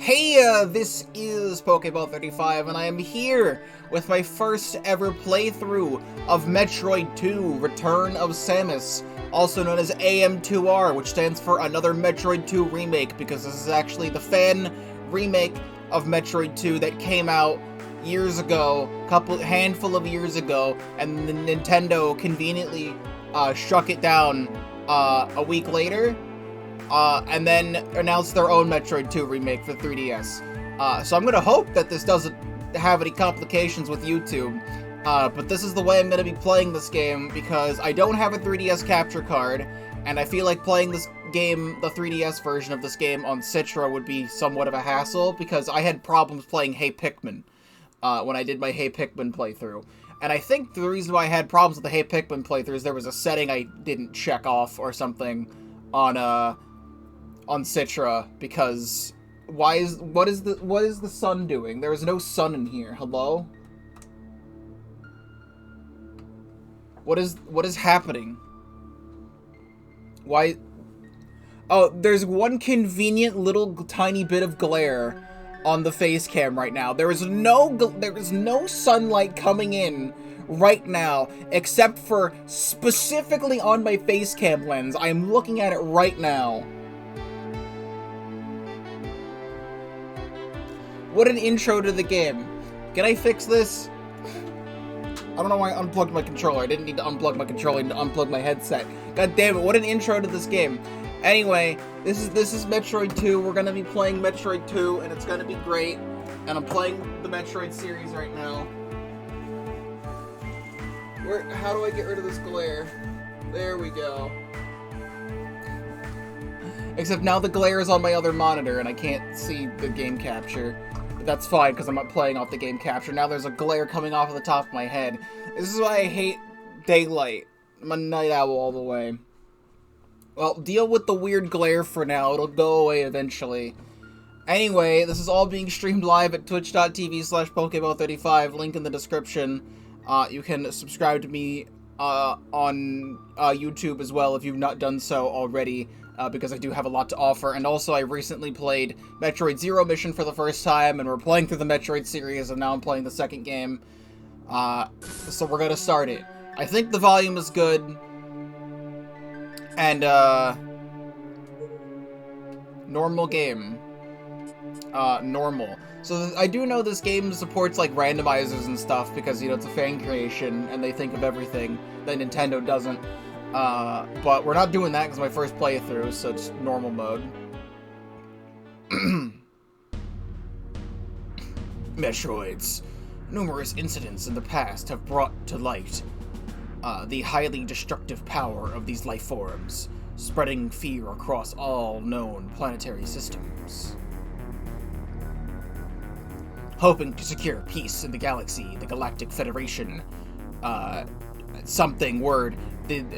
Heya, this is Pokéball35, and I am here with my first ever playthrough of Metroid 2, Return of Samus, also known as AM2R, which stands for Another Metroid 2 Remake, because this is actually the fan remake of Metroid 2 that came out years ago, handful of years ago, and the Nintendo conveniently struck it down a week later. And then announced their own Metroid 2 remake for 3DS. So I'm gonna hope that this doesn't have any complications with YouTube. But this is the way I'm gonna be playing this game, because I don't have a 3DS capture card, and I feel like playing this game, the 3DS version of this game, on Citra would be somewhat of a hassle, because I had problems playing Hey Pikmin when I did my Hey Pikmin playthrough. And I think the reason why I had problems with the Hey Pikmin playthrough is there was a setting I didn't check off or something on Citra, because what is the sun doing? There is no sun in here. Hello? What is happening? Why? Oh, there's one convenient little tiny bit of glare on the face cam right now. There is no sunlight coming in right now, except for specifically on my face cam lens. I am looking at it right now. What an intro to the game. Can I fix this? I don't know why I unplugged my controller. I didn't need to unplug my controller, I need to unplug my headset. God damn it, what an intro to this game. Anyway, this is Metroid 2. We're gonna be playing Metroid 2, and it's gonna be great. And I'm playing the Metroid series right now. How do I get rid of this glare? There we go. Except now the glare is on my other monitor, and I can't see the game capture. But that's fine, because I'm not playing off the game capture. Now there's a glare coming off of the top of my head. This is why I hate daylight. I'm a night owl all the way. Well, deal with the weird glare for now. It'll go away eventually. Anyway, this is all being streamed live at twitch.tv/Pokéball35. Link in the description. You can subscribe to me on YouTube as well if you've not done so already, because I do have a lot to offer. And also, I recently played Metroid Zero Mission for the first time, and we're playing through the Metroid series, and now I'm playing the second game. So we're gonna start it. I think the volume is good. And, normal game. Normal. So I do know this game supports, like, randomizers and stuff, because, you know, it's a fan creation, and they think of everything that Nintendo doesn't. But we're not doing that because my first playthrough, so it's normal mode. Metroids. Numerous incidents in the past have brought to light the highly destructive power of these life forms, spreading fear across all known planetary systems. Hoping to secure peace in the galaxy, the Galactic Federation, the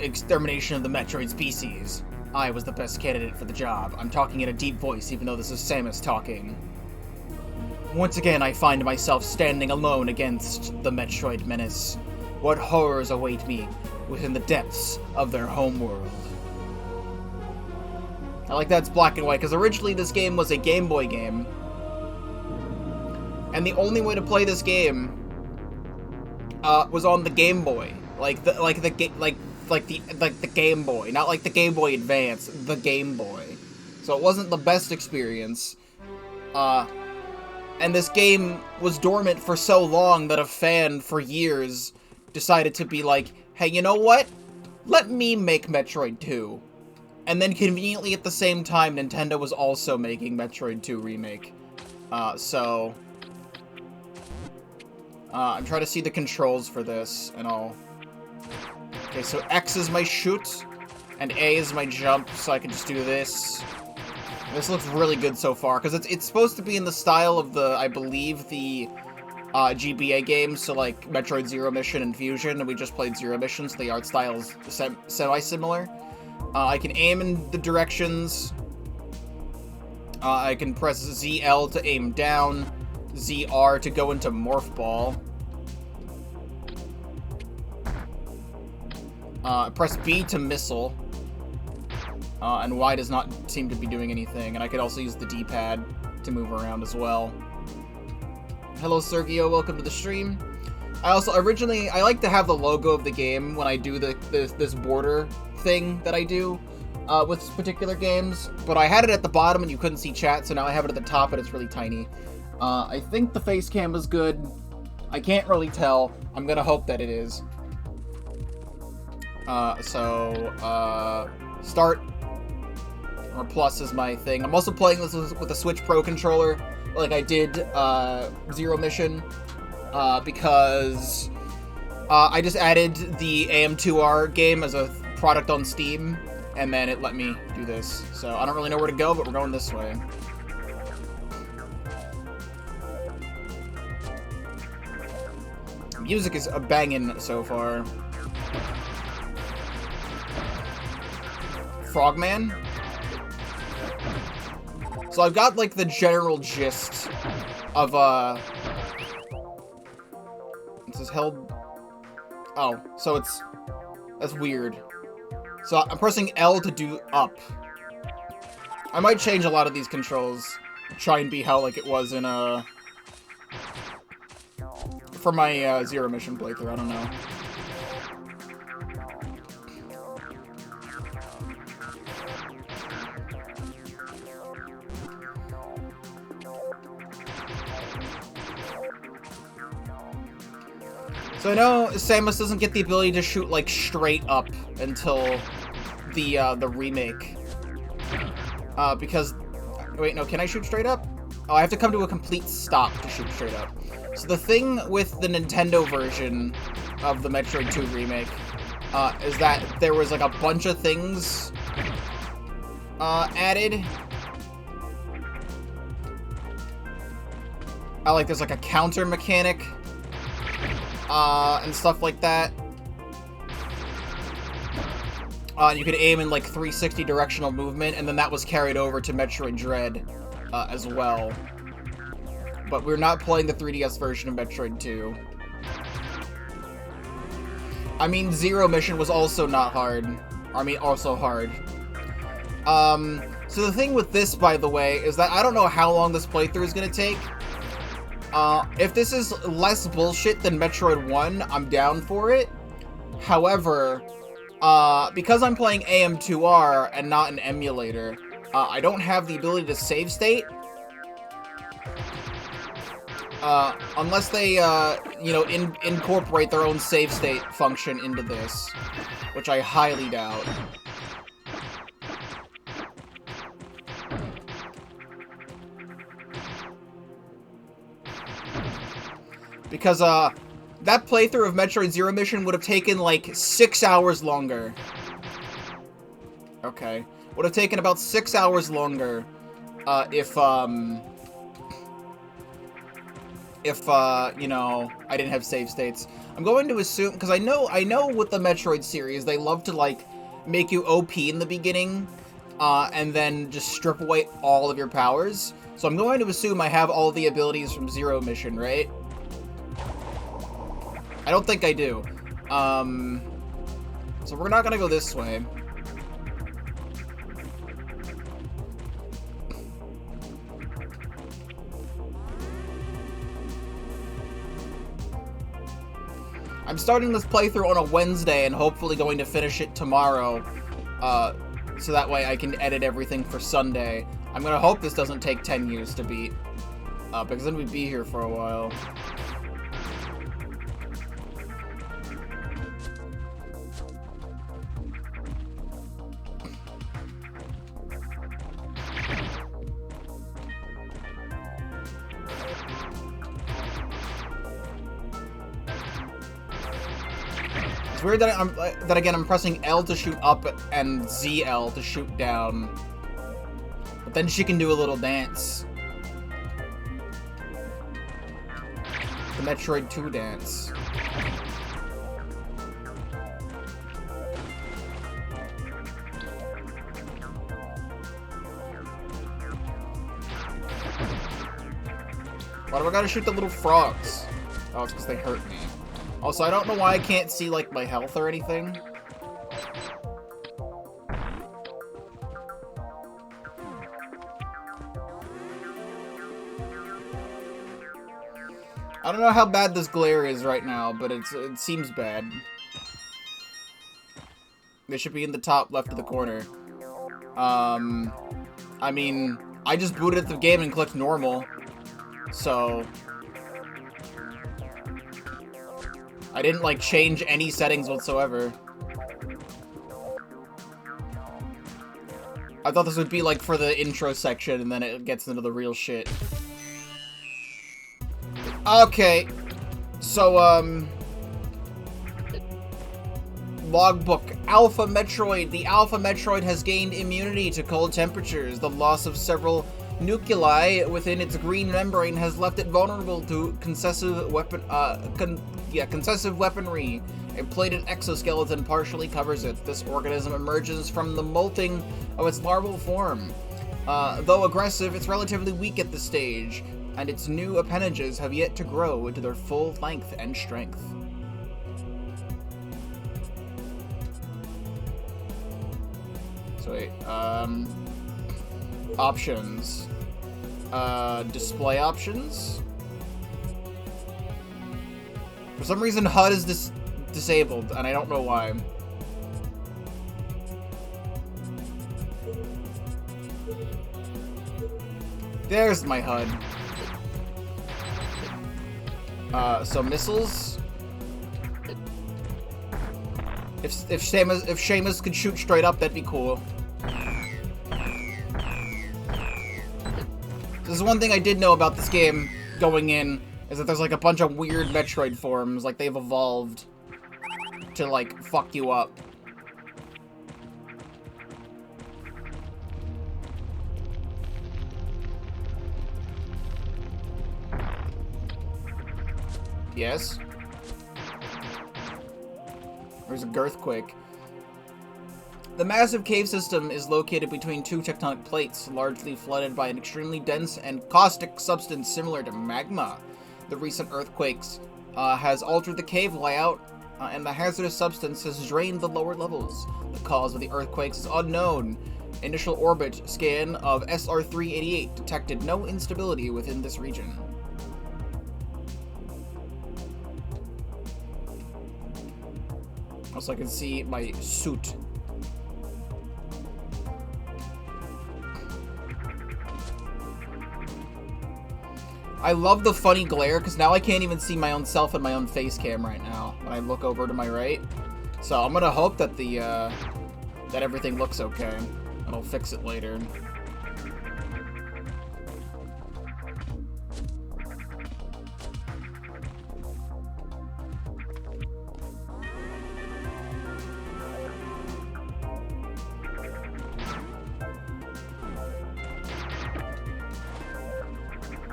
extermination of the Metroid species. I was the best candidate for the job. I'm talking in a deep voice, even though this is Samus talking. Once again, I find myself standing alone against the Metroid Menace. What horrors await me within the depths of their homeworld. I like that it's black and white, because originally this game was a Game Boy game. And the only way to play this game was on the Game Boy. Like the Game Boy, not like the Game Boy Advance, the Game Boy. So it wasn't the best experience. And this game was dormant for so long that a fan for years decided to be like, hey, you know what? Let me make Metroid 2. And then conveniently at the same time, Nintendo was also making Metroid 2 Remake. I'm trying to see the controls for this, and I'll... Okay, so X is my shoot, and A is my jump, so I can just do this. This looks really good so far, because it's supposed to be in the style of the, I believe, the GBA games, so like Metroid Zero Mission and Fusion, and we just played Zero Mission, so the art style is semi-similar. I can aim in the directions. I can press ZL to aim down, ZR to go into Morph Ball. Press B to missile. And Y does not seem to be doing anything, and I could also use the D-pad. to move around as well. Hello, Sergio. Welcome to the stream. I also I like to have the logo of the game when I do this border thing that I do with particular games, but I had it at the bottom and you couldn't see chat, so now I have it at the top and it's really tiny. I think the face cam is good. I can't really tell. I'm gonna hope that it is. Start or plus is my thing. I'm also playing this with a Switch Pro controller, like I did Zero Mission, because I just added the AM2R game as a product on Steam, and then it let me do this. So I don't really know where to go, but we're going this way. Music is a banging so far. Frogman? So I've got, like, the general gist of, this is held... Oh, so it's... That's weird. So I'm pressing L to do up. I might change a lot of these controls. Try and be how, like, it was in, for my, Zero Mission playthrough, I don't know. So I know Samus doesn't get the ability to shoot, like, straight up until the remake. Because... Wait, no, can I shoot straight up? Oh, I have to come to a complete stop to shoot straight up. So the thing with the Nintendo version of the Metroid 2 remake is that there was, like, a bunch of things added. Like, there's, like, a counter mechanic. And stuff like that. You could aim in, like, 360 directional movement, and then that was carried over to Metroid Dread, as well. But we're not playing the 3DS version of Metroid 2. I mean, Zero Mission was also not hard. I mean, also hard. So the thing with this, by the way, is that I don't know how long this playthrough is gonna take. If this is less bullshit than Metroid 1, I'm down for it. However, because I'm playing AM2R and not an emulator, I don't have the ability to save state. Unless they, you know, incorporate their own save state function into this, which I highly doubt. Because, that playthrough of Metroid Zero Mission would have taken, like, 6 hours longer. Okay. Would have taken about 6 hours longer, if, you know, I didn't have save states. I'm going to assume, because I know with the Metroid series, they love to, like, make you OP in the beginning, and then just strip away all of your powers. So I'm going to assume I have all the abilities from Zero Mission, right? I don't think I do. So we're not gonna go this way. I'm starting this playthrough on a Wednesday and hopefully going to finish it tomorrow, so that way I can edit everything for Sunday. I'm gonna hope this doesn't take 10 years to beat, because then we'd be here for a while. It's weird that again I'm pressing L to shoot up and ZL to shoot down. But then she can do a little dance. The Metroid 2 dance. Why do I gotta shoot the little frogs? Oh, it's because they hurt me. Also, I don't know why I can't see, like, my health or anything. I don't know how bad this glare is right now, but it seems bad. They should be in the top left of the corner. I mean, I just booted the game and clicked normal, so I didn't, like, change any settings whatsoever. I thought this would be, like, for the intro section, and then it gets into the real shit. Okay, so, logbook. Alpha Metroid. The Alpha Metroid has gained immunity to cold temperatures. The loss of several nuclei within its green membrane has left it vulnerable to concessive weaponry. A plated exoskeleton partially covers it. This organism emerges from the molting of its larval form. Though aggressive, it's relatively weak at this stage, and its new appendages have yet to grow into their full length and strength. So wait, options. Display options? For some reason, HUD is disabled, and I don't know why. There's my HUD. So missiles. If Samus could shoot straight up, that'd be cool. This is one thing I did know about this game going in, is that there's like a bunch of weird Metroid forms, like they've evolved to like fuck you up. Yes? There's a girthquake. The massive cave system is located between two tectonic plates, largely flooded by an extremely dense and caustic substance similar to magma. The recent earthquakes has altered the cave layout, and the hazardous substance has drained the lower levels. The cause of the earthquakes is unknown. Initial orbit scan of SR-388 detected no instability within this region. Also, I can see my suit. I love the funny glare, because now I can't even see my own self in my own face cam right now when I look over to my right. So I'm gonna hope that that everything looks okay, and I'll fix it later.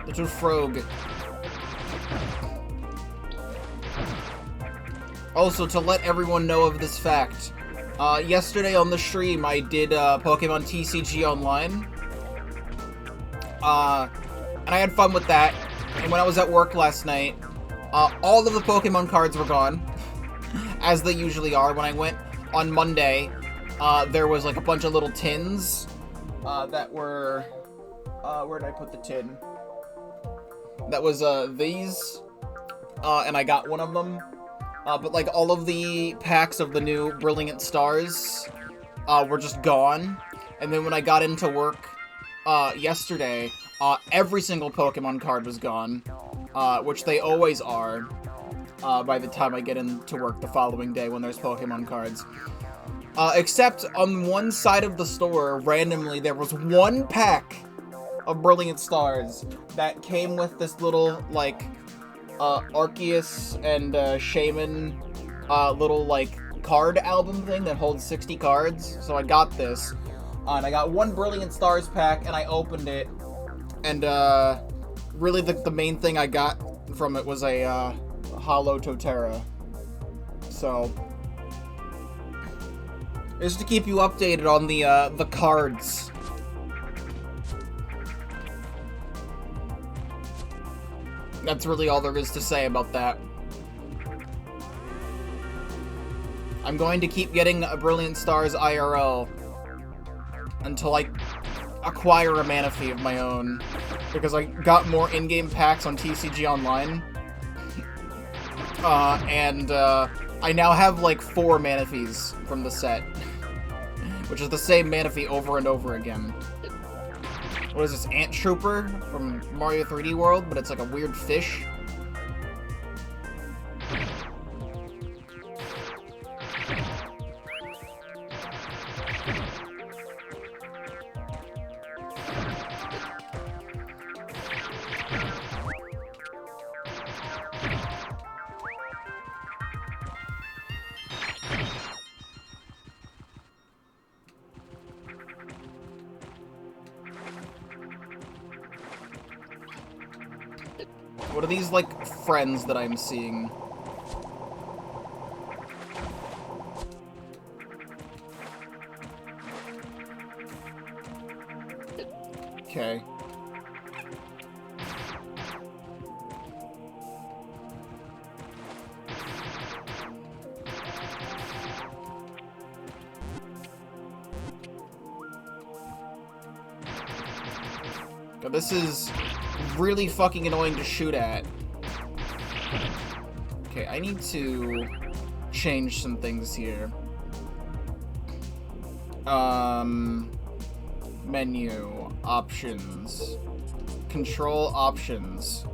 Little frog. Also, to let everyone know of this fact, yesterday on the stream I did Pokemon TCG Online, and I had fun with that. And when I was at work last night, all of the Pokemon cards were gone, as they usually are. When I went on Monday, there was like a bunch of little tins that were, where did I put the tin? That was these, and I got one of them. But like all of the packs of the new Brilliant Stars were just gone. And then when I got into work yesterday, every single Pokemon card was gone, which they always are by the time I get into work the following day when there's Pokemon cards. Except on one side of the store, randomly, there was one pack of Brilliant Stars that came with this little, like, Arceus and Shaman little, like, card album thing that holds 60 cards. So I got this, and I got one Brilliant Stars pack, and I opened it, and really the main thing I got from it was a Holo Totera. So just to keep you updated on the cards. That's really all there is to say about that. I'm going to keep getting a Brilliant Stars IRL until I acquire a Manaphy of my own, because I got more in-game packs on TCG Online, And I now have like 4 Manaphy's from the set, which is the same Manaphy over and over again. What is this, Ant Trooper from Mario 3D World, but it's like a weird fish? What are these, like, friends that I'm seeing? Okay. God, this is really fucking annoying to shoot at. Okay, I need to change some things here. Menu, options, control options.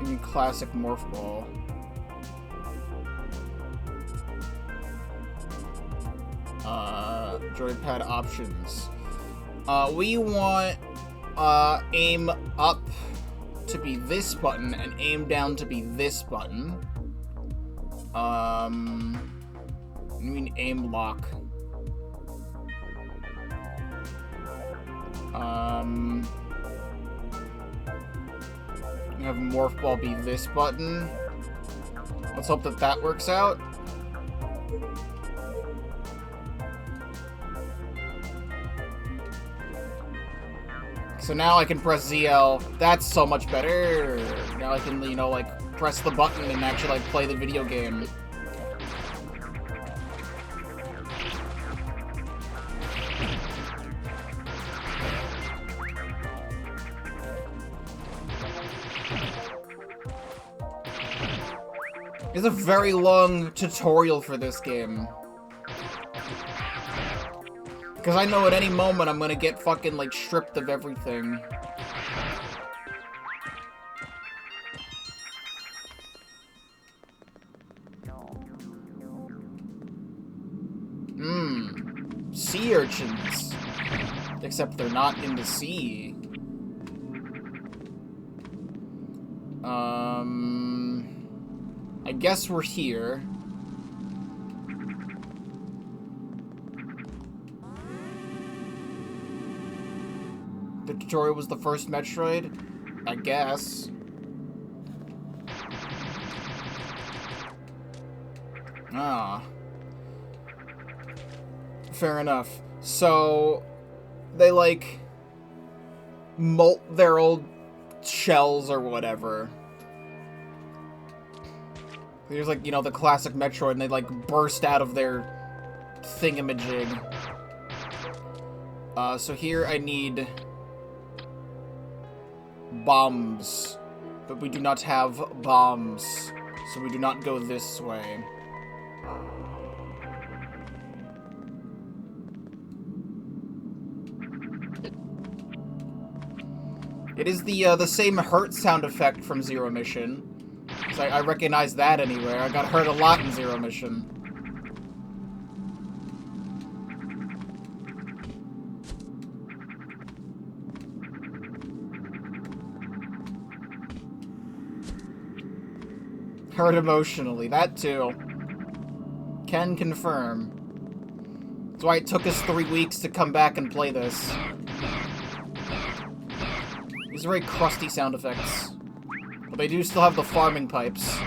Maybe classic morph ball. Joypad options. We want aim up to be this button and aim down to be this button. I mean aim lock. Have morph ball be this button. Let's hope that that works out. So now I can press ZL. That's so much better. Now I can, you know, like, press the button and actually, like, play the video game. There's a very long tutorial for this game. Because I know at any moment I'm gonna get fucking, like, stripped of everything. Sea urchins. Except they're not in the sea. I guess we're here. The tutorial was the first Metroid? I guess. Ah. Fair enough. So, they, like, molt their old shells or whatever. There's, like, you know, the classic Metroid, and they, like, burst out of their thingamajig. So here I need bombs, but we do not have bombs, so we do not go this way. It is the same hurt sound effect from Zero Mission. So I recognize that anywhere. I got hurt a lot in Zero Mission. Hurt emotionally, that too. Can confirm. That's why it took us 3 weeks to come back and play this. These are very crusty sound effects. But they do still have the farming pipes.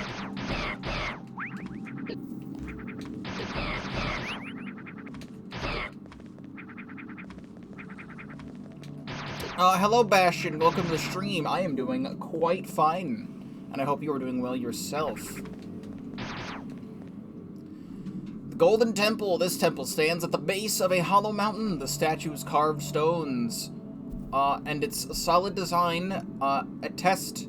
Hello Bastion, welcome to the stream. I am doing quite fine. And I hope you are doing well yourself. The Golden Temple. This temple stands at the base of a hollow mountain. The statue's carved stones and its solid design attest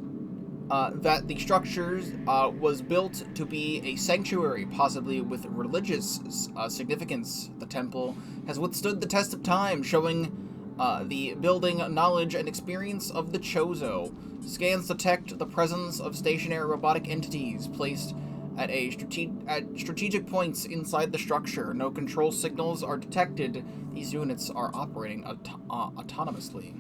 that the structure was built to be a sanctuary, possibly with religious significance. The temple has withstood the test of time, showing the building knowledge and experience of the Chozo. Scans detect the presence of stationary robotic entities placed at strategic points inside the structure. No control signals are detected. These units are operating autonomously.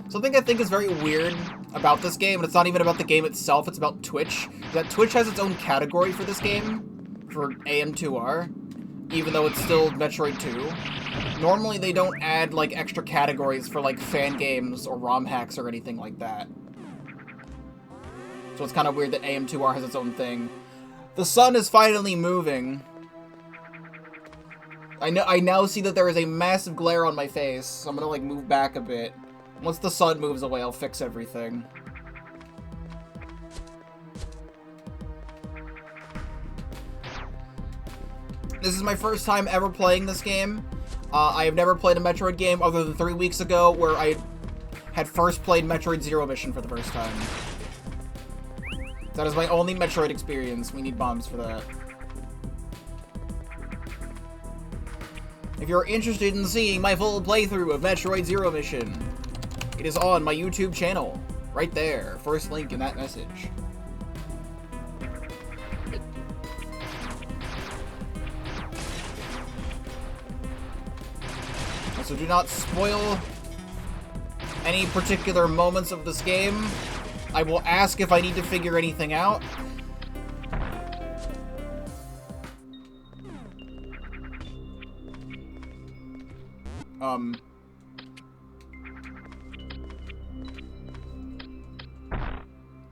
Something I think is very weird about this game, and it's not even about the game itself, it's about Twitch, that Twitch has its own category for this game, for AM2R, even though it's still Metroid 2. Normally they don't add, like, extra categories for, like, fan games or ROM hacks or anything like that. So it's kind of weird that AM2R has its own thing. The sun is finally moving. I now see that there is a massive glare on my face, so I'm gonna, like, move back a bit. Once the sun moves away, I'll fix everything. This is my first time ever playing this game. I have never played a Metroid game other than 3 weeks ago, where I had first played Metroid Zero Mission for the first time. That is my only Metroid experience. We need bombs for that. If you're interested in seeing my full playthrough of Metroid Zero Mission, it is on my YouTube channel, right there. First link in that message. So do not spoil any particular moments of this game. I will ask if I need to figure anything out.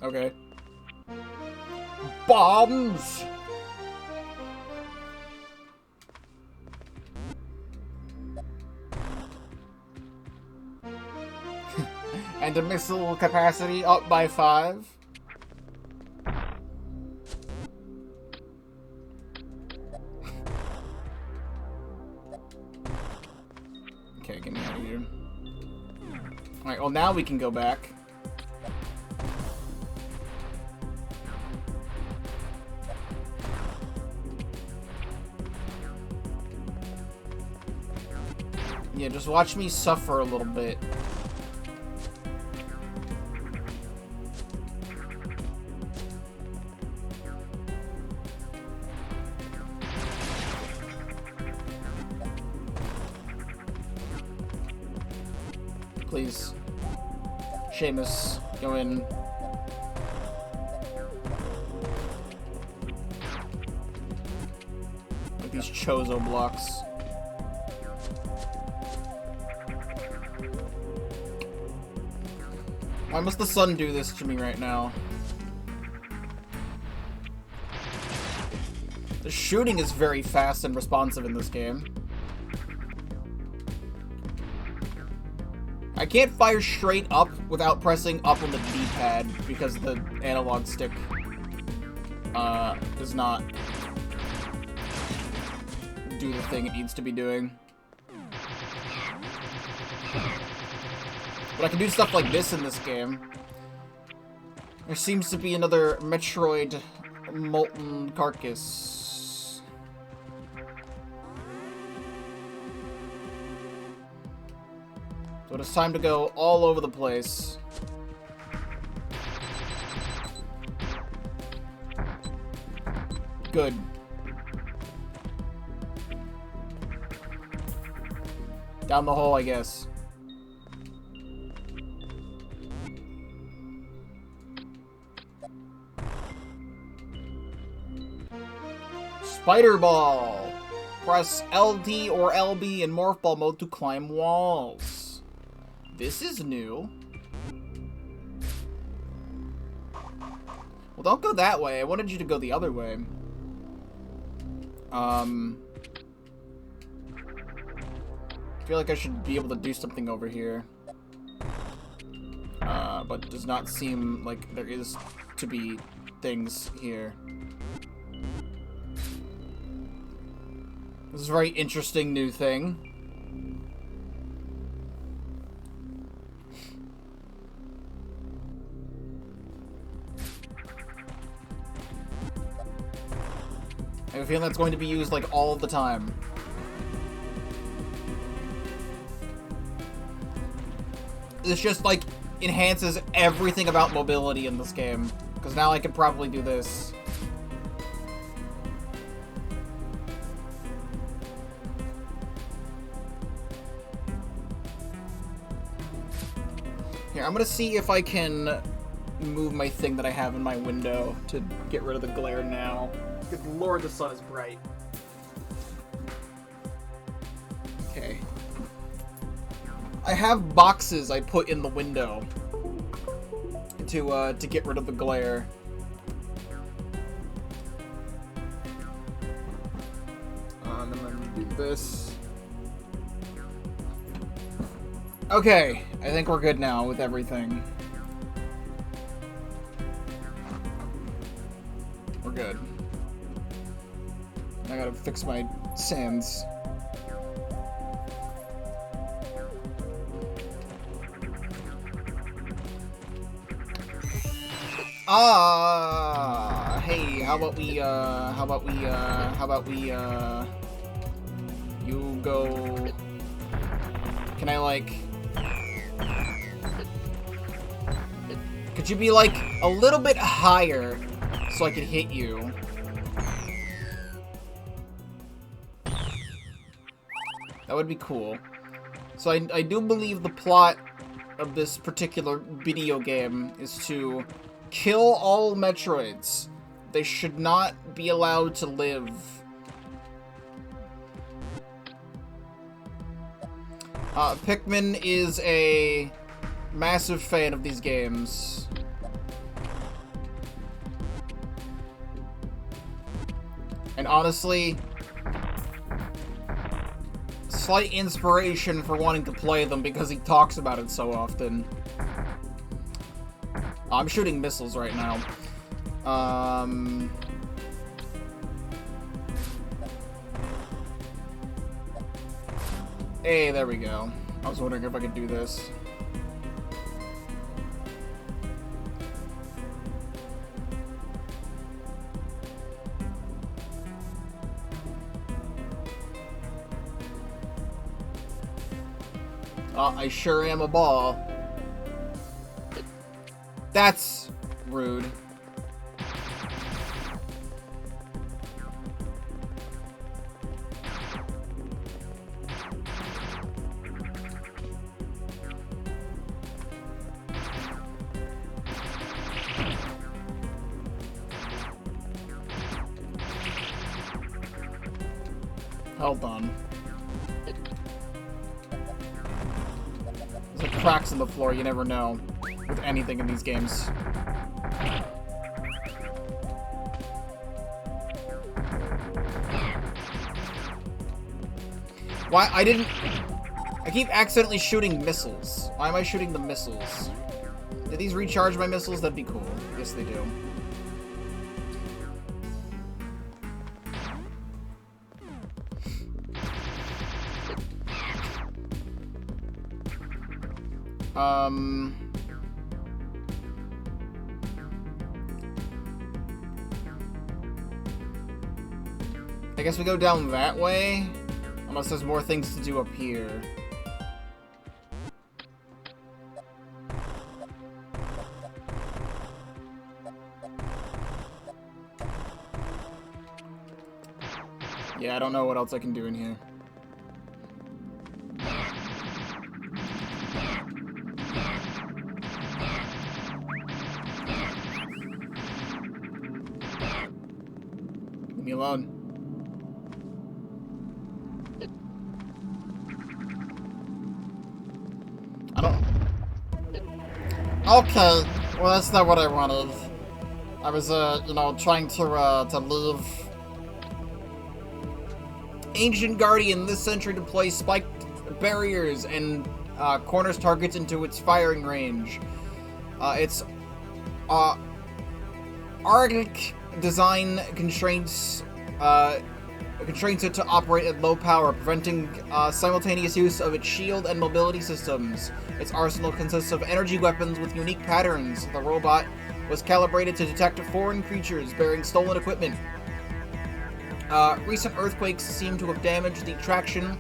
Okay. Bombs! And the missile capacity up by 5. Okay, get me out of here. Alright, well now we can go back. Yeah, just watch me suffer a little bit. Please. Samus, go in. Like these Chozo blocks. Why must the sun do this to me right now? The shooting is very fast and responsive in this game. I can't fire straight up without pressing up on the D-pad because the analog stick does not do the thing it needs to be doing. But I can do stuff like this in this game. There seems to be another Metroid molten carcass. So it is time to go all over the place. Good. Down the hole, I guess. Spider Ball! Press LT or LB in Morph Ball mode to climb walls. This is new. Well, don't go that way. I wanted you to go the other way. I feel like I should be able to do something over here. But it does not seem like there is to be things here. This is a very interesting new thing. have a feeling that's going to be used, like, all the time. This just, like, enhances everything about mobility in this game. Because now I can probably do this. Here, I'm gonna see if I can move my thing that I have in my window to get rid of the glare now. Good lord, the sun is bright. Okay. I have boxes I put in the window to get rid of the glare. And I'm gonna do this. Okay, I think we're good now with everything. We're good. I gotta fix my sands. Hey, how about we, you go... Can I, like... Could you be, like, a little bit higher so I could hit you? That would be cool. So I do believe the plot of this particular video game is to kill all Metroids. They should not be allowed to live. Pikmin is a massive fan of these games. And honestly, slight inspiration for wanting to play them because he talks about it so often. I'm shooting missiles right now. Hey, there we go. I was wondering if I could do this. I sure am a ball. That's rude. Hold on. There's like cracks in the floor, you never know with anything in these games. Why? I keep accidentally shooting missiles. Why am I shooting the missiles? Did these recharge my missiles? That'd be cool. Yes, they do. I guess we go down that way, unless there's more things to do up here. Yeah, I don't know what else I can do in here. Leave me alone. Okay, well that's not what I wanted. I was, you know, trying to leave Ancient Guardian this century to play spiked barriers and corners targets into its firing range. Its Arctic design constraints it to operate at low power, preventing simultaneous use of its shield and mobility systems. Its arsenal consists of energy weapons with unique patterns. The robot was calibrated to detect foreign creatures bearing stolen equipment. Recent earthquakes seem to have damaged the traction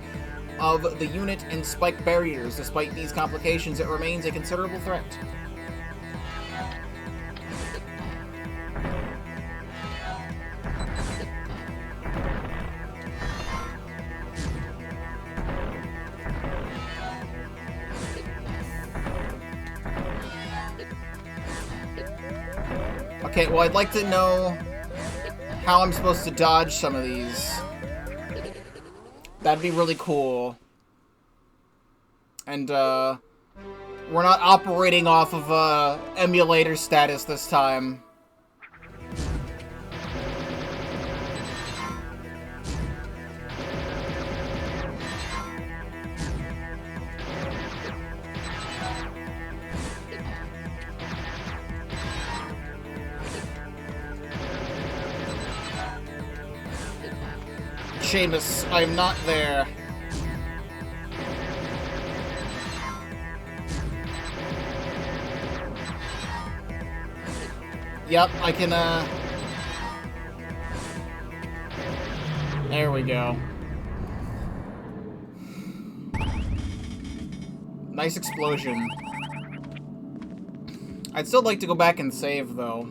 of the unit and spike barriers. Despite these complications, it remains a considerable threat. Okay, well, I'd like to know how I'm supposed to dodge some of these. That'd be really cool. And, we're not operating off of, emulator status this time. Samus, I'm not there. Yep, I can, there we go. Nice explosion. I'd still like to go back and save, though.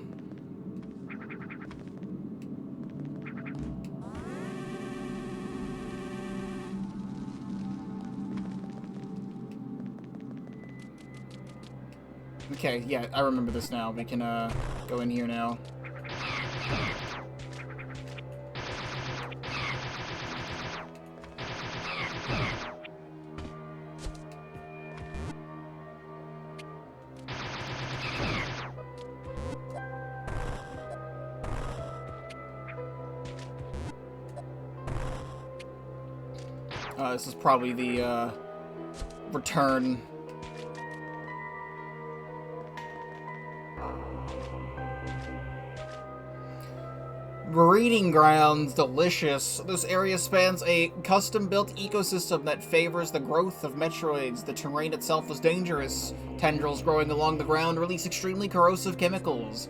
Okay, yeah, I remember this now. We can, go in here now. This is probably the, return. Breeding grounds, delicious. This area spans a custom-built ecosystem that favors the growth of Metroids. The terrain itself is dangerous. Tendrils growing along the ground release extremely corrosive chemicals.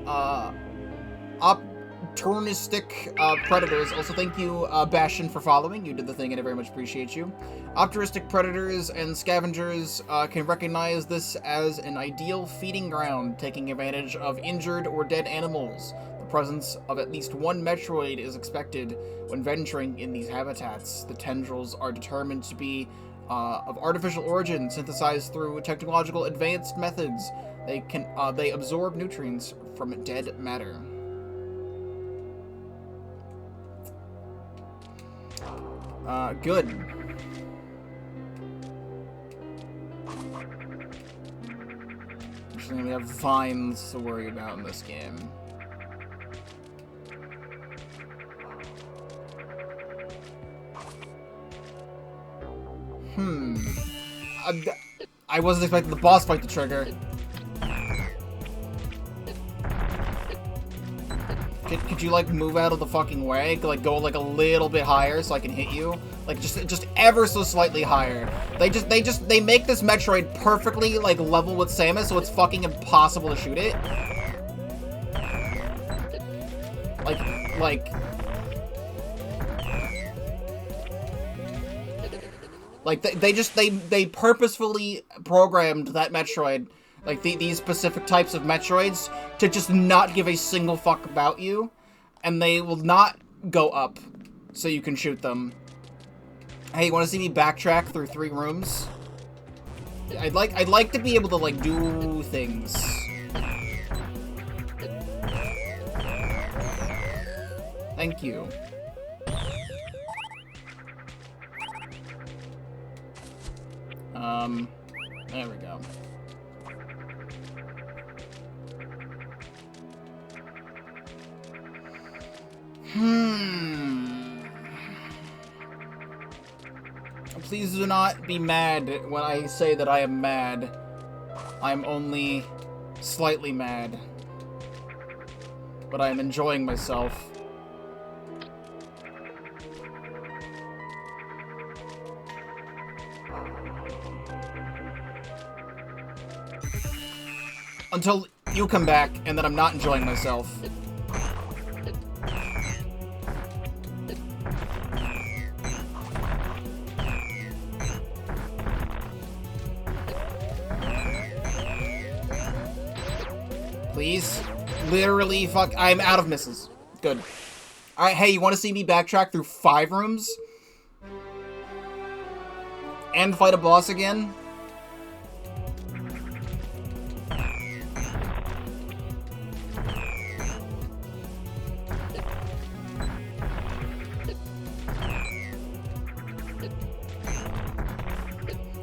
Opportunistic predators. Also, thank you, Bastion, for following. You did the thing, and I very much appreciate you. Opportunistic predators and scavengers can recognize this as an ideal feeding ground, taking advantage of injured or dead animals. The presence of at least one Metroid is expected when venturing in these habitats. The tendrils are determined to be of artificial origin, synthesized through technological advanced methods. They absorb nutrients from dead matter. Good. Actually, we have vines to worry about in this game. I wasn't expecting the boss fight to trigger. Could you, like, move out of the fucking way? Like, go, like, a little bit higher so I can hit you? Like, just ever so slightly higher. They make this Metroid perfectly, like, level with Samus, so it's fucking impossible to shoot it. They purposefully programmed that Metroid, like, these specific types of Metroids, to just not give a single fuck about you, and they will not go up so you can shoot them. Hey, you want to see me backtrack through 3 rooms? I'd like to be able to, like, do things. Thank you. There we go. Please do not be mad when I say that I am mad. I'm only slightly mad. But I am enjoying myself. Until you come back, and then I'm not enjoying myself. Please? Literally, fuck. I'm out of misses. Good. Alright, hey, you want to see me backtrack through 5 rooms? And fight a boss again?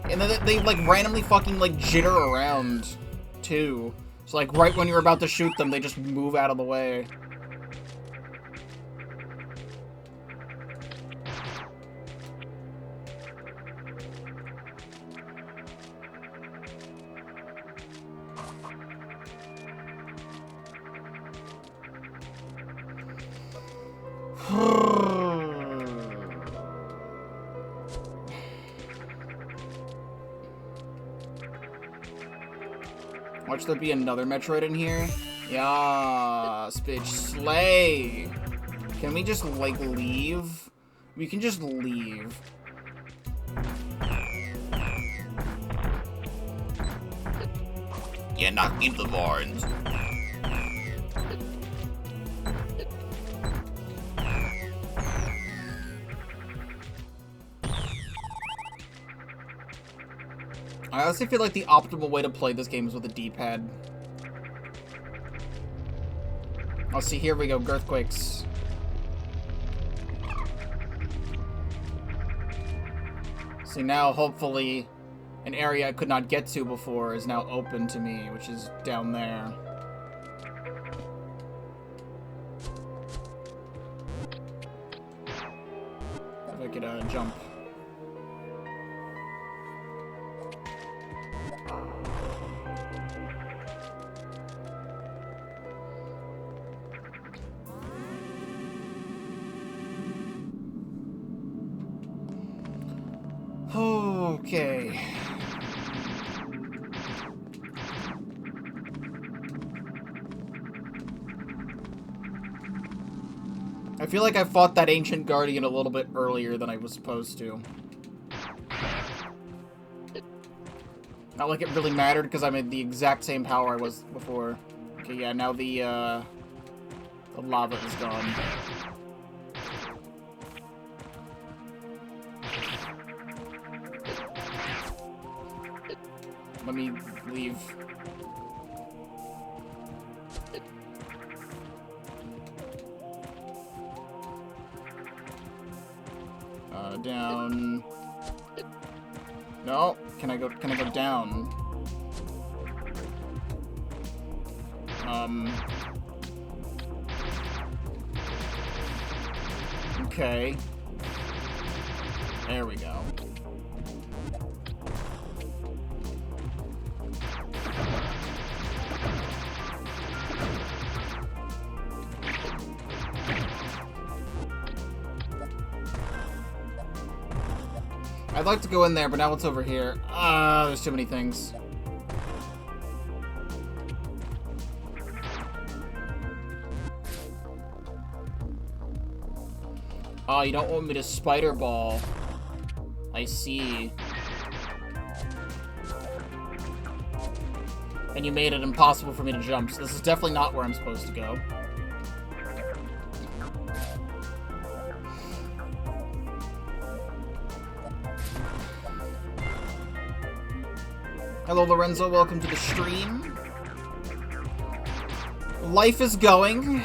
And then they, like, randomly fucking, like, jitter around, too. So, like, right when you're about to shoot them, they just move out of the way. Watch there be another Metroid in here. Yas, bitch, slay. Can we just, like, leave? We can just leave. Yeah, knock me into the barns. I honestly feel like the optimal way to play this game is with a D-pad. Oh, see, here we go, Girthquakes. See, now, hopefully, an area I could not get to before is now open to me, which is down there. If I could, jump. Okay. I feel like I fought that Ancient Guardian a little bit earlier than I was supposed to. Not like it really mattered, because I'm at the exact same power I was before. Okay, yeah, now the lava is gone. Let me leave. Down. No, can I go down? Okay. There we go. I'd like to go in there, but now it's over here. There's too many things. Oh, you don't want me to spider ball. I see. And you made it impossible for me to jump, so this is definitely not where I'm supposed to go. Hello, Lorenzo. Welcome to the stream. Life is going.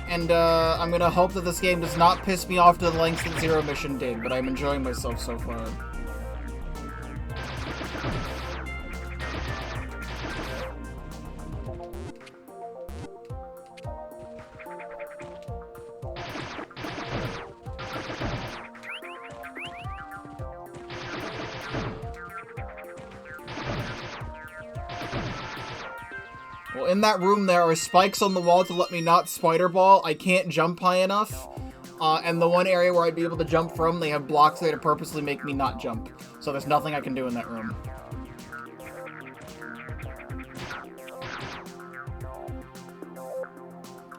And, I'm gonna hope that this game does not piss me off to the lengths that Zero Mission did, but I'm enjoying myself so far. Well, in that room there are spikes on the wall to let me not spider ball. I can't jump high enough. And the one area where I'd be able to jump from, they have blocks there to purposely make me not jump. So there's nothing I can do in that room.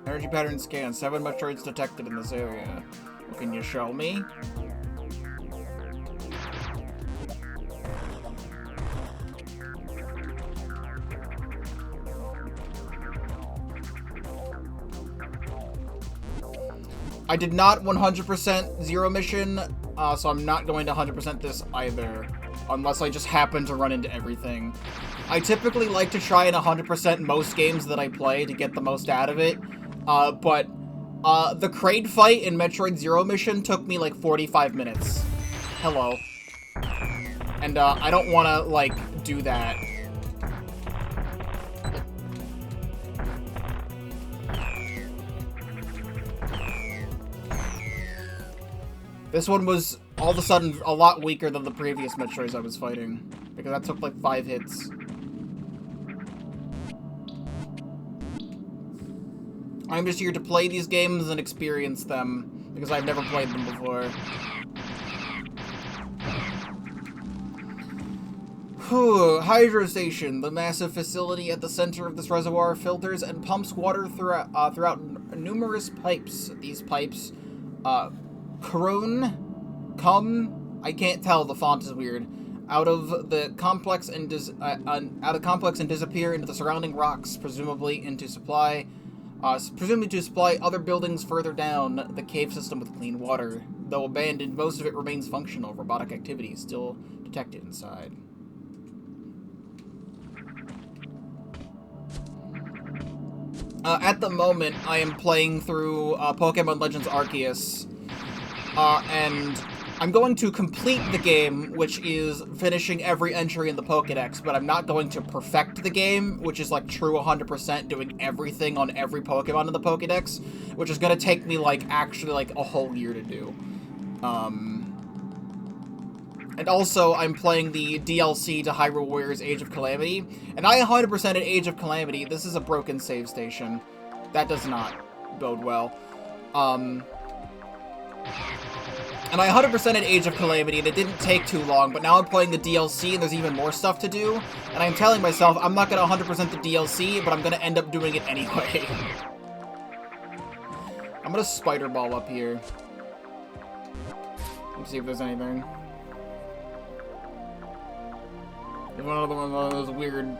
Energy pattern scan. 7 Metroids detected in this area. Well, can you show me? I did not 100% Zero Mission, so I'm not going to 100% this either, unless I just happen to run into everything. I typically like to try and 100% most games that I play to get the most out of it, but the Kraid fight in Metroid Zero Mission took me like 45 minutes. Hello. And I don't want to, like, do that. This one was, all of a sudden, a lot weaker than the previous Metroids I was fighting. Because that took, like, 5 hits. I'm just here to play these games and experience them, because I've never played them before. Whew, Hydro Station. The massive facility at the center of this reservoir filters and pumps water throughout numerous pipes. These pipes, I can't tell, the font is weird, out of the complex and disappear into the surrounding rocks, presumably to supply other buildings further down the cave system with clean water. Though abandoned, most of it remains functional. Robotic activity is still detected inside. At the moment, I am playing through Pokemon Legends Arceus, and I'm going to complete the game, which is finishing every entry in the Pokédex, but I'm not going to perfect the game, which is like true 100% doing everything on every Pokemon in the Pokédex, which is going to take me like actually like a whole year to do. And also, I'm playing the DLC to Hyrule Warriors Age of Calamity, and I 100% at Age of Calamity. This is a broken save station. That does not bode well. And I 100% at Age of Calamity, and it didn't take too long, but now I'm playing the DLC, and there's even more stuff to do, and I'm telling myself I'm not going to 100% the DLC, but I'm going to end up doing it anyway. I'm going to Spider Ball up here. Let's see if there's anything. There's another one of those weird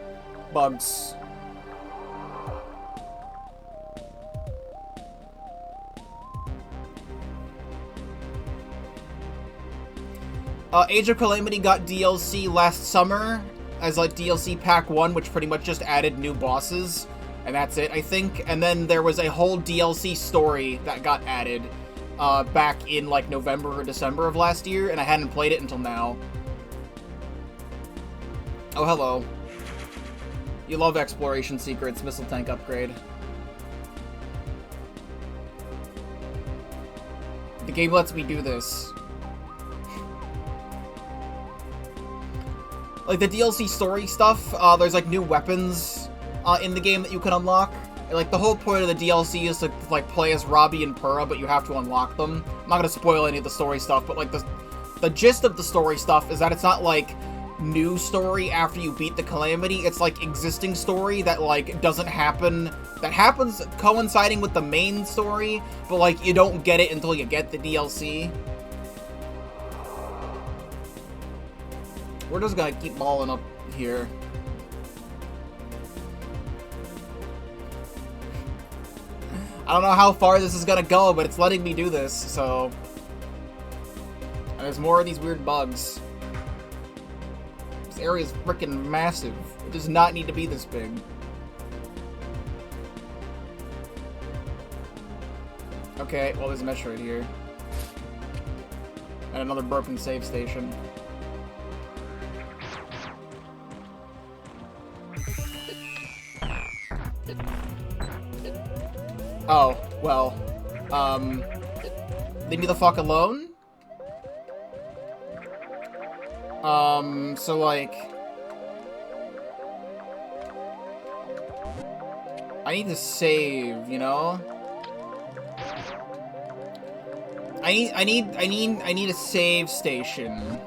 bugs. Age of Calamity got DLC last summer as like DLC Pack 1, which pretty much just added new bosses, and that's it, I think. And then there was a whole DLC story that got added back in like November or December of last year, and I hadn't played it until now. Oh, hello. You love exploration secrets, missile tank upgrade. The game lets me do this. Like, the DLC story stuff, there's, like, new weapons in the game that you can unlock. And, like, the whole point of the DLC is to, like, play as Robbie and Purah, but you have to unlock them. I'm not gonna spoil any of the story stuff, but, like, the gist of the story stuff is that it's not, like, new story after you beat the Calamity. It's, like, existing story that, like, doesn't happen... that happens coinciding with the main story, but, like, you don't get it until you get the DLC. We're just gonna keep balling up here. I don't know how far this is gonna go, but it's letting me do this, so... And there's more of these weird bugs. This area is freaking massive. It does not need to be this big. Okay, well, there's a Metroid here. And another broken save station. Oh, well, leave me the fuck alone? So, like, I need to save, you know? I need a save station.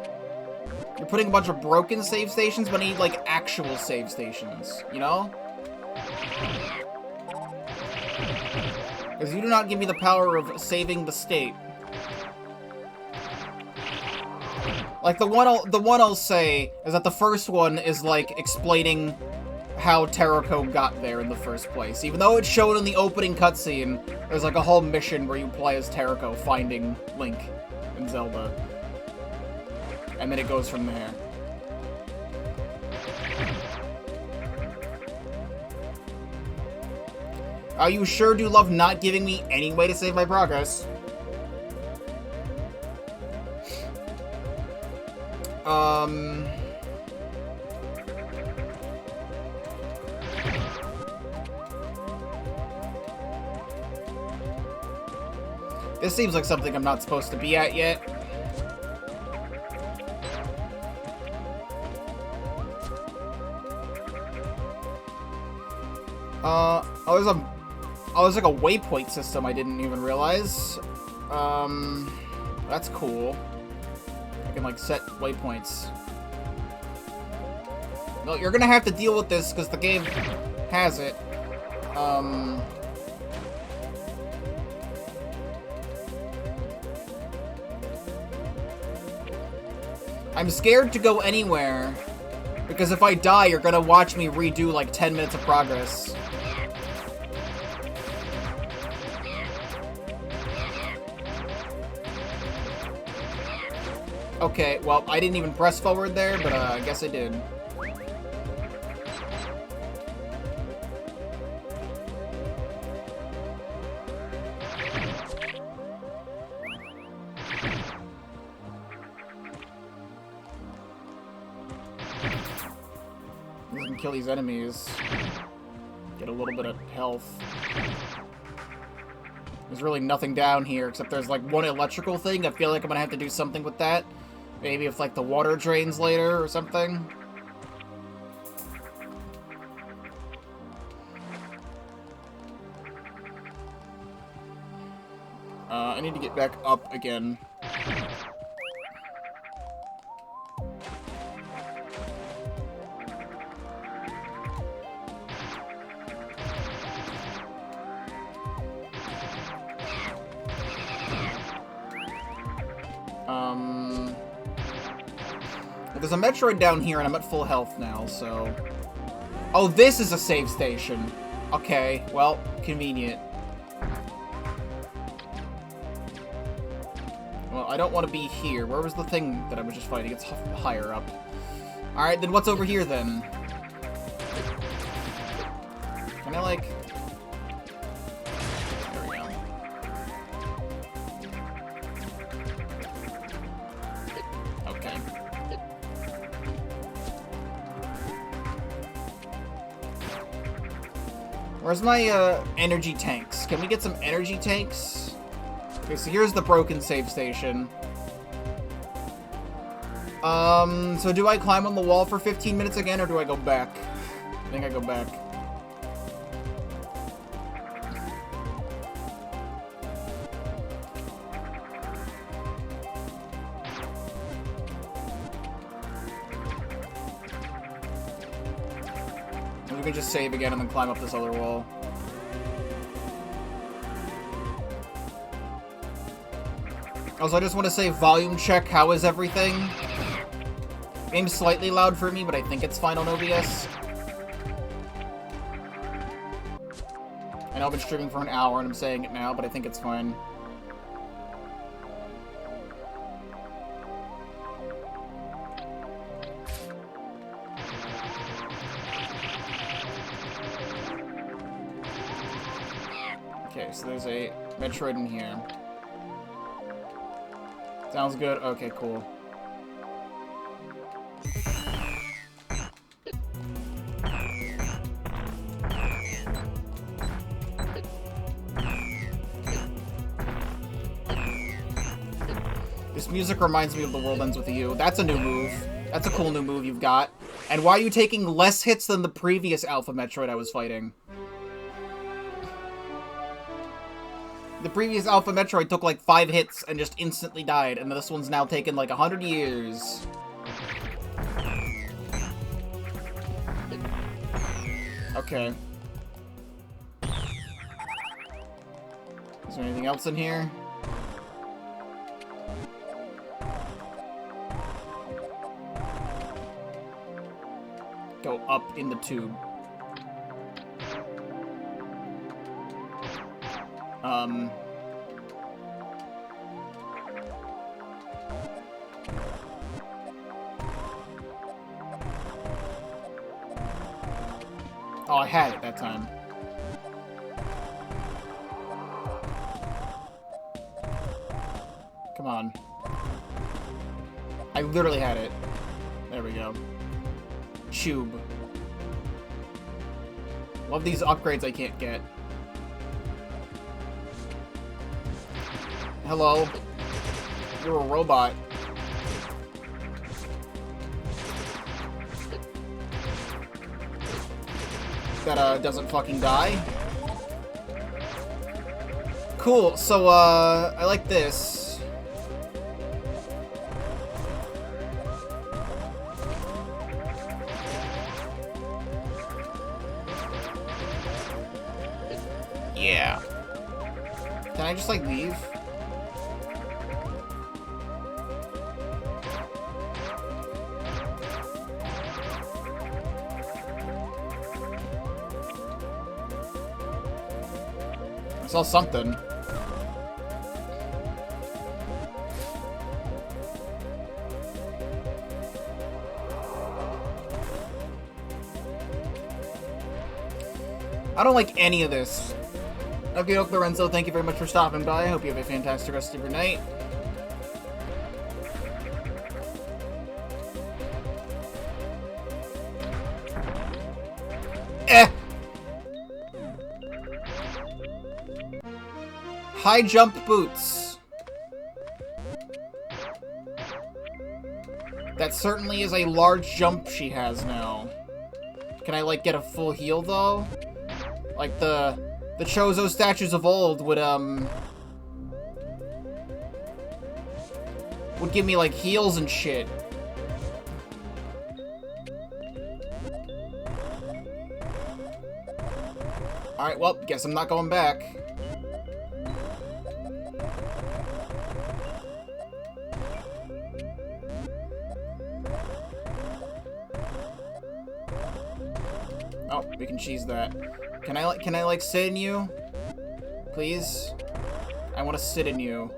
You're putting a bunch of broken save stations, but I need, like, actual save stations, you know? Because you do not give me the power of saving the state. Like, the one I'll say is that the first one is, like, explaining how Terraco got there in the first place. Even though it's shown in the opening cutscene, there's like a whole mission where you play as Terraco finding Link and Zelda. And then it goes from there. You sure do love not giving me any way to save my progress. This seems like something I'm not supposed to be at yet. Oh, there's like a waypoint system I didn't even realize. That's cool. I can like set waypoints. No, you're gonna have to deal with this because the game has it. I'm scared to go anywhere, because if I die, you're gonna watch me redo like 10 minutes of progress. Okay, well, I didn't even press forward there, but I guess I did. We can kill these enemies. Get a little bit of health. There's really nothing down here, except there's like one electrical thing. I feel like I'm gonna have to do something with that. Maybe if like the water drains later or something. I need to get back up again. There's a Metroid down here, and I'm at full health now, so... Oh, this is a save station. Okay, well, convenient. Well, I don't want to be here. Where was the thing that I was just fighting? It's higher up. Alright, then what's over here, then? Can I, like... There we go. Okay. Where's my, energy tanks? Can we get some energy tanks? Okay, so here's the broken save station. So do I climb on the wall for 15 minutes again, or do I go back? I think I go back. We can just save again and then climb up this other wall. Also, I just want to say volume check. How is everything? Game's slightly loud for me, but I think it's fine on OBS. I know I've been streaming for an hour and I'm saying it now, but I think it's fine. Okay, so there's a Metroid in here. Sounds good. Okay, cool. This music reminds me of The World Ends With You. That's a new move. That's a cool new move you've got. And why are you taking less hits than the previous Alpha Metroid I was fighting? The previous Alpha Metroid took like 5 hits and just instantly died, and this one's now taken like 100 years. Okay. Is there anything else in here? Go up in the tube. Oh, I had it that time. Come on. I literally had it. There we go. Tube. Love these upgrades I can't get. Hello. You're a robot. That, doesn't fucking die. Cool, so, I like this. Yeah. Can I just, like, leave? I saw something. I don't like any of this. Okay, Lorenzo, thank you very much for stopping by. I hope you have a fantastic rest of your night. High jump boots. That certainly is a large jump she has now. Can I, like, get a full heal, though? Like, the Chozo statues of old would give me, like, heals and shit. Alright, well, guess I'm not going back. Oh, we can cheese that. Can I like sit in you? Please? I want to sit in you.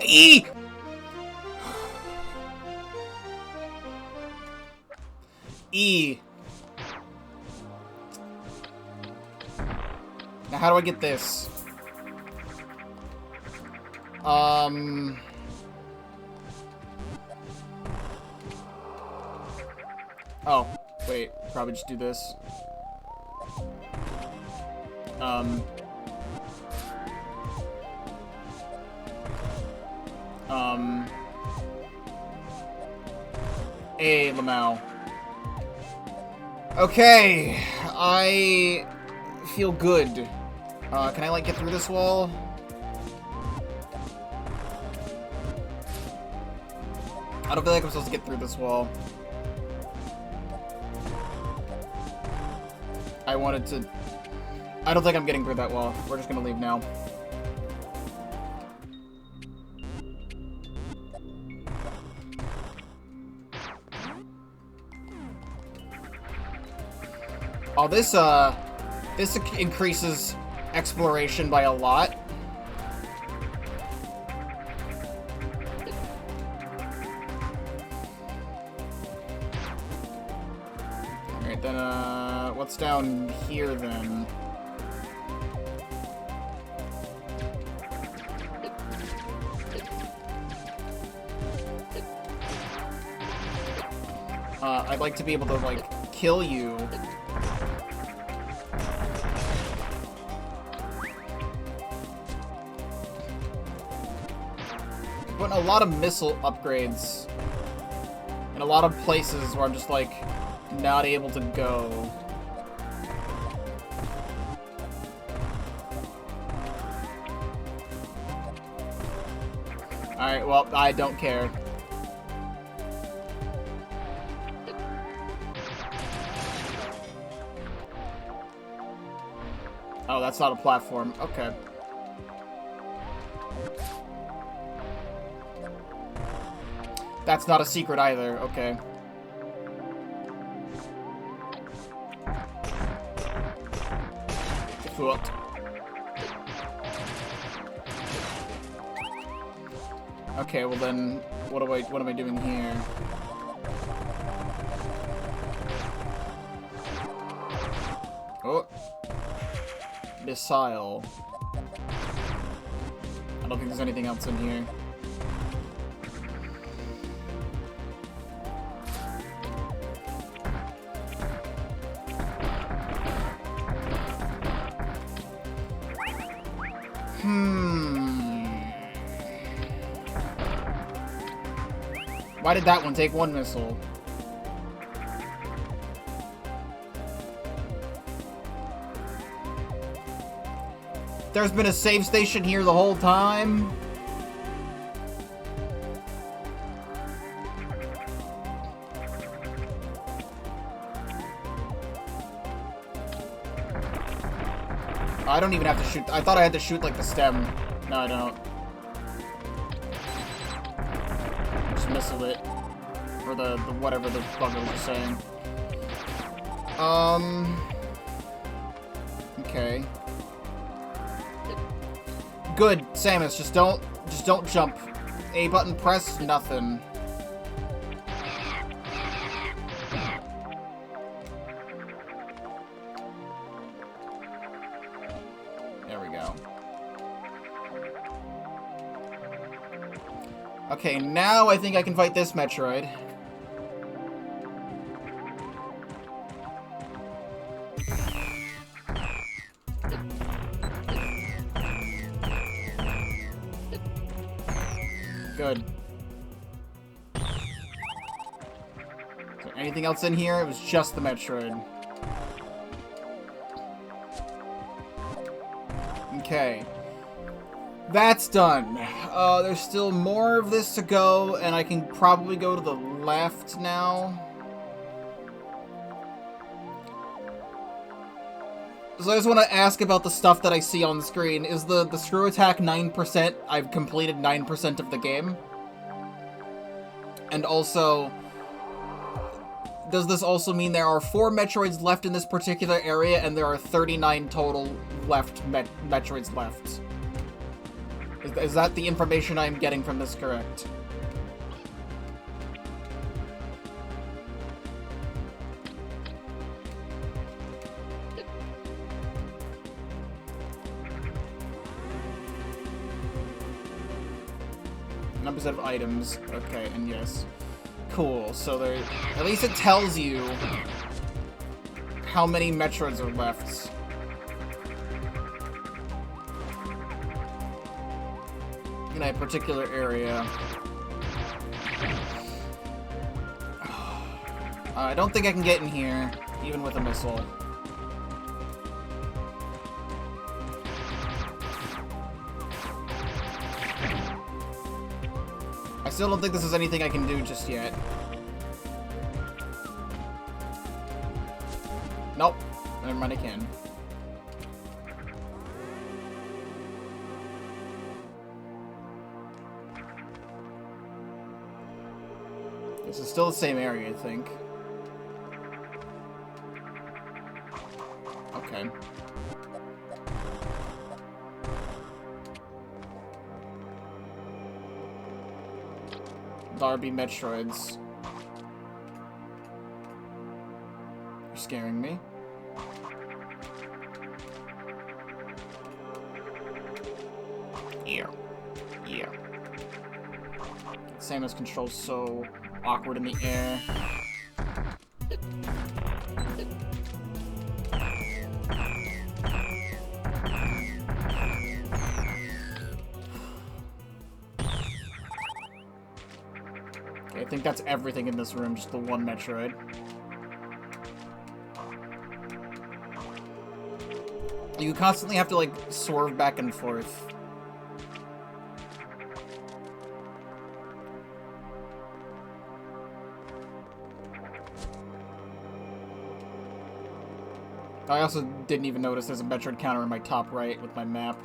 E! E. Now how do I get this? Oh, wait. Probably just do this. Hey, Lamau. Okay, I feel good. Can I, like, get through this wall? I don't feel like I'm supposed to get through this wall. I wanted to... I don't think I'm getting through that wall. We're just gonna leave now. Oh, this increases exploration by a lot. Alright, then, what's down here, then? I'd like to be able to, like, kill you. Putting a lot of missile upgrades in a lot of places where I'm just, like, not able to go. Alright, well, I don't care. Oh, that's not a platform. Okay. That's not a secret either. Okay. Foot. Okay, well then, what am I doing here? Oh. Missile. I don't think there's anything else in here. Why did that one take one missile? There's been a save station here the whole time. I don't even have to shoot. I thought I had to shoot like the stem. No, I don't. Just missile it. Or the whatever the fuck I was just saying. Okay. Good, Samus, just don't jump. A button press, nothing. There we go. Okay, now I think I can fight this Metroid. Good. Is there anything else in here? It was just the Metroid. Okay. That's done. There's still more of this to go, and I can probably go to the left now. So I just want to ask about the stuff that I see on the screen. Is the screw attack 9%? I've completed 9% of the game. And also, does this also mean there are 4 Metroids left in this particular area, and there are 39 total left Metroids left? Is that the information I'm getting from this correct? Numbers of items. Okay, and yes. Cool, so there... At least it tells you how many Metroids are left. In a particular area. I don't think I can get in here, even with a missile. I still don't think this is anything I can do just yet. Nope. Never mind, I can. This is still the same area, I think. Okay. Darby Metroids. You're scaring me. Yeah. Yeah. Samus controls so awkward in the air. I think that's everything in this room, just the one Metroid. You constantly have to, like, swerve back and forth. I also didn't even notice there's a Metroid counter in my top right with my map.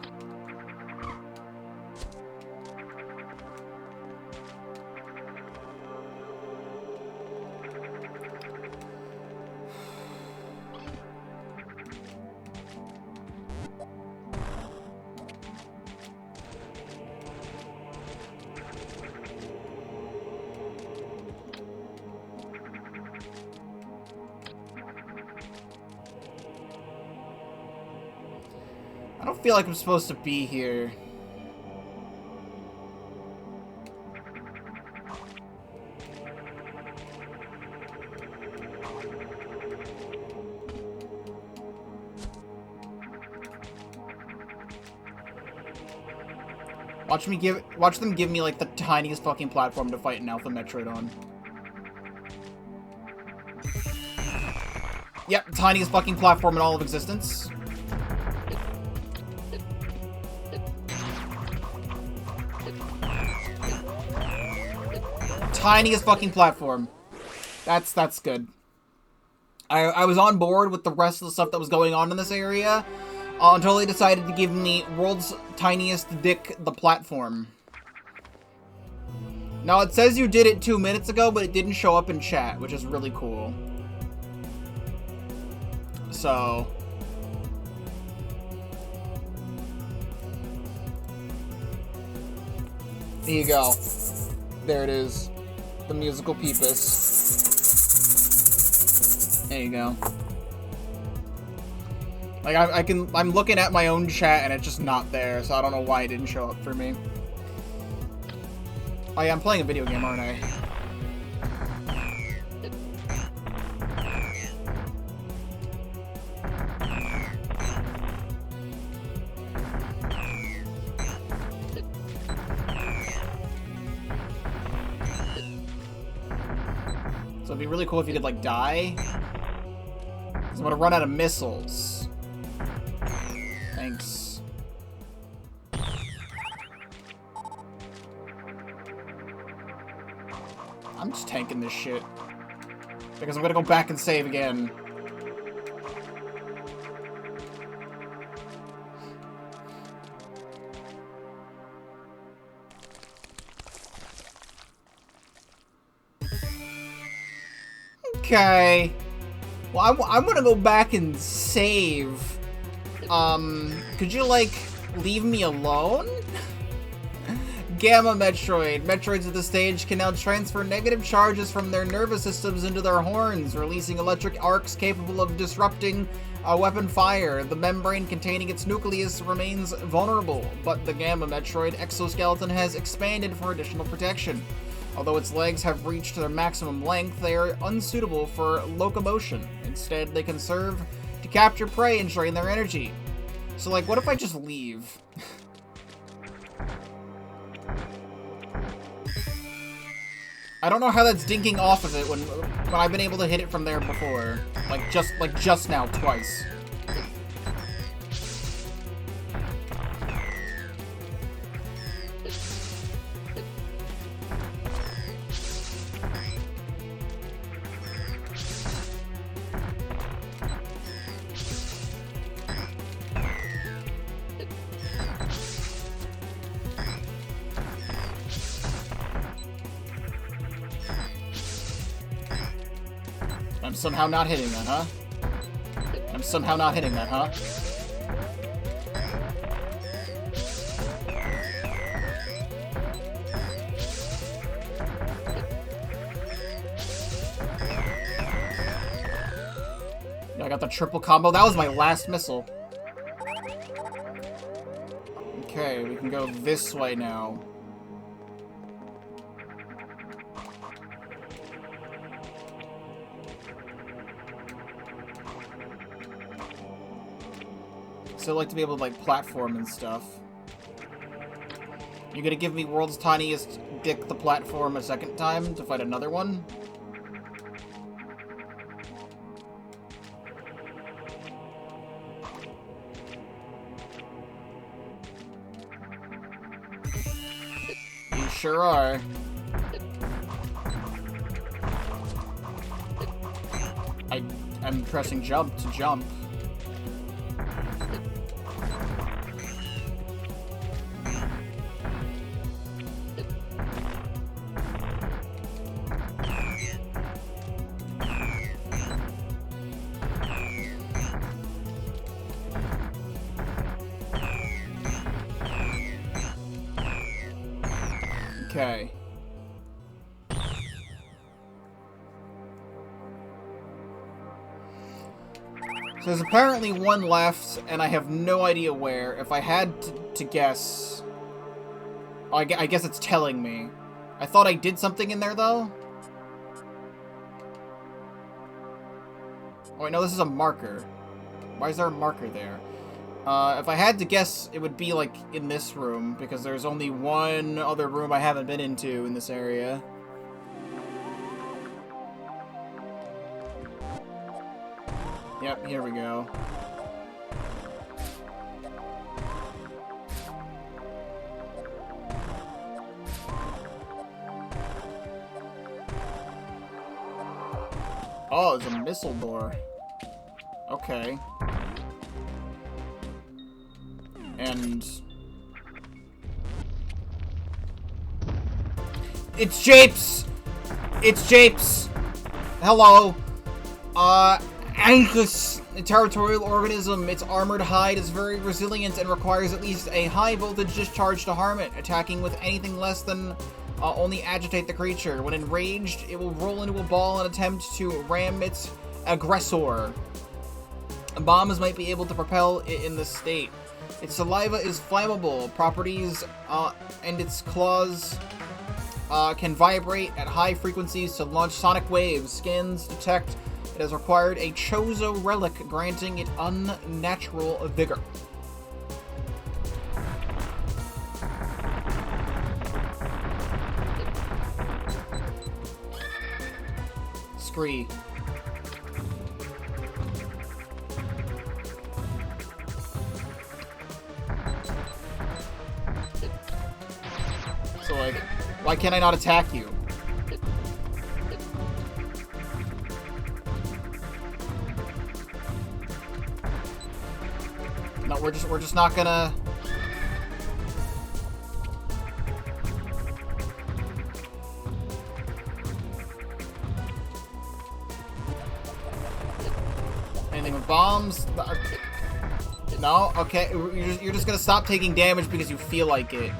I don't feel like I'm supposed to be here. Watch them give me like the tiniest fucking platform to fight an Alpha Metroid on. Yep, tiniest fucking platform in all of existence. Tiniest fucking platform. That's good. I was on board with the rest of the stuff that was going on in this area until they decided to give me world's tiniest dick the platform. Now it says you did it 2 minutes ago, but it didn't show up in chat, which is really cool. So here you go. There it is. The musical Peepus. There you go. Like, I'm looking at my own chat and it's just not there, so I don't know why it didn't show up for me. Oh yeah, I'm playing a video game, aren't I? So it'd be really cool if you could, like, die. Because I'm gonna run out of missiles. Thanks. I'm just tanking this shit. Because I'm gonna go back and save again. Okay. Well, I'm gonna go back and save. Could you, like, leave me alone? Gamma Metroid. Metroids at this stage can now transfer negative charges from their nervous systems into their horns, releasing electric arcs capable of disrupting weapon fire. The membrane containing its nucleus remains vulnerable, but the Gamma Metroid exoskeleton has expanded for additional protection. Although its legs have reached their maximum length, they are unsuitable for locomotion. Instead, they can serve to capture prey and drain their energy. So, like, what if I just leave? I don't know how that's dinking off of it when I've been able to hit it from there before. Like just now, twice. I'm somehow not hitting that, huh? I'm somehow not hitting that, huh? Yeah, I got the triple combo. That was my last missile. Okay, we can go this way now. So I'd like to be able to, like, platform and stuff. You gonna give me world's tiniest dick the platform a second time to fight another one? You sure are. I'm pressing jump to jump. Okay. So there's apparently one left, and I have no idea where. If I had to guess... Oh, I guess it's telling me. I thought I did something in there, though? Oh, wait, no, this is a marker. Why is there a marker there? If I had to guess, it would be, like, in this room, because there's only one other room I haven't been into in this area. Yep, here we go. Oh, there's a missile door. Okay. And... It's Japes! It's Japes! Hello! Angus, a territorial organism. Its armored hide is very resilient and requires at least a high voltage discharge to harm it. Attacking with anything less than only agitate the creature. When enraged, it will roll into a ball and attempt to ram its aggressor. Bombs might be able to propel it in this state. Its saliva is flammable. Properties and its claws can vibrate at high frequencies to launch sonic waves. Scans detect it has acquired a Chozo relic, granting it unnatural vigor. Scree. So, like, why can't I not attack you? No, we're just not gonna... Anything with bombs? No? Okay, you're just gonna stop taking damage because you feel like it.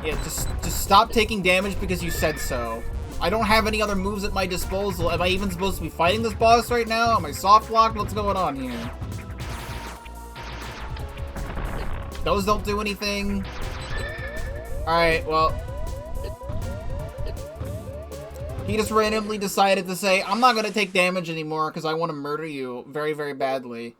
Yeah, just stop taking damage because you said so. I don't have any other moves at my disposal. Am I even supposed to be fighting this boss right now? Am I soft locked? What's going on here? Those don't do anything. Alright, well. He just randomly decided to say, I'm not gonna take damage anymore because I want to murder you very, very badly.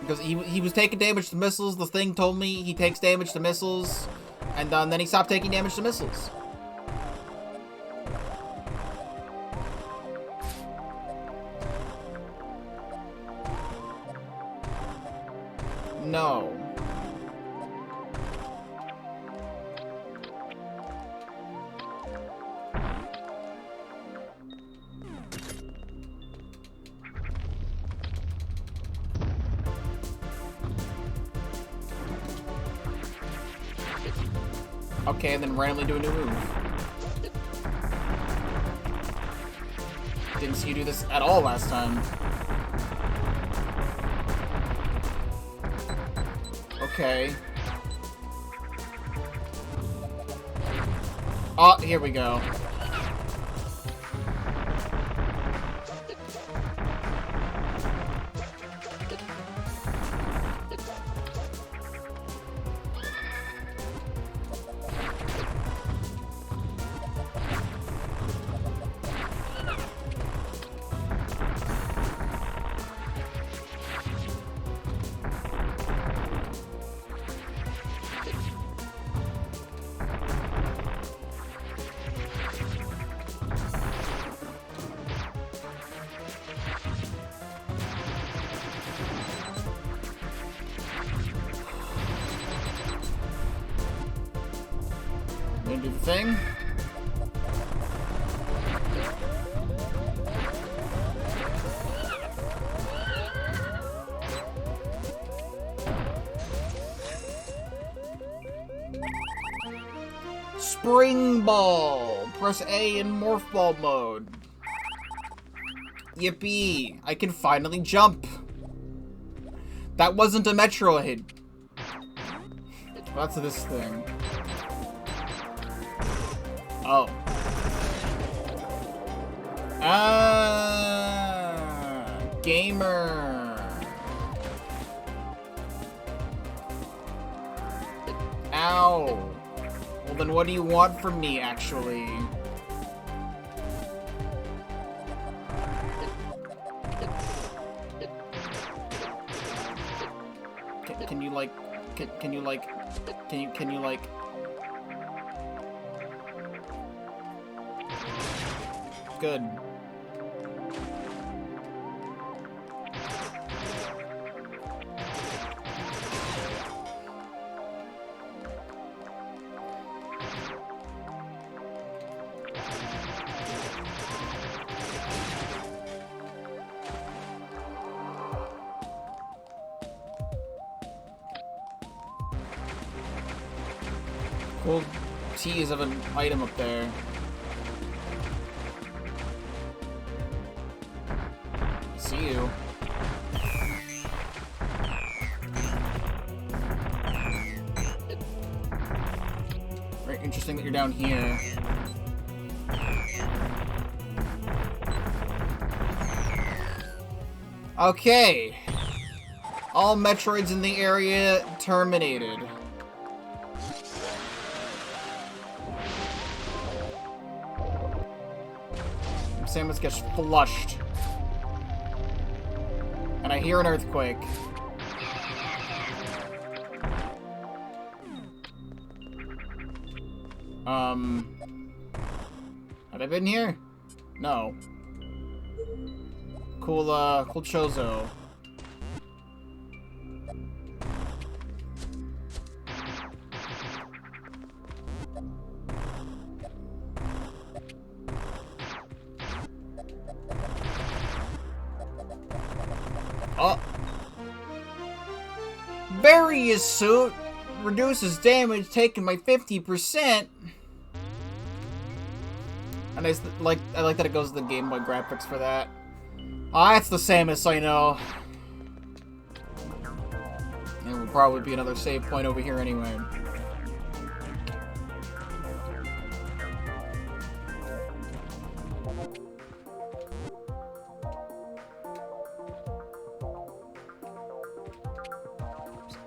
Because he was taking damage to missiles. The thing told me he takes damage to missiles. And then he stopped taking damage to missiles. No. Okay, and then randomly do a new move. Didn't see you do this at all last time. Okay. Oh, here we go. Gonna do the thing. Spring Ball! Press A in Morph Ball mode. Yippee! I can finally jump! That wasn't a Metroid. What's this thing? Oh. Gamer. Ow. Well, then what do you want from me, actually? Can you, like... Can you, like... Can you, like... Good. Cool tease of an item up there. See you. Very interesting that you're down here. Okay. All Metroids in the area terminated. Samus gets flushed. And I hear an earthquake. Have I been here? No. Cool, cool Chozo. Oh. Various suit reduces damage taken by 50%. And I like that it goes to the Game Boy graphics for that. Ah, that's the Samus I know. There will probably be another save point over here anyway.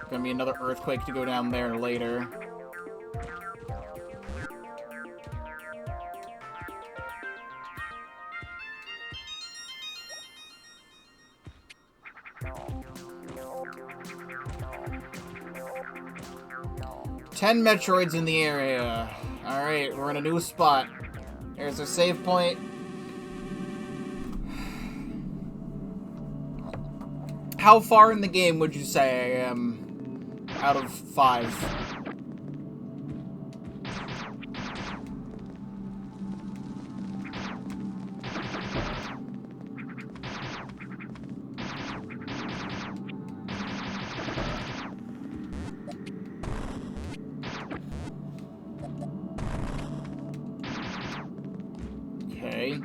Gonna be another earthquake to go down there later. Ten Metroids in the area. Alright, we're in a new spot. There's a save point. How far in the game would you say I am out of 5? Okay.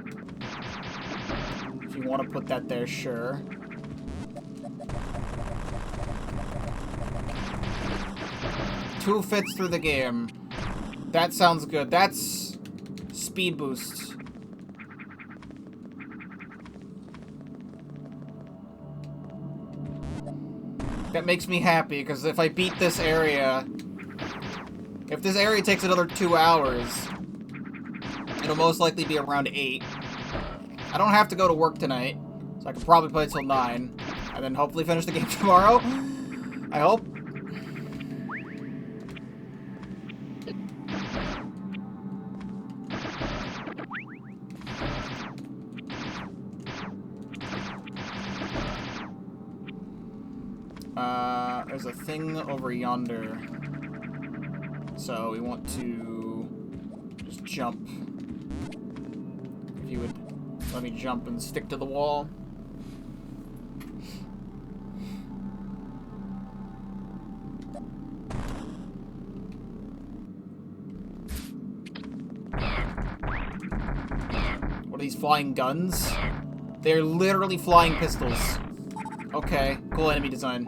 If you want to put that there, sure. Two fits through the game. That sounds good. That's speed boost. That makes me happy, because if I beat this area... If this area takes another 2 hours, it'll most likely be around 8. I don't have to go to work tonight, so I can probably play till 9, and then hopefully finish the game tomorrow. I hope. There's a thing over yonder. So we want to just jump. If you would let me jump and stick to the wall. What are these flying guns? They're literally flying pistols. Okay, cool enemy design.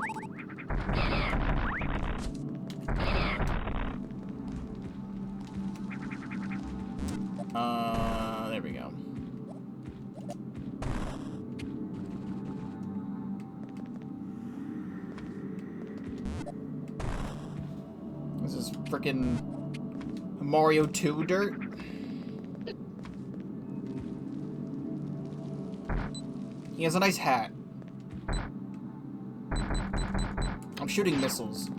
There we go. This is frickin' Mario 2 dirt. He has a nice hat. I'm shooting missiles.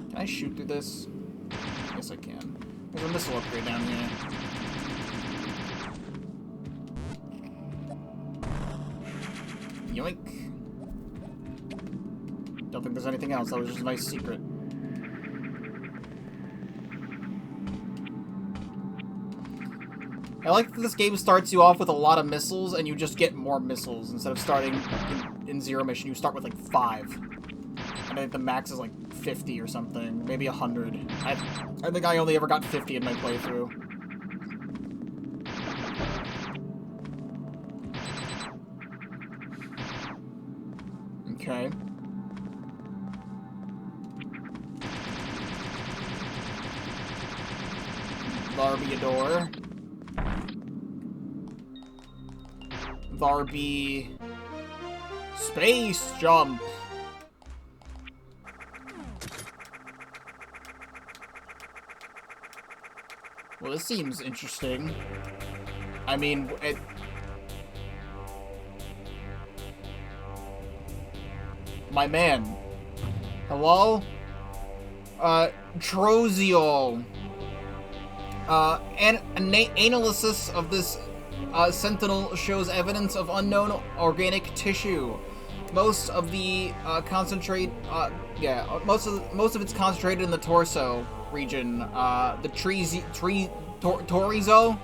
Can I shoot through this? Yes, I can. There's a missile upgrade down here. Yoink. Don't think there's anything else. That was just a nice secret. I like that this game starts you off with a lot of missiles, and you just get more missiles. Instead of starting in Zero Mission, you start with like 5. And I think the max is like 50 or something. Maybe 100. I think I only ever got 50 in my playthrough. Okay. Barbiador. Barbie. Space jump. Well, this seems interesting. I mean, it... My man. Hello? Troziol. An analysis of this sentinel shows evidence of unknown organic tissue. Most of the concentrate, most of it's concentrated in the torso region. The Torizo?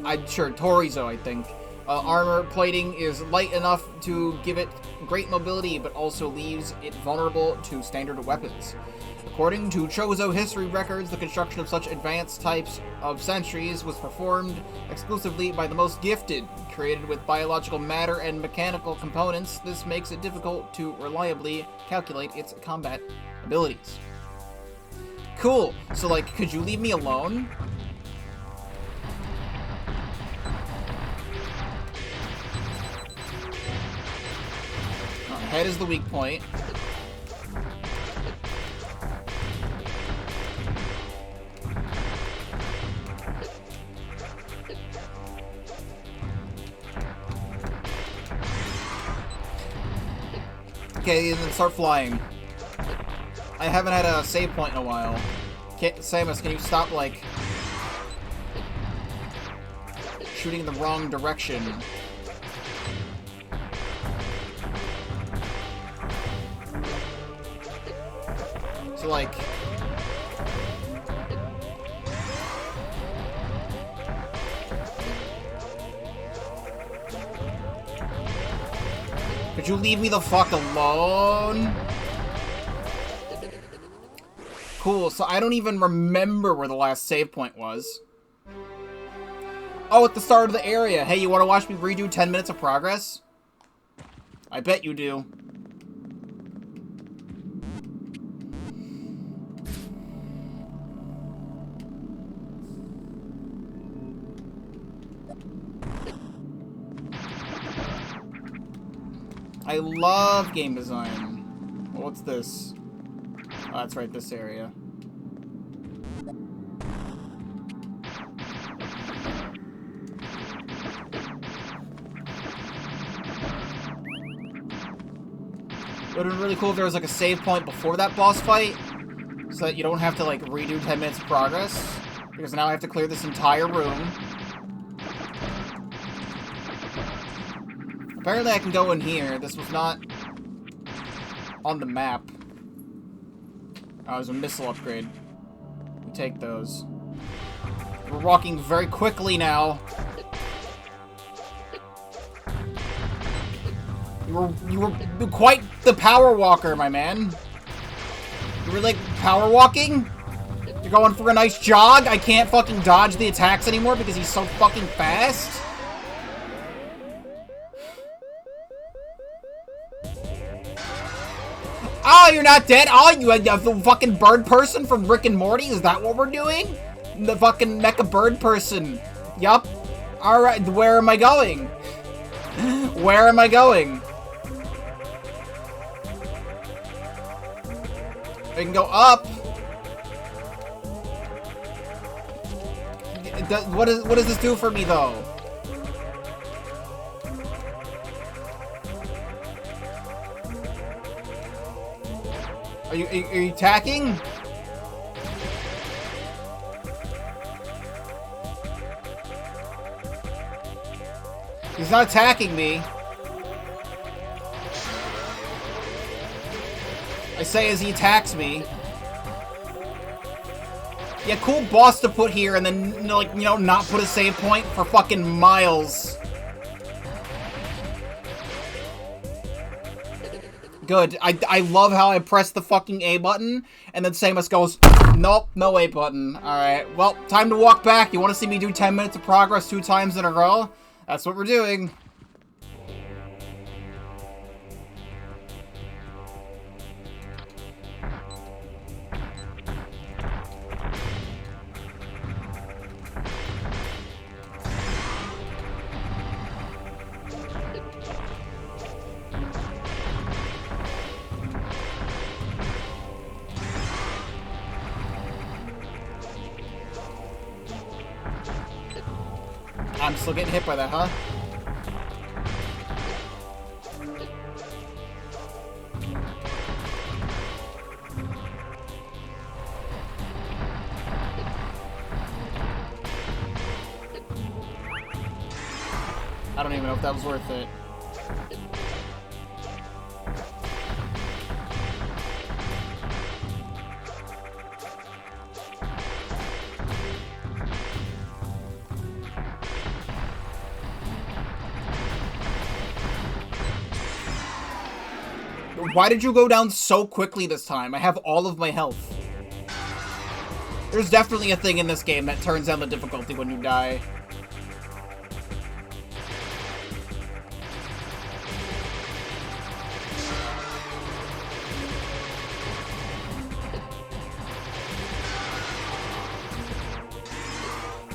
Torizo, I think. Armor plating is light enough to give it great mobility, but also leaves it vulnerable to standard weapons. According to Chozo history records, the construction of such advanced types of sentries was performed exclusively by the most gifted. Created with biological matter and mechanical components, this makes it difficult to reliably calculate its combat abilities. Cool. So, like, could you leave me alone? Head is the weak point. Okay, and then start flying. I haven't had a save point in a while. Samus, can you stop, like, shooting in the wrong direction? So, like... Could you leave me the fuck alone? Cool, so I don't even remember where the last save point was. Oh, at the start of the area. Hey, you want to watch me redo 10 minutes of progress? I bet you do. I love game design. What's this? Oh, that's right, this area. It would have been really cool if there was like a save point before that boss fight, so that you don't have to like redo 10 minutes of progress, because now I have to clear this entire room. Apparently I can go in here. This was not on the map. Oh, it was a missile upgrade. We take those. We're walking very quickly now. You were quite the power walker, my man. You were like power walking? You're going for a nice jog? I can't fucking dodge the attacks anymore because he's so fucking fast? Oh, you're not dead? Oh, you the fucking bird person from Rick and Morty? Is that what we're doing? The fucking mecha bird person. Yup. Alright, where am I going? Where am I going? I can go up. What does this do for me, though? Are you attacking? He's not attacking me. I say as he attacks me. Yeah, cool boss to put here and then, like, you know, not put a save point for fucking miles. Good. I love how I press the fucking A button, and then Samus goes, nope, no A button. Alright, well, time to walk back. You want to see me do 10 minutes of progress 2 times in a row? That's what we're doing. I'm still getting hit by that, huh? I don't even know if that was worth it. Why did you go down so quickly this time? I have all of my health. There's definitely a thing in this game that turns down the difficulty when you die.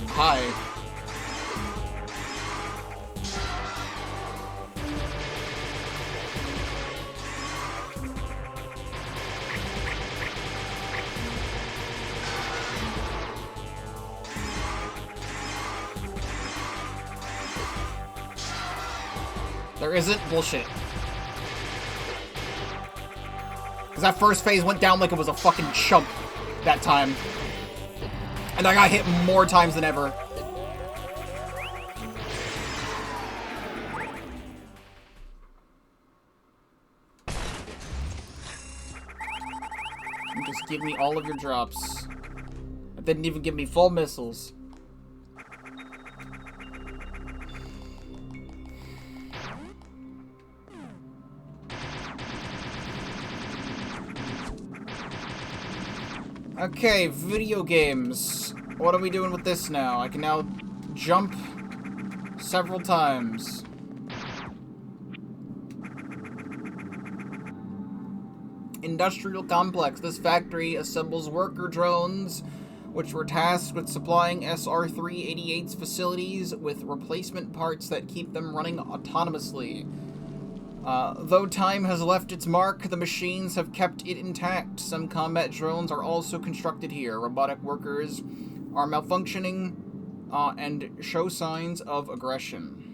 Hi. There isn't bullshit. Because that first phase went down like it was a fucking chump that time. And I got hit more times than ever. And just give me all of your drops. It didn't even give me full missiles. Okay, video games. What are we doing with this now? I can now jump several times. Industrial complex. This factory assembles worker drones, which were tasked with supplying SR-388's facilities with replacement parts that keep them running autonomously. Though time has left its mark, the machines have kept it intact. Some combat drones are also constructed here. Robotic workers are malfunctioning and show signs of aggression.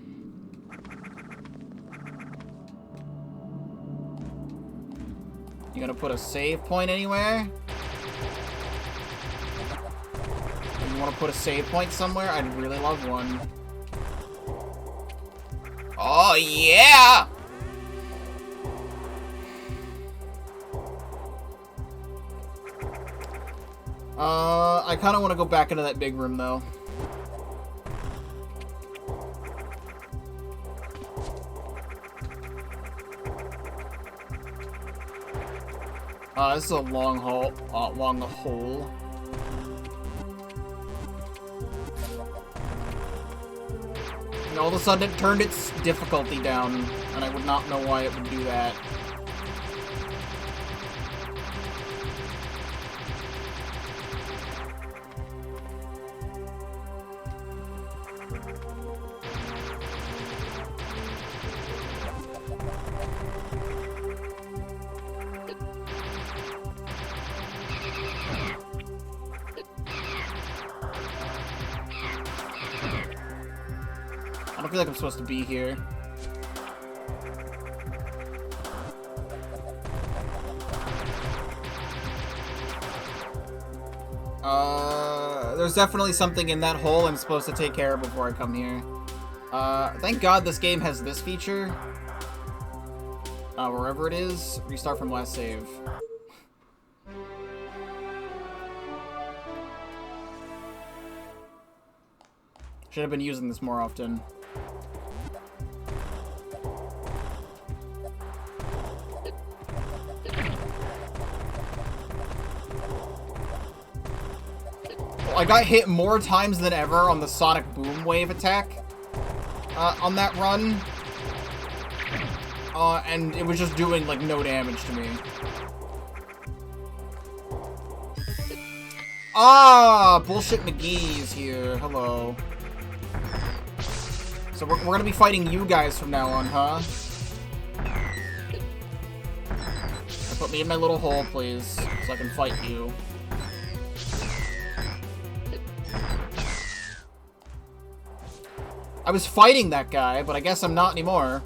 You gonna put a save point anywhere? You wanna put a save point somewhere? I'd really love one. Oh, yeah! I kind of want to go back into that big room, though. This is a long hole. Long hole. And all of a sudden, it turned its difficulty down, and I would not know why it would do that. don't feel like I'm supposed to be here. There's definitely something in that hole I'm supposed to take care of before I come here. Thank God this game has this feature. Wherever it is, restart from last save. Should have been using this more often. I got hit more times than ever on the Sonic Boom Wave attack on that run. And it was just doing, like, no damage to me. Ah! Bullshit McGee is here. Hello. So we're gonna be fighting you guys from now on, huh? Put me in my little hole, please, so I can fight you. I was fighting that guy, but I guess I'm not anymore.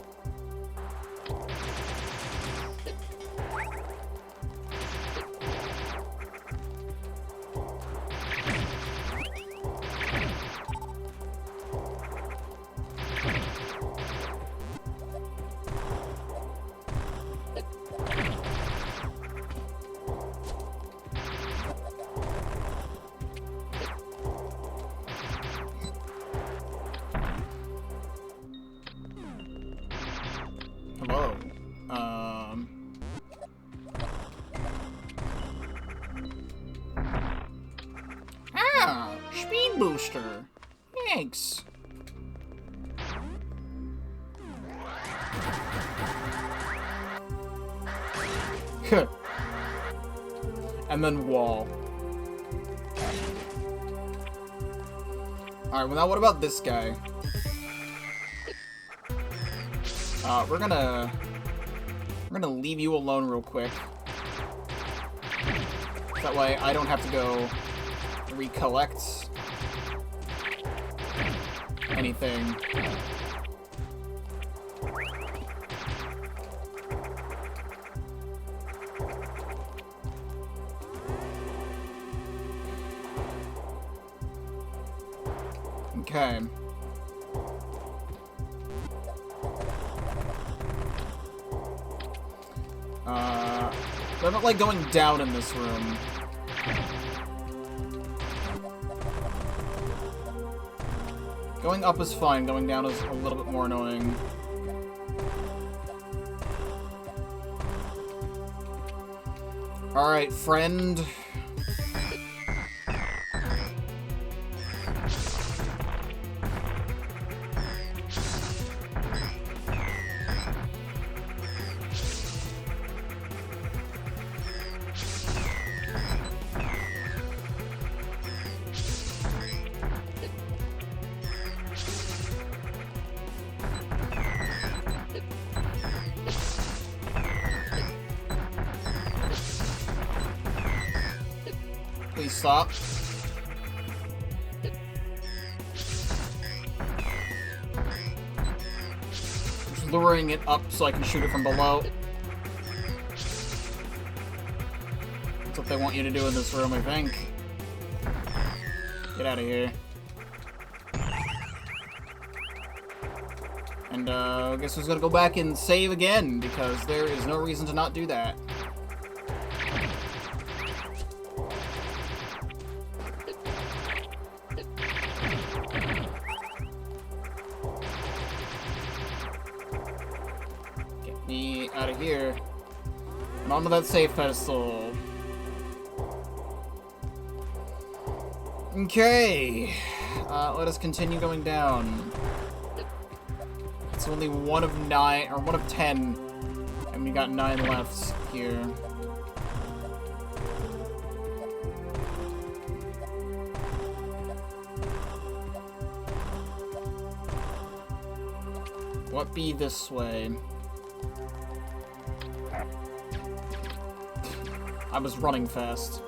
Hello. Ah, speed booster. Thanks. And then wall. Alright, well now what about this guy? We're gonna leave you alone real quick. That way I don't have to go recollect anything. Okay. I don't like going down in this room. Going up is fine, going down is a little bit more annoying. Alright, friend. Please stop. Just luring it up so I can shoot it from below. That's what they want you to do in this room, I think. Get out of here. And, I guess who's gonna go back and save again, because there is no reason to not do that. Get me out of here. And onto that save pedestal. Okay. Let us continue going down. It's only one of 9, or one of 10, and we got 9 left here. What be this way? I was running fast.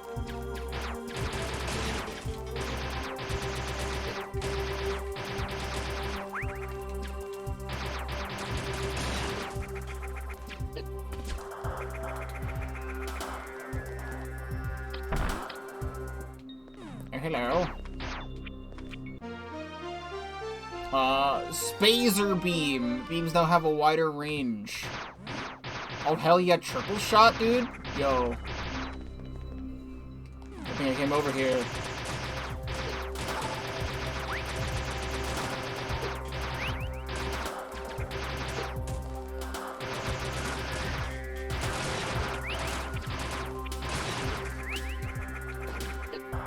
hello. Spazer Beam. Beams now have a wider range. Oh, hell yeah, triple shot, dude? Yo. I think I came over here.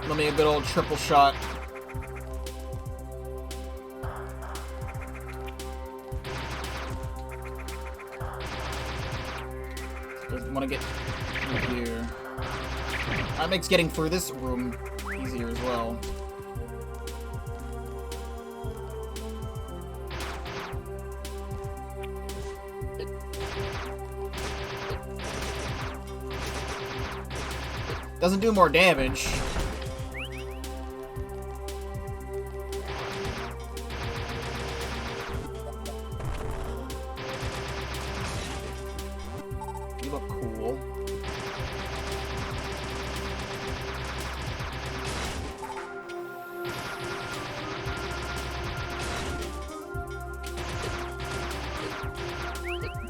Let me a good old triple shot. Just want to get through here. That makes getting through this room easier as well. Doesn't do more damage. You look cool.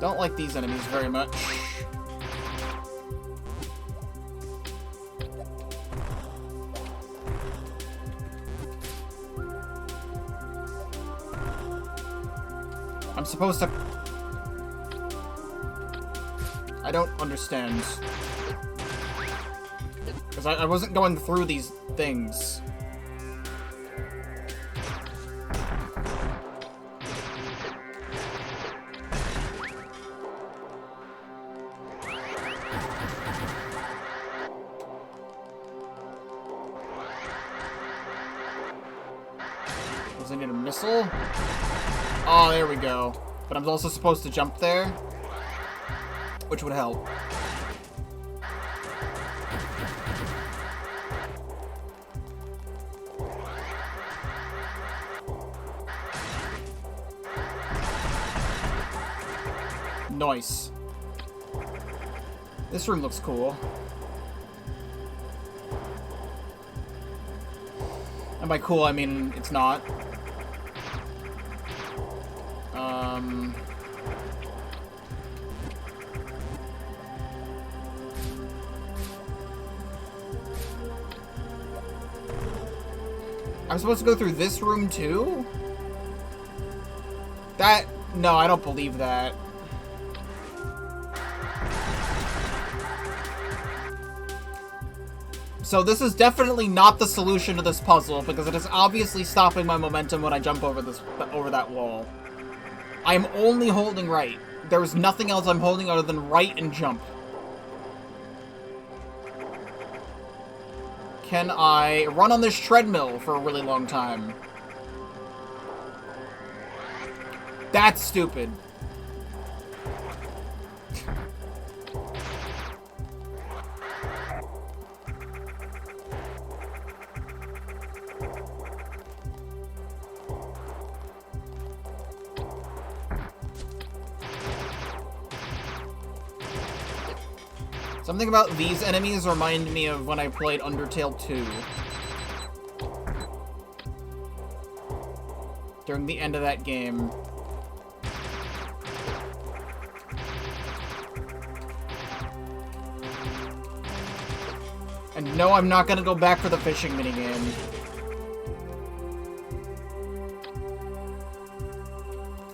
Don't like these enemies very much. I'm supposed to... I don't understand. Because I wasn't going through these things. Was I need a missile? Oh, there we go. But I'm also supposed to jump there, which would help. Nice. This room looks cool. And by cool, I mean it's not. I'm supposed to go through this room too? That... No, I don't believe that. So this is definitely not the solution to this puzzle, because it is obviously stopping my momentum when I jump over that wall. I am only holding right. There is nothing else I'm holding other than right and jump. Can I run on this treadmill for a really long time? That's stupid. Something about these enemies remind me of when I played Undertale 2. During the end of that game. And no, I'm not gonna go back for the fishing minigame.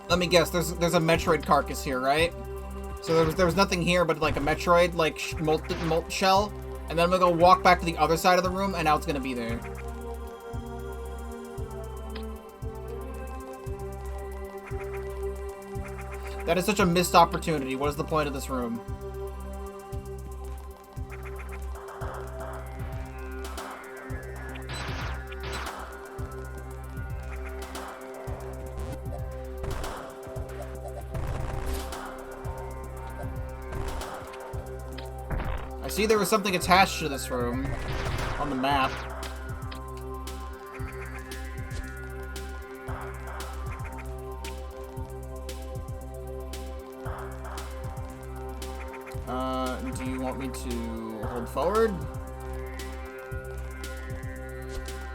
Let me guess, there's a Metroid carcass here, right? So there was nothing here but like a Metroid, like, molt shell. And then I'm gonna go walk back to the other side of the room, and now it's gonna be there. That is such a missed opportunity. What is the point of this room? I see there was something attached to this room on the map. Do you want me to hold forward?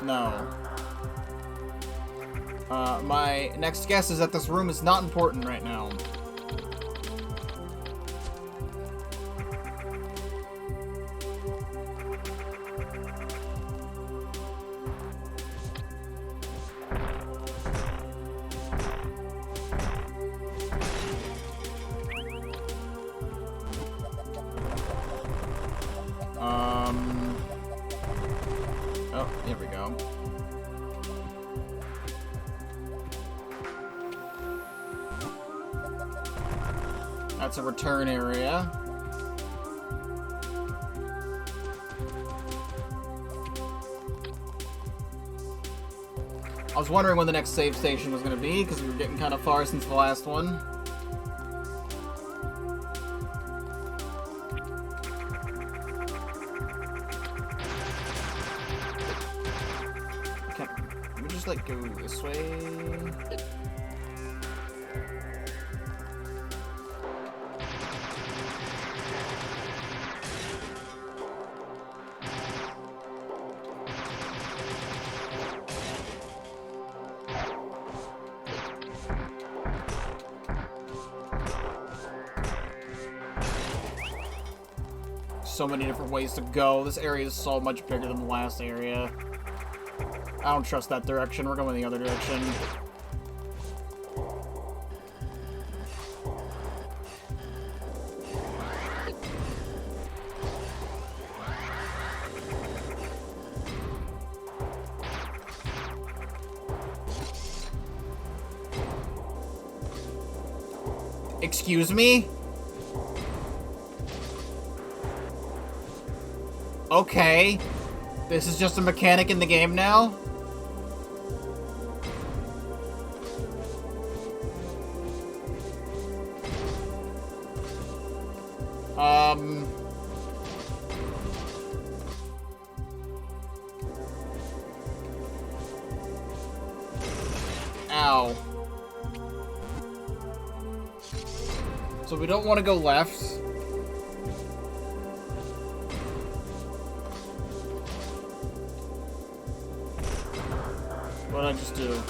No. My next guess is that this room is not important right now. Oh, here we go. That's a return area. I was wondering when the next save station was going to be, because we were getting kind of far since the last one. Can we just, like, go this way? So many different ways to go. This area is so much bigger than the last area. I don't trust that direction. We're going the other direction. Excuse me? Okay. This is just a mechanic in the game now? Ow. So we don't want to go left. What did I just do?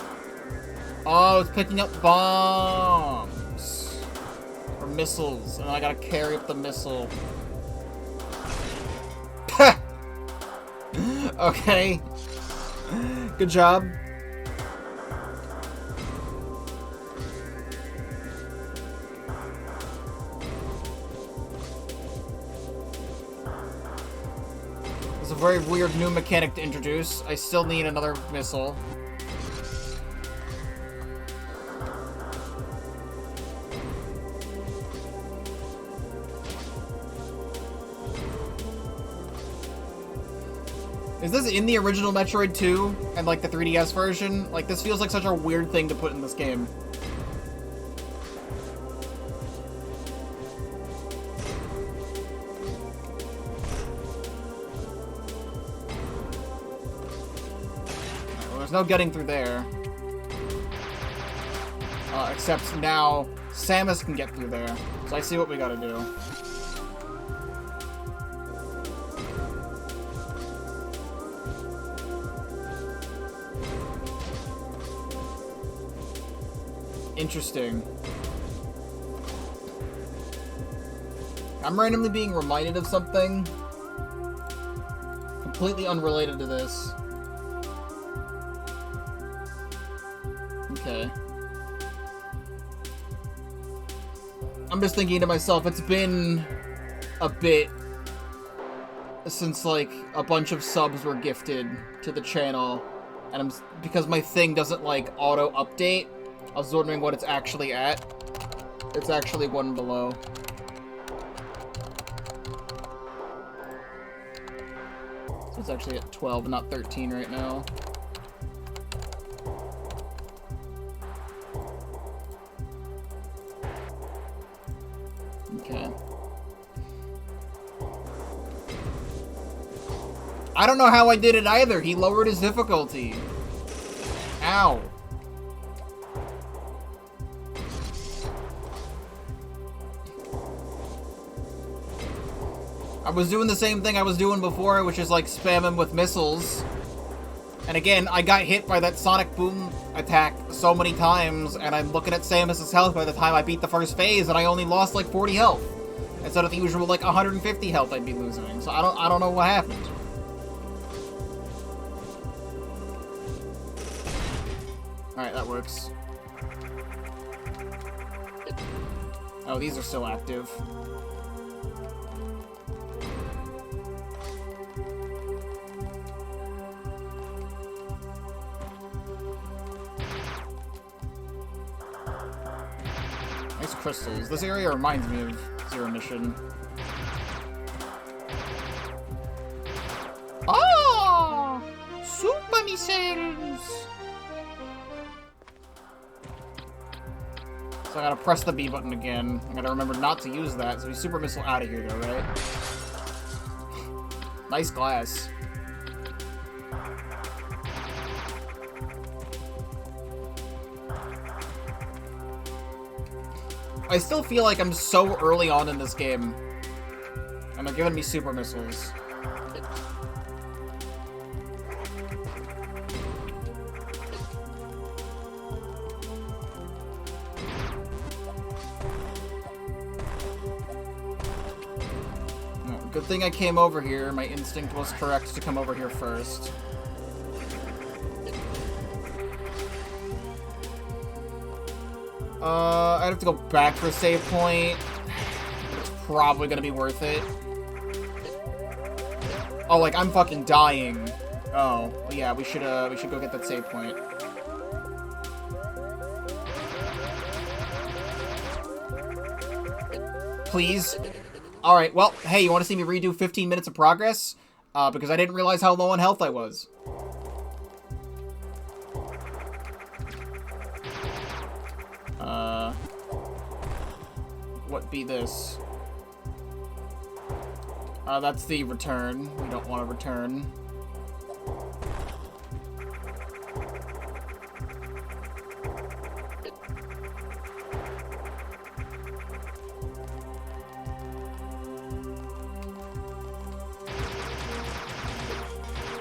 Oh, it's picking up bombs. Or missiles. And I gotta carry up the missile. Okay. Good job. It's a very weird new mechanic to introduce. I still need another missile. Is this in the original Metroid 2 and like the 3DS version? Like, this feels like such a weird thing to put in this game. Well, there's no getting through there. Except now Samus can get through there. So I see what we gotta do. Interesting. I'm randomly being reminded of something completely unrelated to this. Okay. I'm just thinking to myself, it's been a bit since, like, a bunch of subs were gifted to the channel, and because my thing doesn't, like, auto-update, I was wondering what it's actually at. It's actually one below. So it's actually at 12, not 13 right now. Okay. I don't know how I did it either. He lowered his difficulty. Ow. I was doing the same thing I was doing before, which is like spam him with missiles. And again, I got hit by that Sonic Boom attack so many times, and I'm looking at Samus's health by the time I beat the first phase, and I only lost like 40 health. Instead of the usual like 150 health I'd be losing. So I don't know what happened. Alright, that works. Oh, these are still active. Nice crystals. This area reminds me of Zero Mission. Oh! Super missiles! So I gotta press the B button again. I gotta remember not to use that, so we super missile out of here though, right? Nice glass. I still feel like I'm so early on in this game. And they're giving me super missiles. Good thing I came over here. My instinct was correct to come over here first. I'd have to go back for a save point. It's probably gonna be worth it. Oh, like, I'm fucking dying. Oh, well, yeah, we should go get that save point. Please? Alright, well, hey, you want to see me redo 15 minutes of progress? Because I didn't realize how low on health I was. What be this? That's the return. We don't want to return.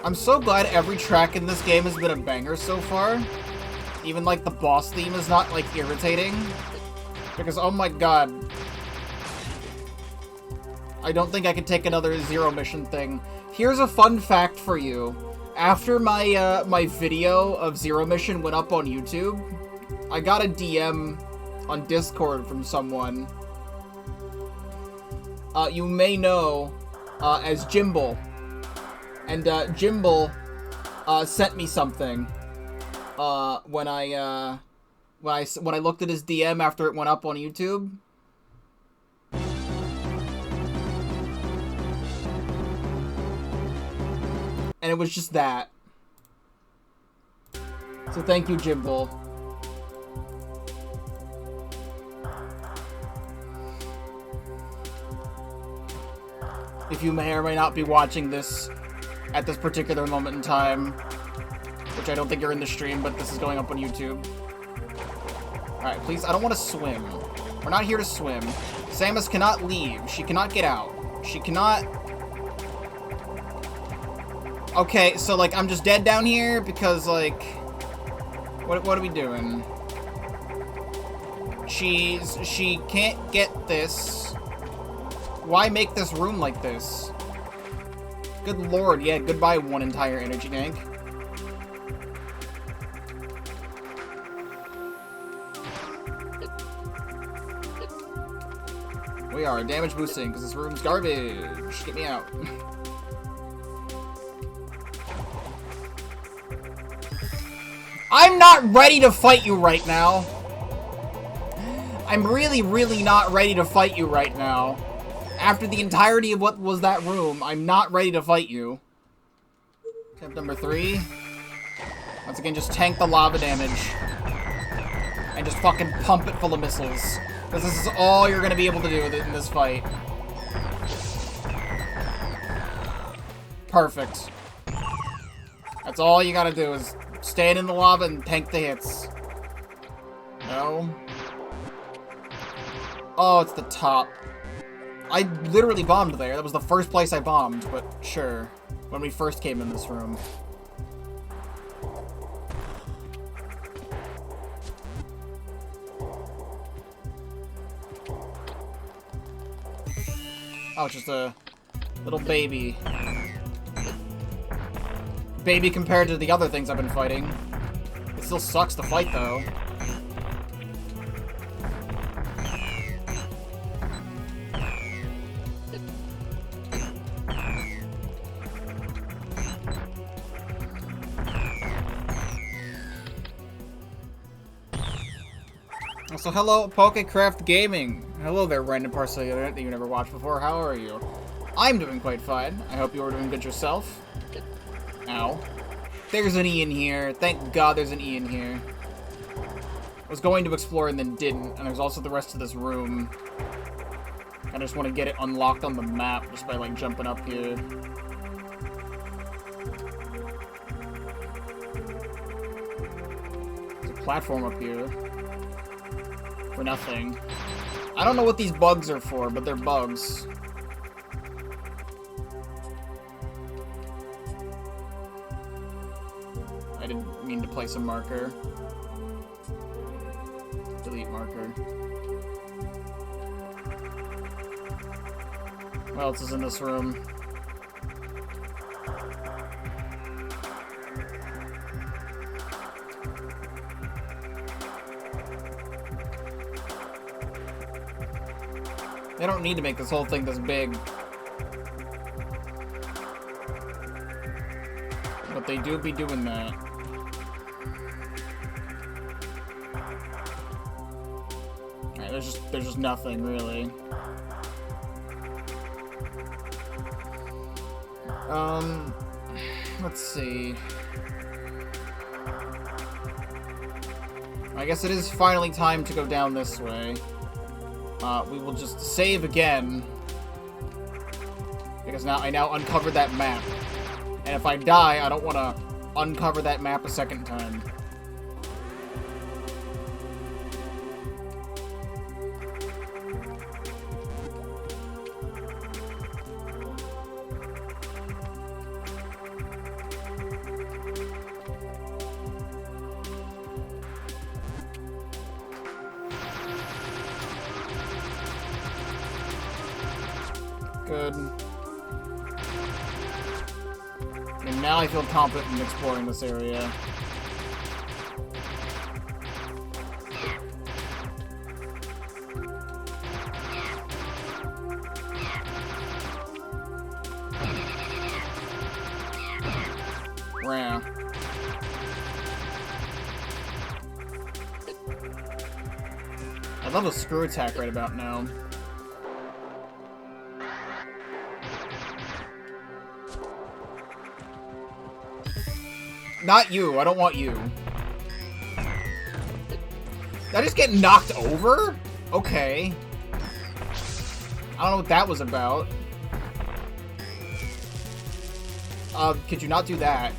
I'm so glad every track in this game has been a banger so far. Even, like, the boss theme is not, like, irritating. Because, oh my god. I don't think I can take another Zero Mission thing. Here's a fun fact for you. After my, my video of Zero Mission went up on YouTube, I got a DM on Discord from someone you may know as Jimble. And Jimble sent me something when I looked at his DM after it went up on YouTube. And it was just that. So thank you, Jimble. If you may or may not be watching this at this particular moment in time, which I don't think you're in the stream, but this is going up on YouTube. Alright, please, I don't want to swim. We're not here to swim. Samus cannot leave. She cannot get out. She cannot... Okay, so, like, I'm just dead down here because, like... What are we doing? She can't get this. Why make this room like this? Good lord, yeah, goodbye one entire energy tank. We are damage boosting because this room's garbage. Get me out. I'm not ready to fight you right now. I'm really, really not ready to fight you right now. After the entirety of what was that room, I'm not ready to fight you. Step number 3. Once again, just tank the lava damage. And just fucking pump it full of missiles. Because this is all you're going to be able to do in this fight. Perfect. That's all you gotta do is stand in the lava and tank the hits. No. Oh, it's the top. I literally bombed there. That was the first place I bombed, but sure. When we first came in this room. Oh, it's just a little baby. Baby compared to the other things I've been fighting. It still sucks to fight, though. So hello, Pokecraft Gaming. Hello there, random parcel of the internet that you never watched before. How are you? I'm doing quite fine. I hope you are doing good yourself. Ow. There's an E in here. Thank God there's an E in here. I was going to explore and then didn't, and there's also the rest of this room. I just want to get it unlocked on the map just by, like, jumping up here. There's a platform up here. For nothing. I don't know what these bugs are for, but they're bugs. I didn't mean to place a marker. Delete marker. What else is in this room? They don't need to make this whole thing this big. But they do be doing that. Alright, there's just nothing, really. Let's see. I guess it is finally time to go down this way. We will just save again. Because now I uncovered that map. And if I die, I don't want to uncover that map a second time. Good. And now I feel confident in exploring this area. Rah. I love a screw attack right about now. Not you. I don't want you. Did I just get knocked over? Okay. I don't know what that was about. Could you not do that?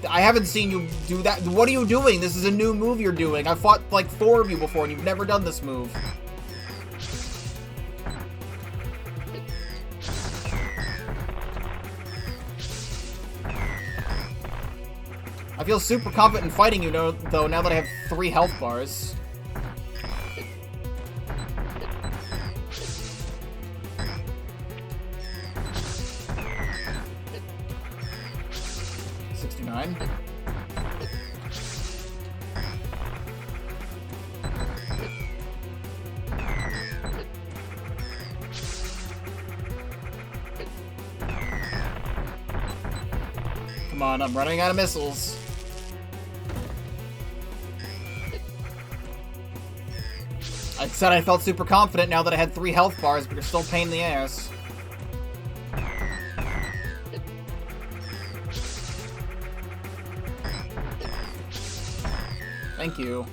I haven't seen you do that. What are you doing? This is a new move you're doing. I've fought like 4 of you before and you've never done this move. I feel super confident in fighting you, though, now that I have 3 health bars. Come on, I'm running out of missiles. I said I felt super confident now that I had 3 health bars, but you're still a pain in the ass. Thank you.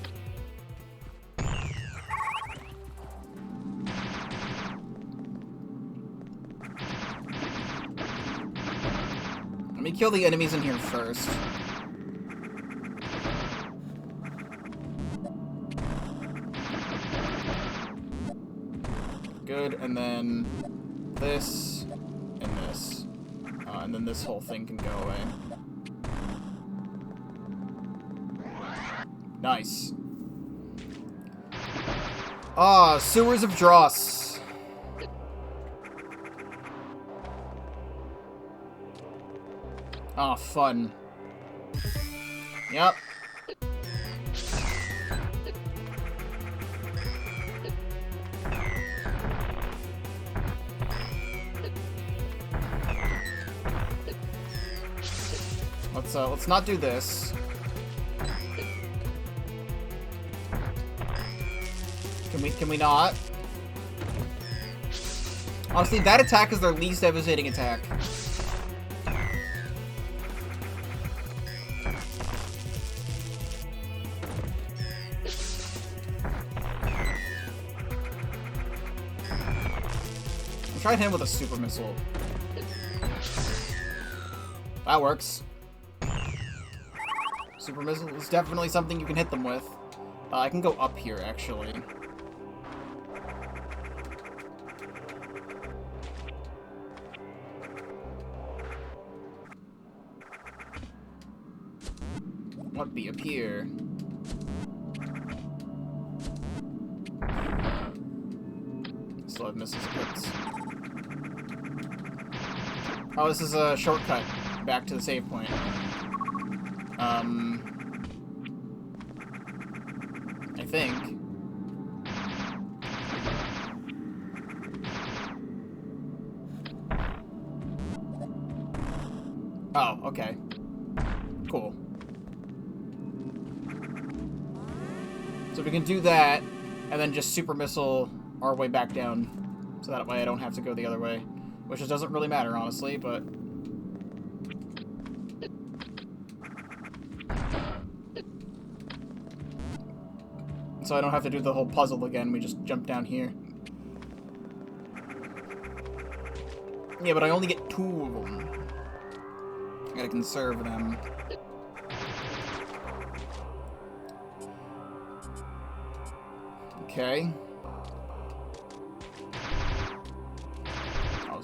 Let me kill the enemies in here first. Good, and then this, and this. And then this whole thing can go away. Nice. Ah, Sewers of Dross. Oh, fun. Yep. Let's not do this. Can we not? Honestly, that attack is their least devastating attack. I'm trying him with a super missile. That works. Super missile is definitely something you can hit them with. I can go up here, actually. What be up here? Still have missiles equipped. Oh, this is a shortcut back to the save point. I think. Oh, okay. Cool. So we can do that, and then just super missile our way back down. So that way I don't have to go the other way. Which just doesn't really matter, honestly, but... So I don't have to do the whole puzzle again, we just jump down here. Yeah, but I only get 2 of them. I gotta conserve them. Okay. Oh,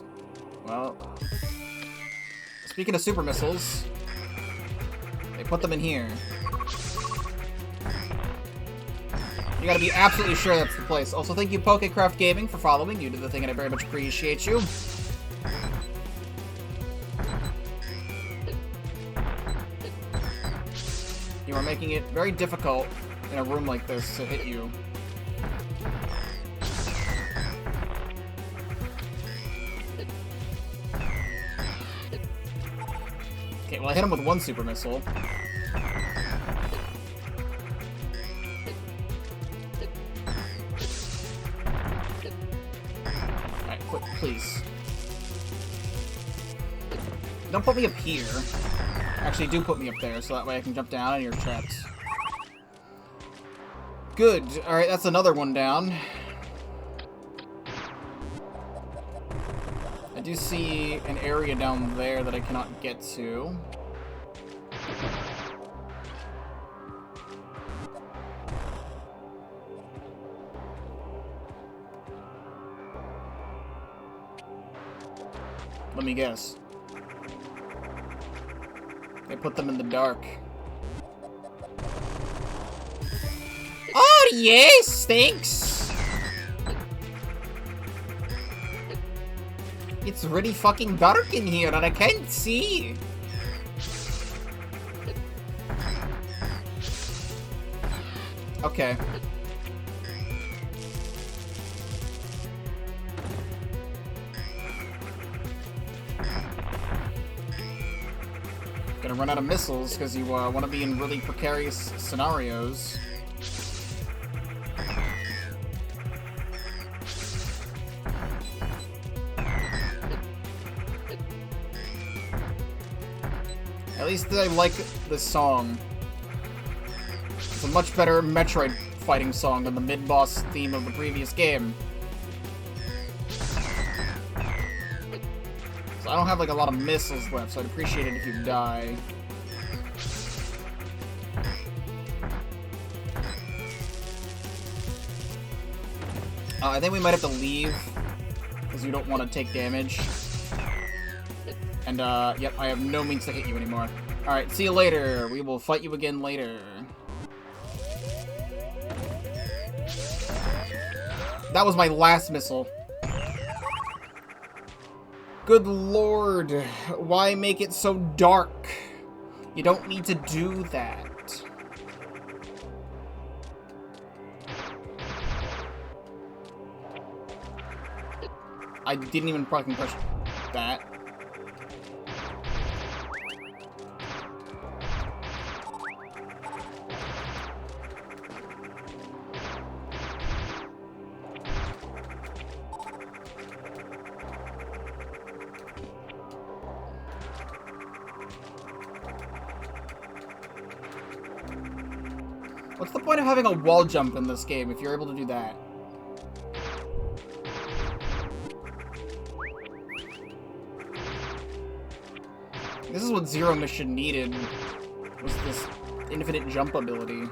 well... Speaking of super missiles, they put them in here. You gotta be absolutely sure that's the place. Also, thank you, Pokecraft Gaming, for following. You did the thing, and I very much appreciate you. You are making it very difficult in a room like this to hit you. Okay, well, I hit him with 1 super missile. Please. Don't put me up here. Actually, do put me up there, so that way I can jump down and you're trapped. Good. Alright, that's another one down. I do see an area down there that I cannot get to. Let me guess. They put them in the dark. Oh, yes! Thanks! It's really fucking dark in here and I can't see! Okay. Gonna run out of missiles because you want to be in really precarious scenarios. At least I like this song. It's a much better Metroid fighting song than the mid-boss theme of the previous game. I don't have like a lot of missiles left, so I'd appreciate it if you die. I think we might have to leave because you don't want to take damage. And yep, I have no means to hit you anymore. Alright, see you later. We will fight you again later. That was my last missile. Good lord, why make it so dark? You don't need to do that. I didn't even fucking push that. What's the point of having a wall jump in this game if you're able to do that? This is what Zero Mission needed, was this infinite jump ability.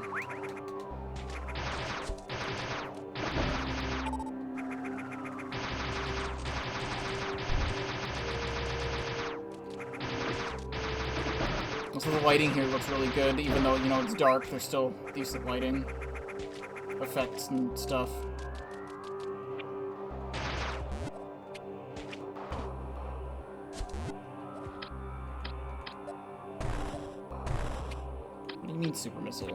Also, the lighting here looks really good, even though, you know, it's dark, there's still decent lighting effects and stuff. What do you mean, super missile?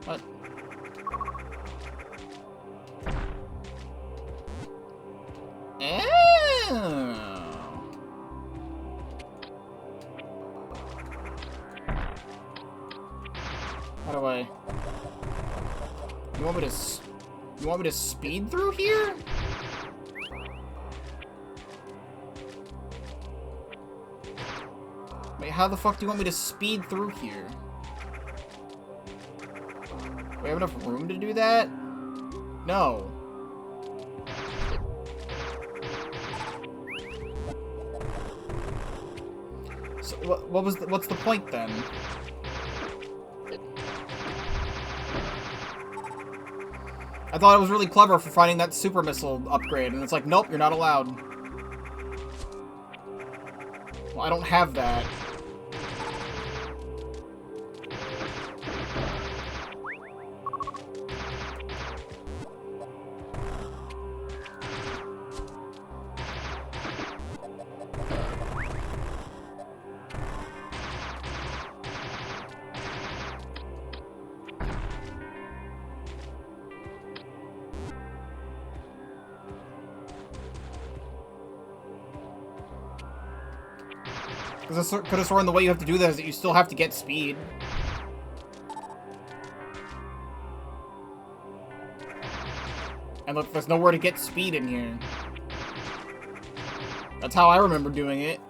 What? How do I... You want me to speed through here? Wait, how the fuck do you want me to speed through here? Do we have enough room to do that? No. So what's the point then? I thought it was really clever for finding that super missile upgrade, and it's like, nope, you're not allowed. Well, I don't have that. Because I could have sworn the way you have to do that is that you still have to get speed. And look, there's nowhere to get speed in here. That's how I remember doing it.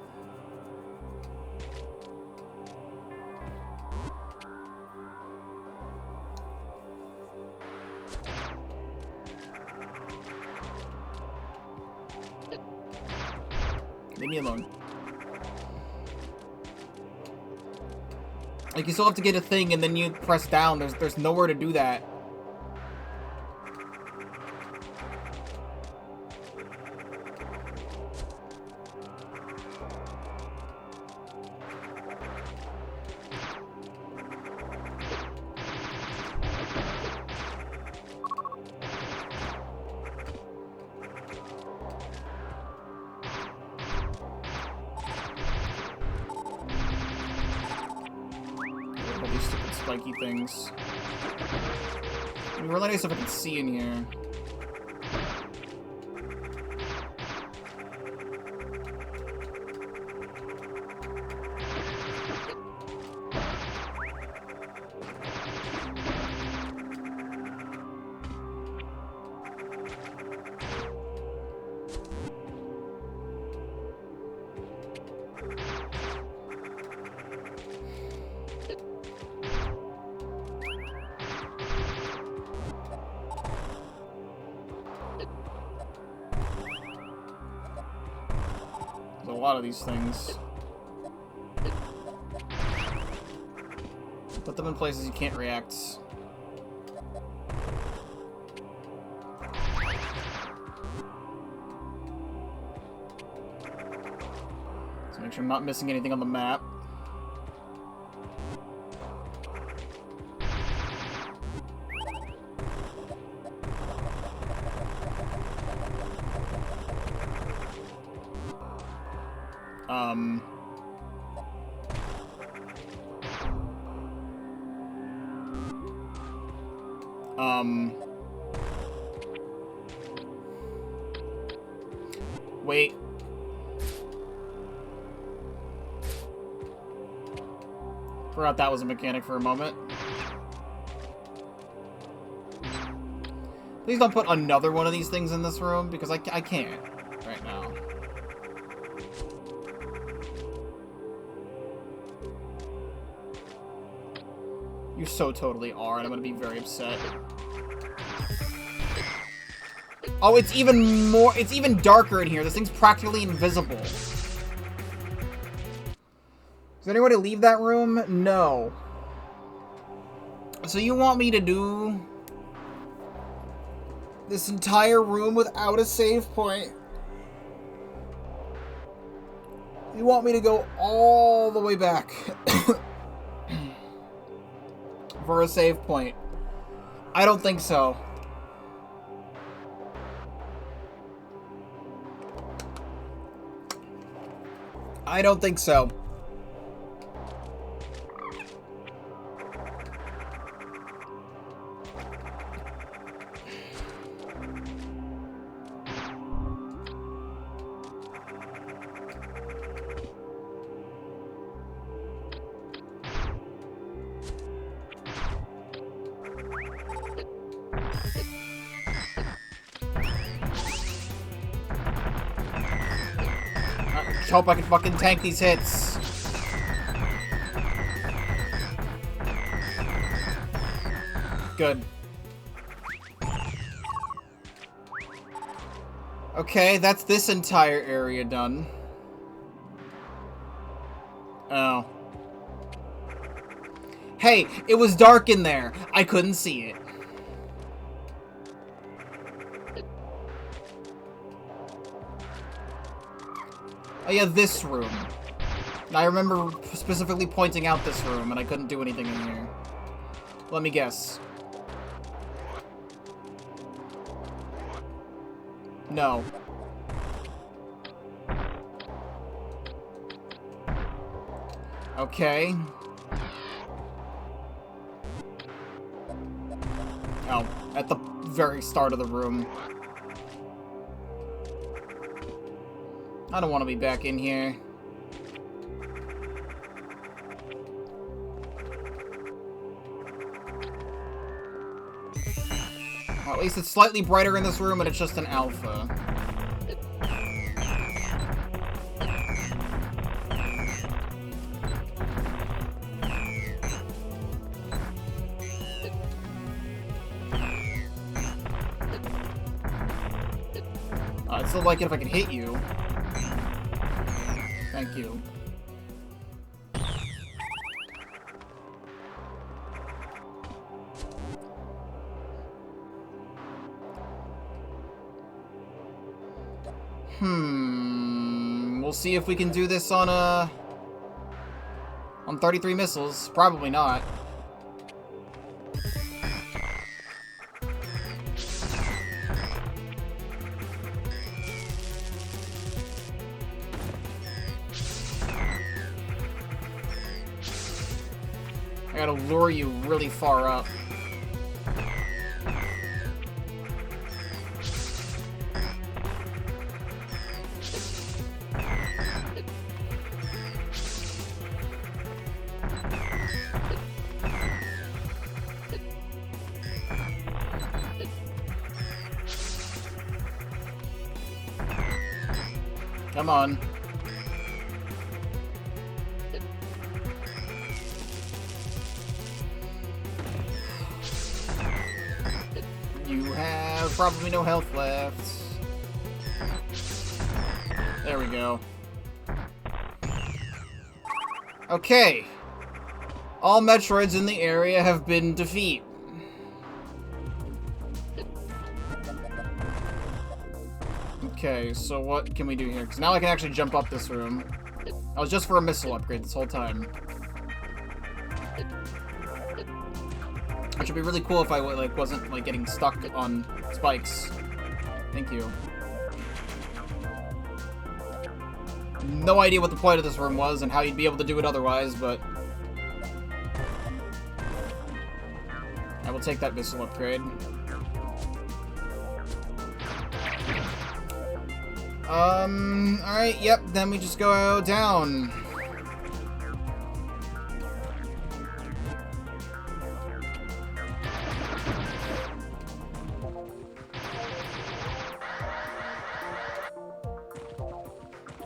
Leave me alone. Like, you still have to get a thing, and then you press down. There's nowhere to do that. Spiky things. It'd be really nice if I could see in here. A lot of these things. Put them in places you can't react. So make sure I'm not missing anything on the map. Wait. Forgot that was a mechanic for a moment. Please don't put another one of these things in this room, because I can't right now. You so totally are, and I'm gonna be very upset. Oh, it's even darker in here. This thing's practically invisible. Does anybody leave that room? No. So you want me to do this entire room without a save point? You want me to go all the way back for a save point? I don't think so. I don't think so. I hope I can fucking tank these hits. Good. Okay, that's this entire area done. Oh. Hey, it was dark in there. I couldn't see it. Oh yeah, this room. I remember specifically pointing out this room, and I couldn't do anything in here. Let me guess. No. Okay. Oh, at the very start of the room. I don't want to be back in here. Well, at least it's slightly brighter in this room, and it's just an alpha. I'd still like it if I could hit you. Thank you. We'll see if we can do this on 33 missiles. Probably not. I gotta lure you really far up. Come on. You have probably no health left. There we go. Okay. All Metroids in the area have been defeated. Okay, so what can we do here? Because now I can actually jump up this room. I was just for a missile upgrade this whole time. Which would be really cool if I wasn't like getting stuck on spikes. Thank you. no idea what the point of this room was and how you'd be able to do it otherwise, but... I will take that missile upgrade. Alright, yep, then we just go down.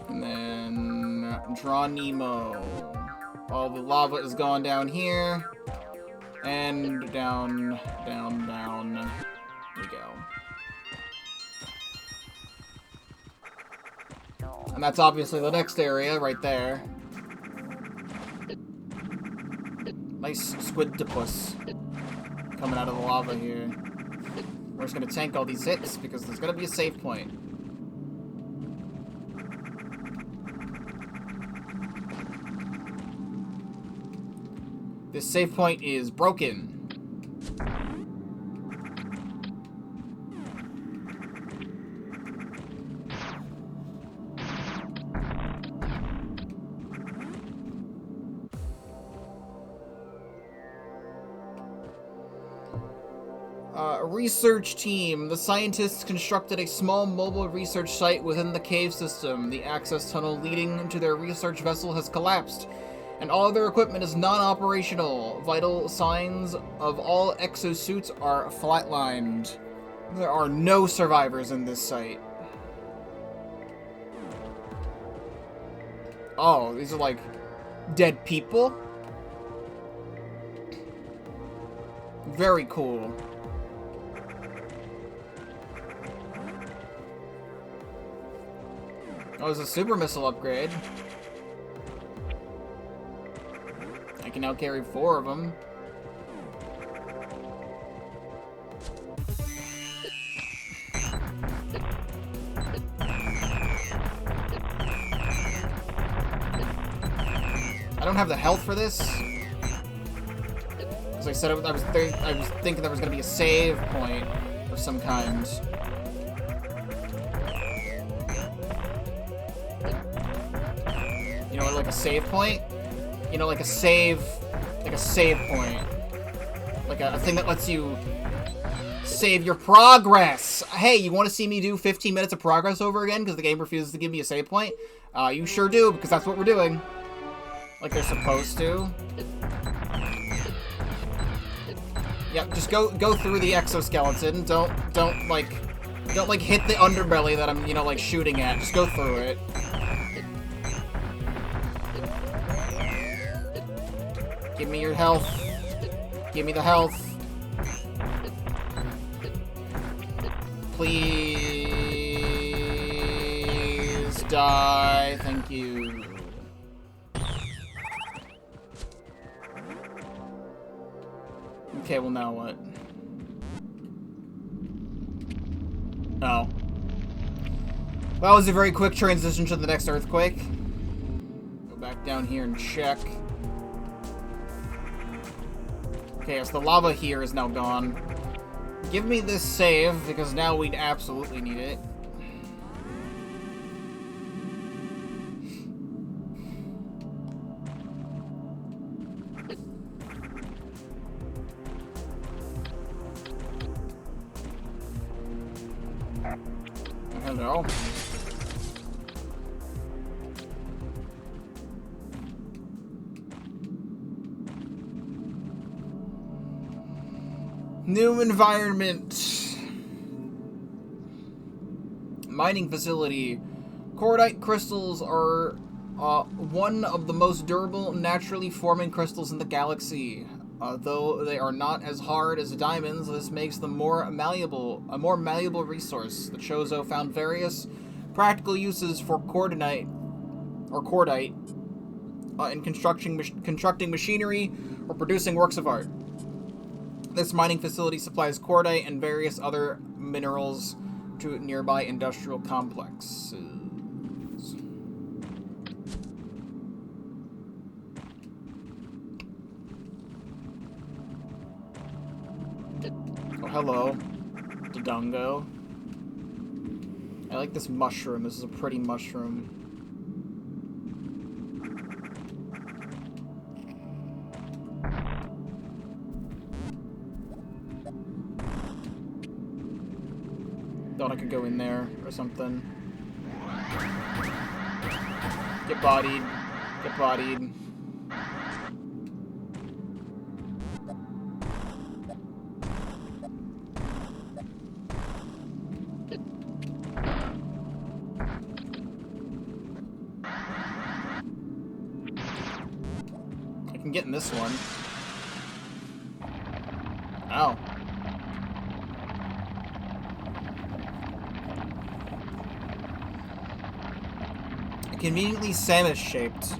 And then draw Nemo. All the lava is gone down here. And down, down, down. There we go. And that's obviously the next area right there. Nice squidtopus coming out of the lava here. We're just gonna tank all these hits because there's gonna be a save point. This save point is broken. Research team. The scientists constructed a small mobile research site within the cave system. The access tunnel leading to their research vessel has collapsed, and all of their equipment is non-operational. Vital signs of all exosuits are flatlined. There are no survivors in this site. Oh, these are like dead people? Very cool. Oh, there's a super missile upgrade. I can now carry 4 of them. I don't have the health for this. As I said, I was thinking there was going to be a save point of some kind. You know, like a save point? You know, like a save point. Like a thing that lets you save your progress. Hey, you want to see me do 15 minutes of progress over again because the game refuses to give me a save point? You sure do, because that's what we're doing. Like they're supposed to. Yep, just go through the exoskeleton. Don't like hit the underbelly that I'm, you know, like shooting at. Just go through it. Give me your health. Give me the health. Please die. Thank you. Okay, well now what? Oh. That was a very quick transition to the next earthquake. Go back down here and check. Okay, so the lava here is now gone. Give me this save, because now we'd absolutely need it. Hello. New environment. Mining facility. Cordite crystals are one of the most durable naturally forming crystals in the galaxy. Though they are not as hard as diamonds, this makes them a more malleable resource. The Chozo found various practical uses for cordite in constructing machinery or producing works of art. This mining facility supplies cordite and various other minerals to nearby industrial complexes. Oh, hello, Dodongo. I like this mushroom. This is a pretty mushroom. Thought I could go in there or something. Get bodied. Get bodied. I can get in this one. Ow. Conveniently Samus shaped.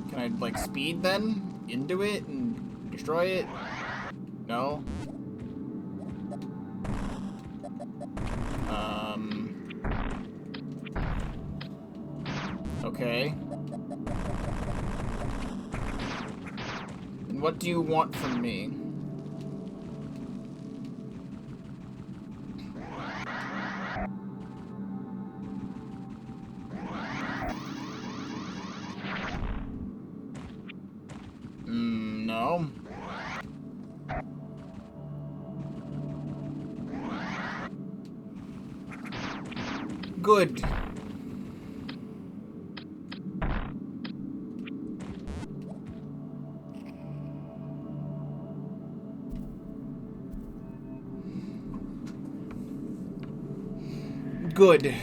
Can I like speed then into it and destroy it? No. Okay. What do you want from me? No. Good. Good.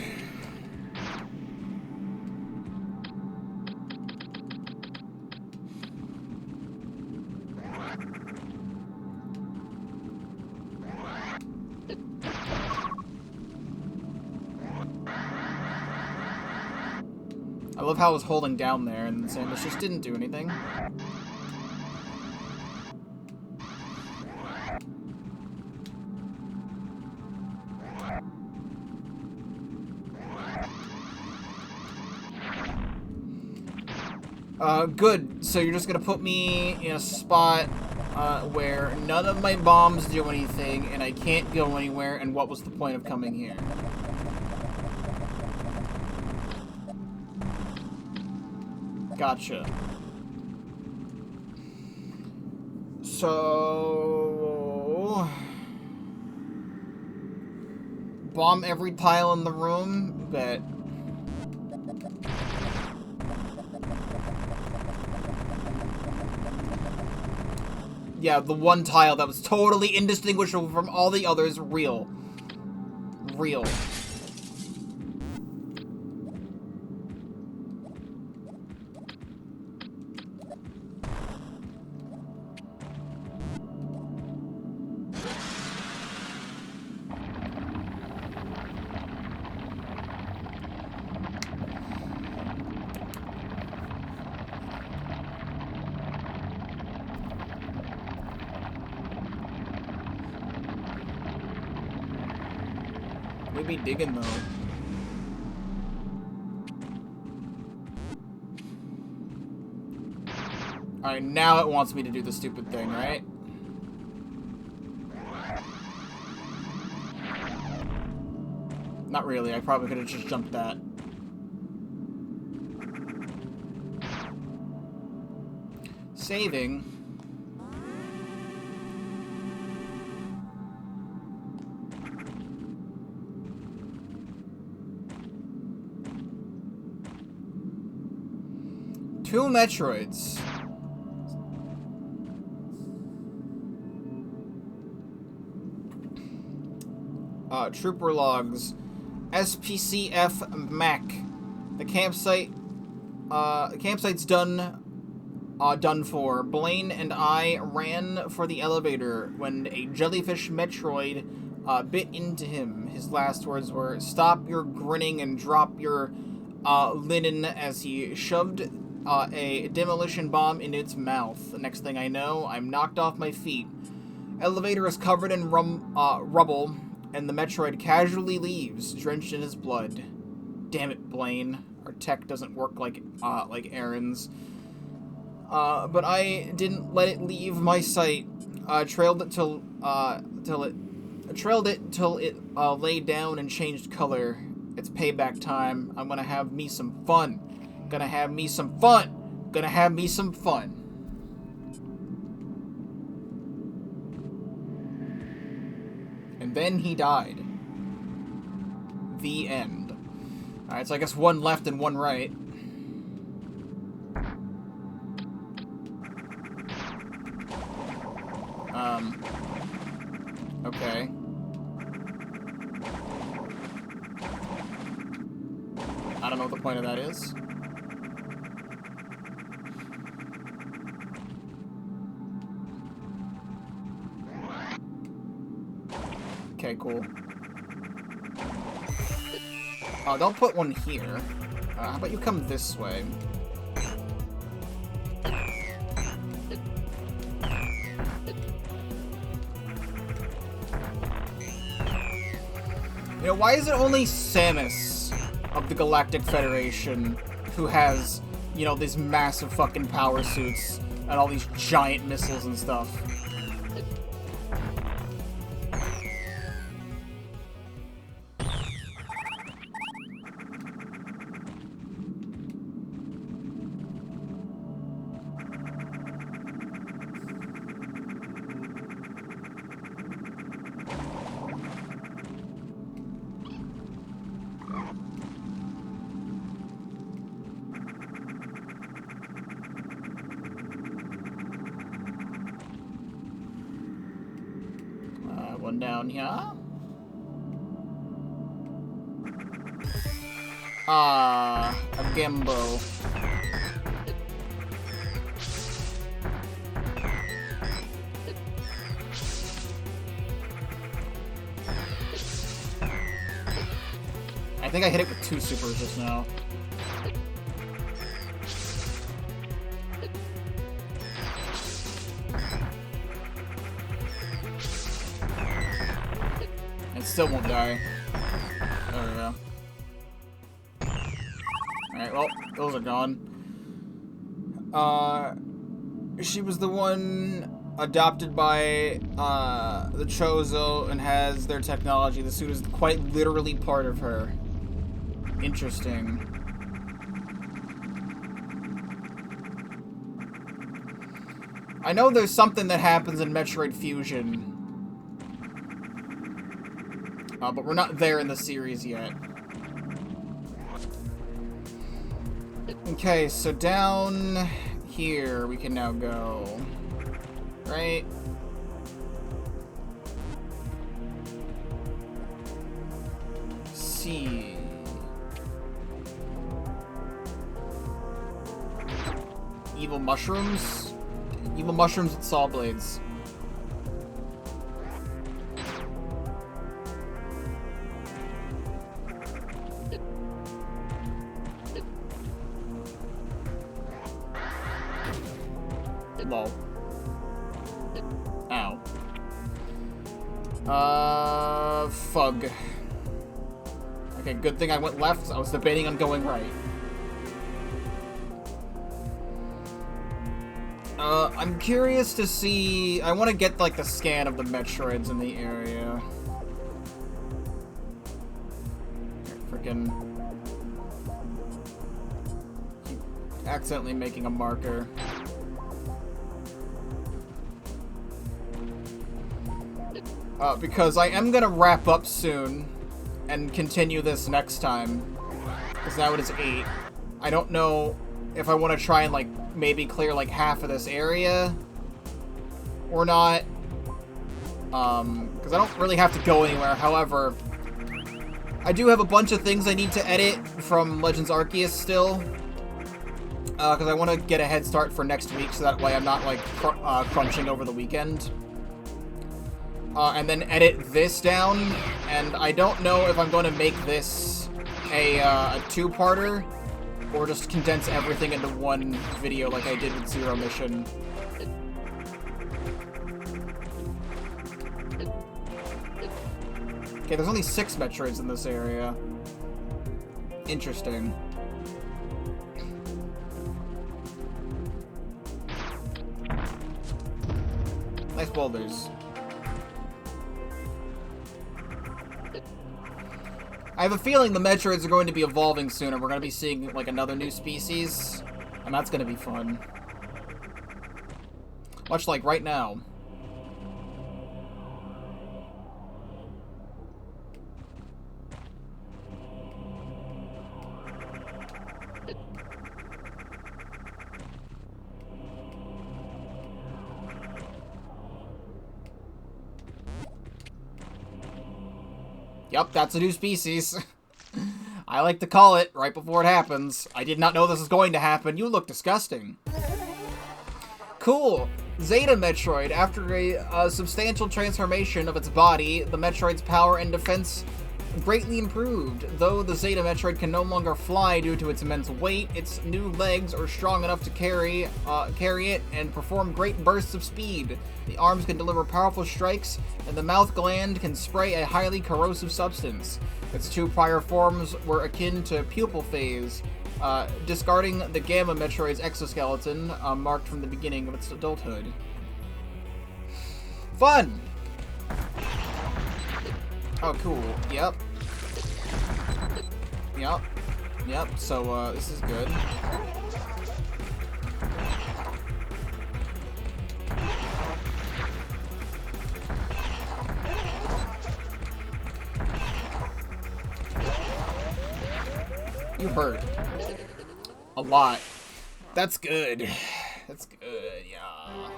I love how I was holding down there and Samus just didn't do anything. Good. So you're just gonna put me in a spot where none of my bombs do anything and I can't go anywhere, and what was the point of coming here? Gotcha. So... bomb every tile in the room, but... yeah, the one tile that was totally indistinguishable from all the others, real. Real. We'd be digging though. Alright, now it wants me to do the stupid thing, right? Not really, I probably could have just jumped that. Saving. Two Metroids. Trooper logs. SPCF Mac. The campsite's done for. Blaine and I ran for the elevator when a jellyfish Metroid bit into him. His last words were, "Stop your grinning and drop your linen," as he shoved a demolition bomb in its mouth. The next thing I know, I'm knocked off my feet. Elevator is covered in rubble, and the Metroid casually leaves, drenched in his blood. Damn it, Blaine. Our tech doesn't work like Aaron's. But I didn't let it leave my sight. Trailed it till it laid down and changed color. It's payback time. I'm gonna have me some fun. Gonna have me some fun. Gonna have me some fun. And then he died. The end. Alright, so I guess one left and one right. Okay. I don't know what the point of that is. Okay, cool. They'll put one here. How about you come this way? You know, why is it only Samus of the Galactic Federation who has, you know, these massive fucking power suits and all these giant missiles and stuff? One down here. A Gembo. I think I hit it with 2 supers just now. Still won't die. There we go. Alright, well, those are gone. She was the one adopted by, the Chozo and has their technology. The suit is quite literally part of her. Interesting. I know there's something that happens in Metroid Fusion. But we're not there in the series yet. Okay, so down here we can now go. Right? See. Evil mushrooms? Evil mushrooms with saw blades. Lol. Ow. Fug. Okay, good thing I went left. I was debating on going right. I'm curious to see... I want to get, like, the scan of the Metroids in the area. Frickin'... Keep accidentally making a marker. Because I am gonna wrap up soon and continue this next time. Because now it is 8. I don't know if I want to try and, like, maybe clear, like, half of this area or not. Because I don't really have to go anywhere. However, I do have a bunch of things I need to edit from Legends Arceus still. Because I want to get a head start for next week, so that way I'm not, like, crunching over the weekend. And then edit this down, and I don't know if I'm going to make this a 2-parter, or just condense everything into one video like I did with Zero Mission. Okay, there's only 6 Metroids in this area. Interesting. Nice boulders. I have a feeling the Metroids are going to be evolving soon, and we're going to be seeing, like, another new species. And that's going to be fun. Much like right now. Yep, that's a new species. I like to call it right before it happens. I did not know this was going to happen. You look disgusting. Cool. Zeta Metroid. After a substantial transformation of its body, the Metroid's power and defense greatly improved. Though the Zeta Metroid can no longer fly due to its immense weight, its new legs are strong enough to carry it and perform great bursts of speed. The arms can deliver powerful strikes, and the mouth gland can spray a highly corrosive substance. Its two prior forms were akin to pupil phase, discarding the Gamma Metroid's exoskeleton, marked from the beginning of its adulthood. Fun! Oh, cool. Yep. Yep. Yep, so, this is good. You hurt. A lot. That's good. That's good, yeah.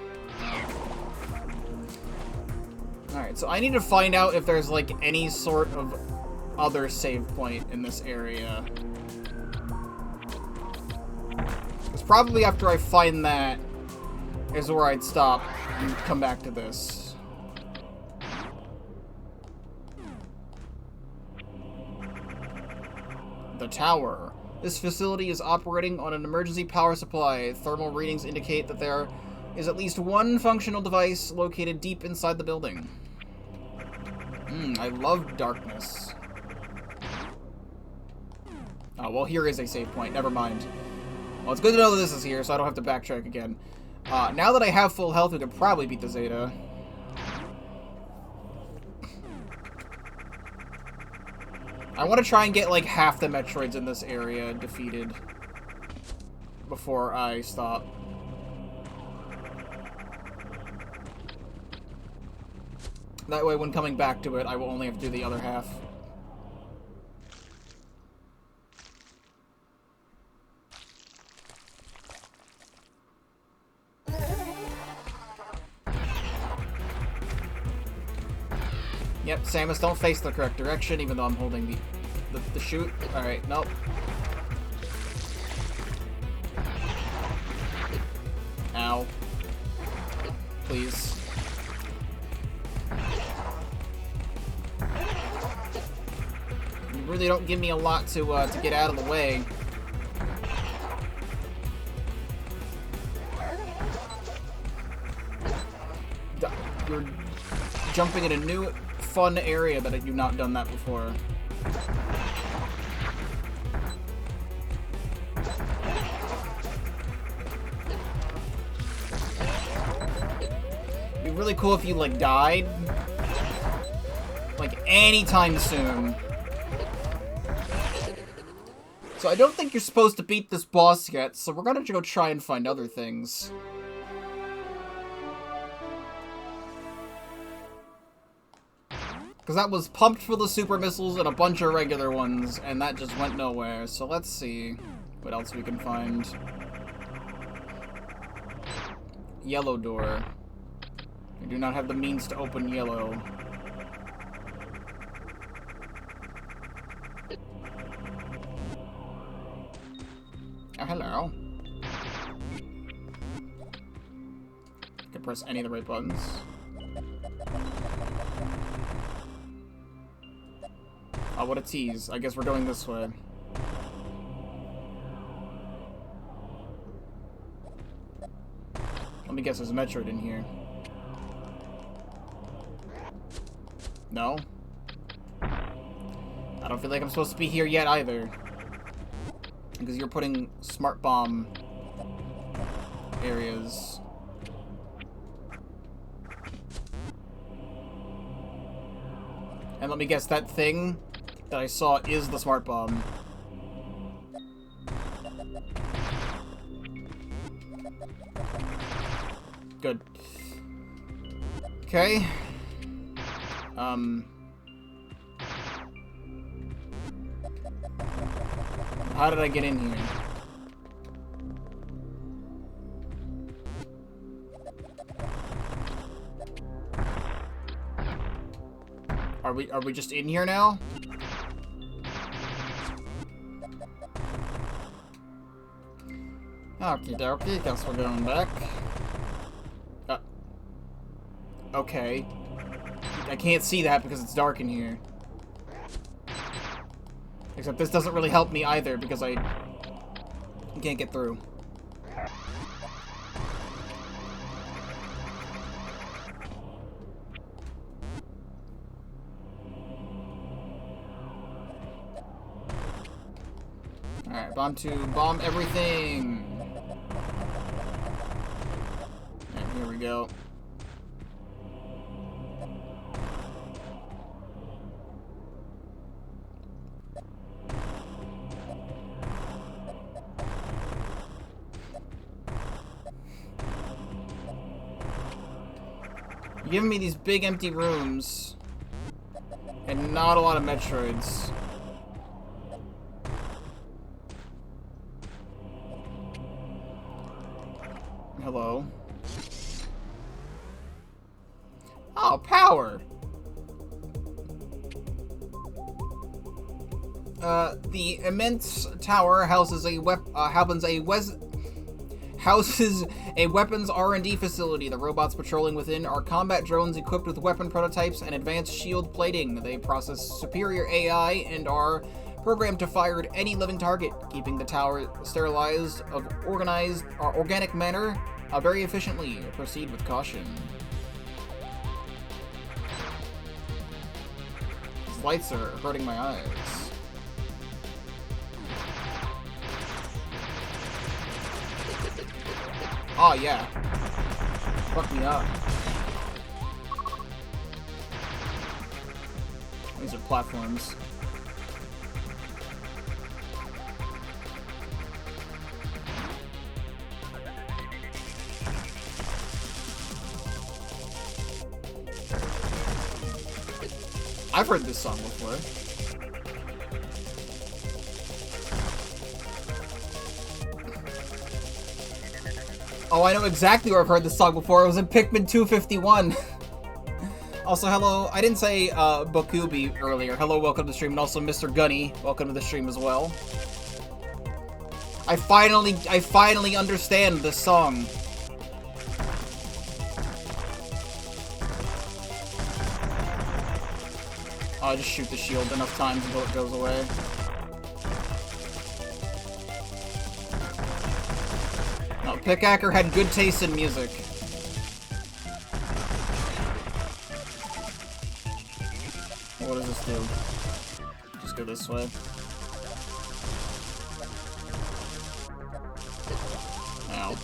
Alright, so I need to find out if there's, like, any sort of other save point in this area. Because probably after I find that is where I'd stop and come back to this. The tower. This facility is operating on an emergency power supply. Thermal readings indicate that there is at least one functional device located deep inside the building. I love darkness. Oh, well, here is a save point. Never mind. Well, it's good to know that this is here, so I don't have to backtrack again. Now that I have full health, we could probably beat the Zeta. I want to try and get, like, half the Metroids in this area defeated before I stop. That way, when coming back to it, I will only have to do the other half. Yep, Samus, don't face the correct direction, even though I'm holding the chute. Alright, nope. Ow. Please. You really don't give me a lot to get out of the way. You're jumping in a new fun area that you've not done that before. It'd be really cool if you, like, died. Like, anytime soon. So I don't think you're supposed to beat this boss yet, so we're gonna go try and find other things. Because that was pumped full of super missiles and a bunch of regular ones, and that just went nowhere. So let's see what else we can find. Yellow door. We do not have the means to open yellow. Oh, hello. I can press any of the right buttons. Oh, what a tease. I guess we're going this way. Let me guess, there's a Metroid in here. No? I don't feel like I'm supposed to be here yet either. Because you're putting smart bomb areas. And let me guess, that thing that I saw is the smart bomb. Good. Okay. How did I get in here? Are we just in here now? Okie dokie, guess we're going back. Okay. I can't see that because it's dark in here. Except this doesn't really help me either because I can't get through. Alright, bomb 2, bomb everything! And here we go. You're giving me these big empty rooms and not a lot of Metroids. Hello. Oh, power! The immense tower houses a weapons R&D facility. The robots patrolling within are combat drones equipped with weapon prototypes and advanced shield plating. They process superior AI and are programmed to fire at any living target, keeping the tower sterilized of organic manner very efficiently. Proceed with caution. These lights are hurting my eyes. Oh yeah. Fuck me up. These are platforms. I've heard this song before. Oh, I know exactly where I've heard this song before. It was in Pikmin 251. Also, hello. I didn't say Bokubi earlier. Hello, welcome to the stream. And also Mr. Gunny, welcome to the stream as well. I finally understand this song. I'll just shoot the shield enough times until it goes away. No, Pickacker had good taste in music. What does this do? Just go this way. Ow.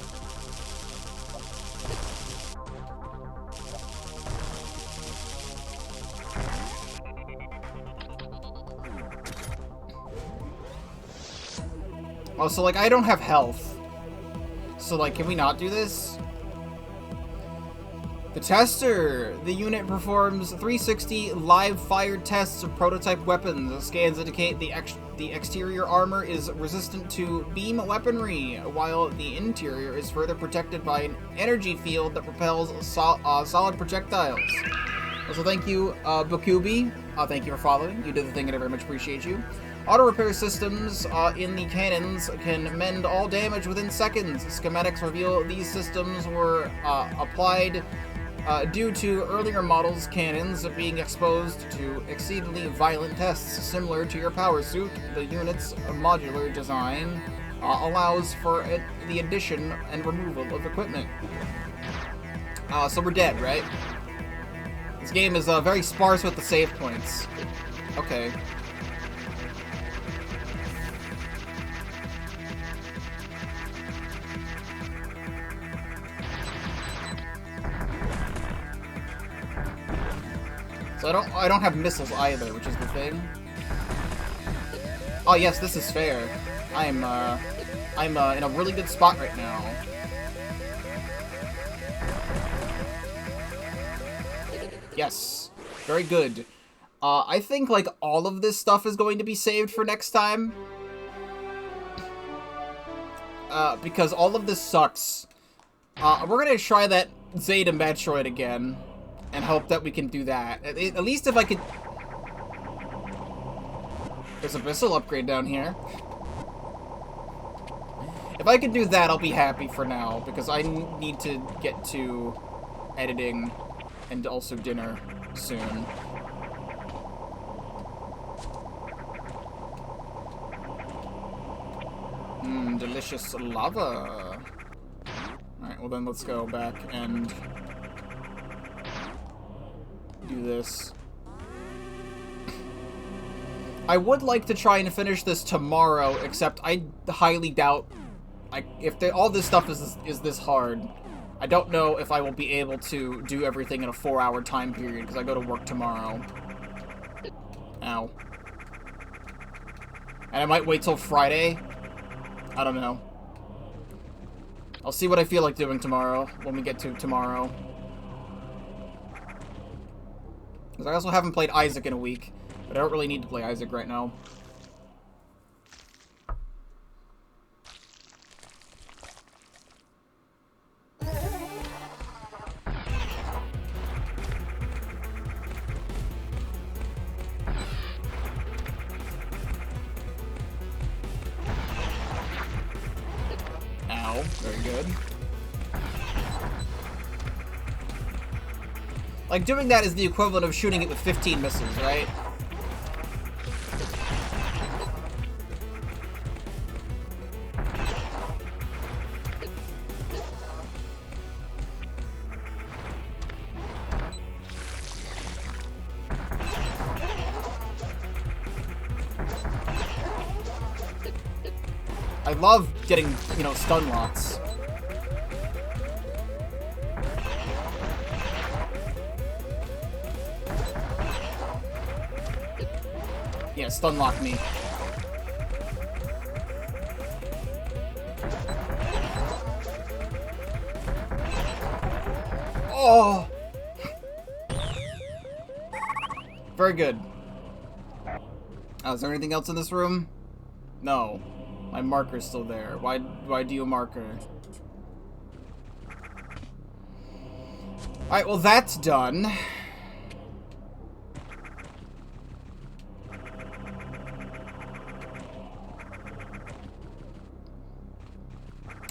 Oh, so, like, I don't have health. So, like, can we not do this? The tester! The unit performs 360 live-fired tests of prototype weapons. The scans indicate the exterior armor is resistant to beam weaponry, while the interior is further protected by an energy field that propels solid projectiles. Also, thank you, Bokubi. Thank you for following. You did the thing and I very much appreciate you. Auto repair systems in the cannons can mend all damage within seconds. Schematics reveal these systems were applied due to earlier models' cannons being exposed to exceedingly violent tests. Similar to your power suit, the unit's modular design allows for the addition and removal of equipment. So we're dead, right? This game is very sparse with the save points. Okay. So I don't have missiles either, which is the thing. Oh yes, this is fair. I'm in a really good spot right now. Yes. Very good. I think, like, all of this stuff is going to be saved for next time. Because all of this sucks. We're gonna try that Zeta Metroid again, and hope that we can do that. At least if I could... There's a missile upgrade down here. If I can do that, I'll be happy for now, because I need to get to editing and also dinner soon. Delicious lava. Alright, well then let's go back and do this. I would like to try and finish this tomorrow, except I highly doubt if all this stuff is this hard. I don't know if I will be able to do everything in a 4-hour time period, because I go to work tomorrow. Ow. And I might wait till Friday. I don't know. I'll see what I feel like doing tomorrow, when we get to tomorrow. Because I also haven't played Isaac in a week, but I don't really need to play Isaac right now. Very good. Like, doing that is the equivalent of shooting it with 15 missiles, right? I love getting, you know, stun locks. Yeah, stun lock me. Oh! Very good. Is there anything else in this room? No. My marker's still there. Why do you marker? Alright, well that's done.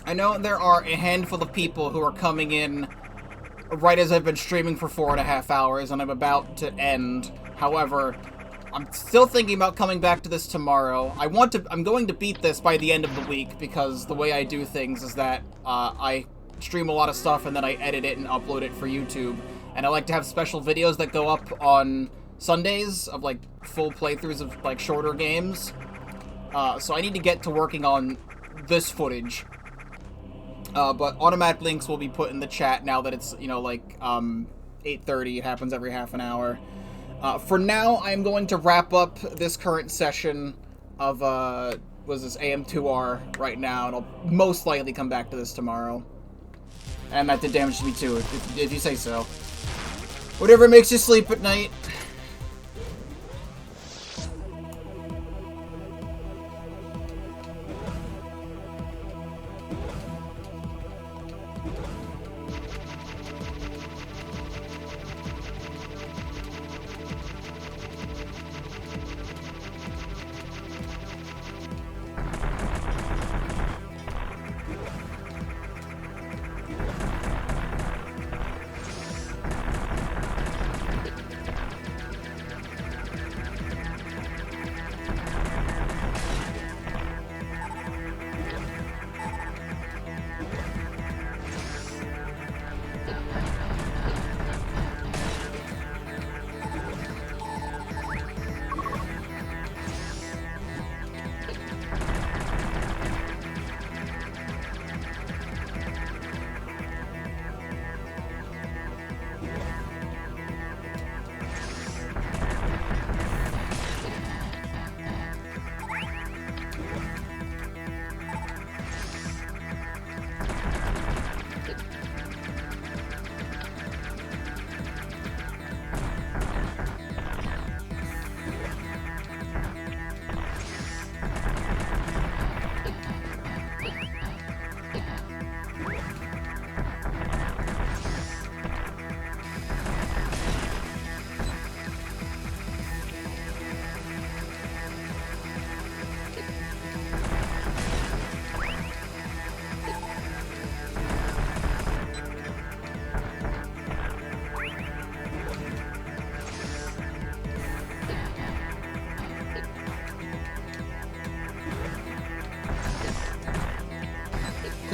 I know there are a handful of people who are coming in right as I've been streaming for 4.5 hours and I'm about to end. However, I'm still thinking about coming back to this tomorrow. I'm going to beat this by the end of the week, because the way I do things is that I stream a lot of stuff and then I edit it and upload it for YouTube. And I like to have special videos that go up on Sundays of, like, full playthroughs of, like, shorter games. So I need to get to working on this footage. But automatic links will be put in the chat now that it's, you know, like, 8:30. It happens every half an hour. For now, I'm going to wrap up this current session of, was this AM2R right now, and I'll most likely come back to this tomorrow. And that did damage to me too, if you say so. Whatever makes you sleep at night.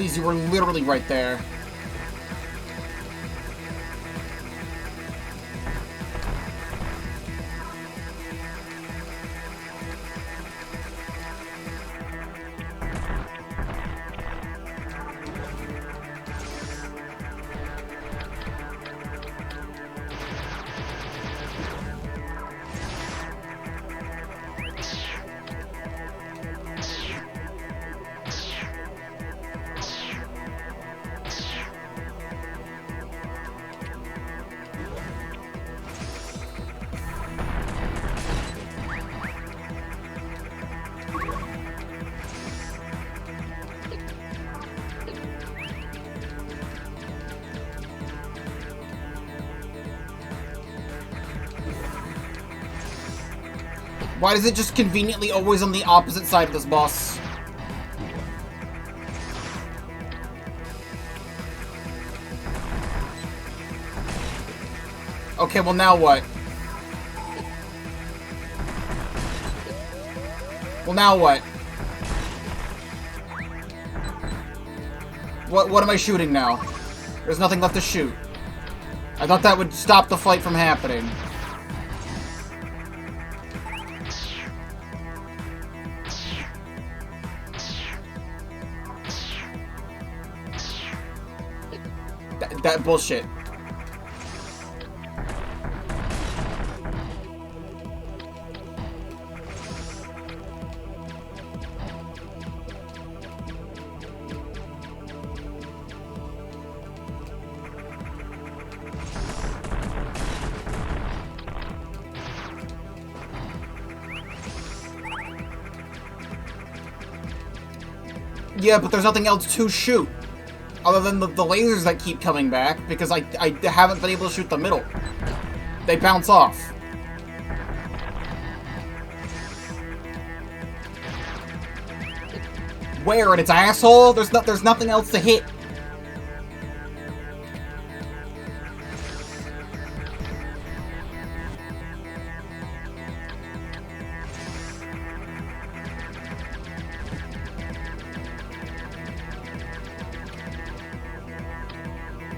Please, you were literally right there. Why is it just conveniently always on the opposite side of this boss? Okay, well now what? Well now what? What am I shooting now? There's nothing left to shoot. I thought that would stop the fight from happening. That bullshit. Yeah, but there's nothing else to shoot. Other than the lasers that keep coming back, because I haven't been able to shoot the middle. They bounce off. Where? In its asshole? There's nothing else to hit.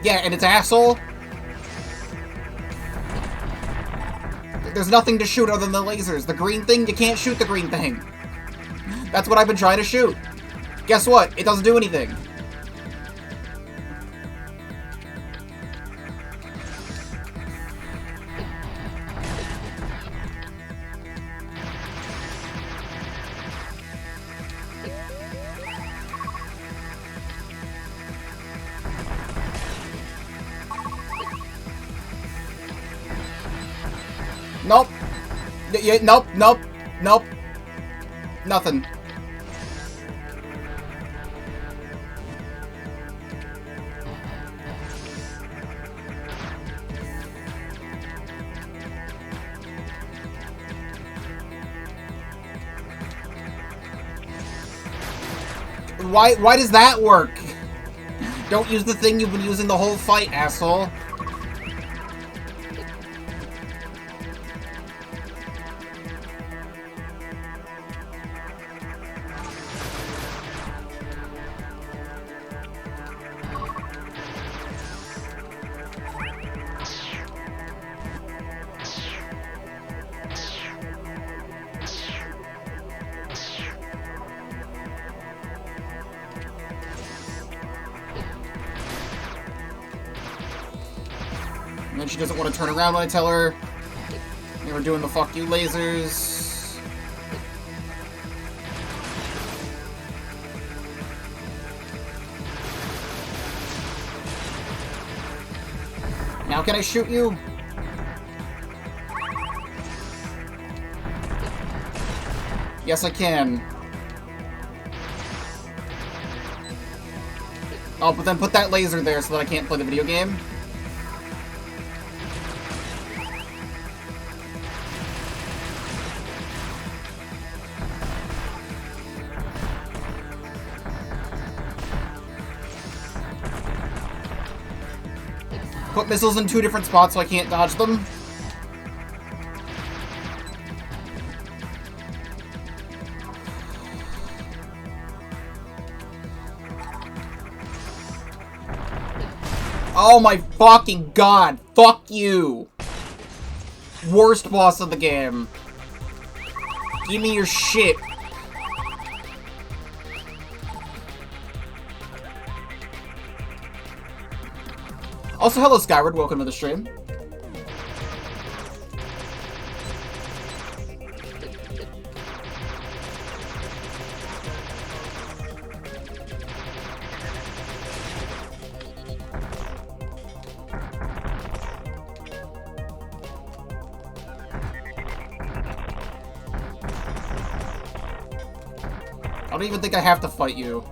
Yeah, and its asshole? There's nothing to shoot other than the lasers. The green thing, you can't shoot the green thing. That's what I've been trying to shoot. Guess what? It doesn't do anything. Nope. Nope, nope, nope. Nothing. Why does that work? Don't use the thing you've been using the whole fight, asshole. And then she doesn't want to turn around when I tell her. They were doing the fuck you lasers. Now can I shoot you? Yes, I can. Oh, but then put that laser there so that I can't play the video game. Put missiles in 2 different spots so I can't dodge them. Oh my fucking god! Fuck you! Worst boss of the game. Give me your shit. Also, hello Skyward, welcome to the stream. I don't even think I have to fight you.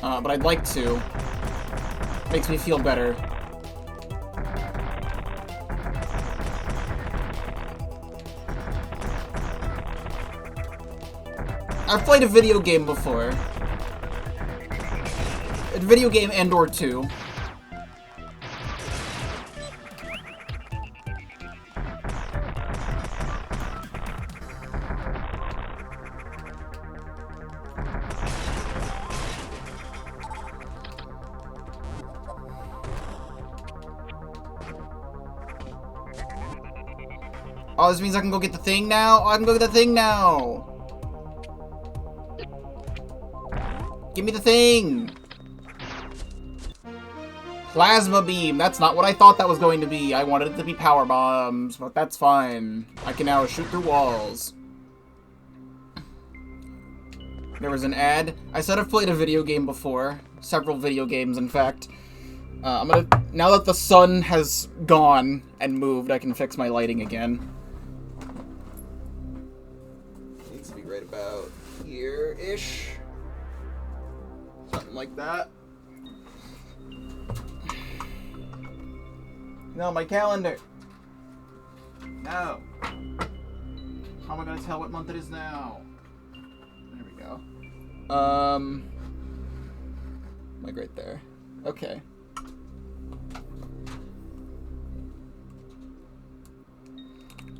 But I'd like to. Makes me feel better. I've played a video game before. A video game and/or two. Oh, this means I can go get the thing now? Oh, I can go get the thing now! Give me the thing! Plasma beam! That's not what I thought that was going to be. I wanted it to be power bombs, but that's fine. I can now shoot through walls. There was an ad. I said I've played a video game before. Several video games, in fact. Now that the sun has gone and moved, I can fix my lighting again. Needs to be right about here-ish. Something like that. No, my calendar! No! How am I gonna tell what month it is now? There we go. Like right there. Okay.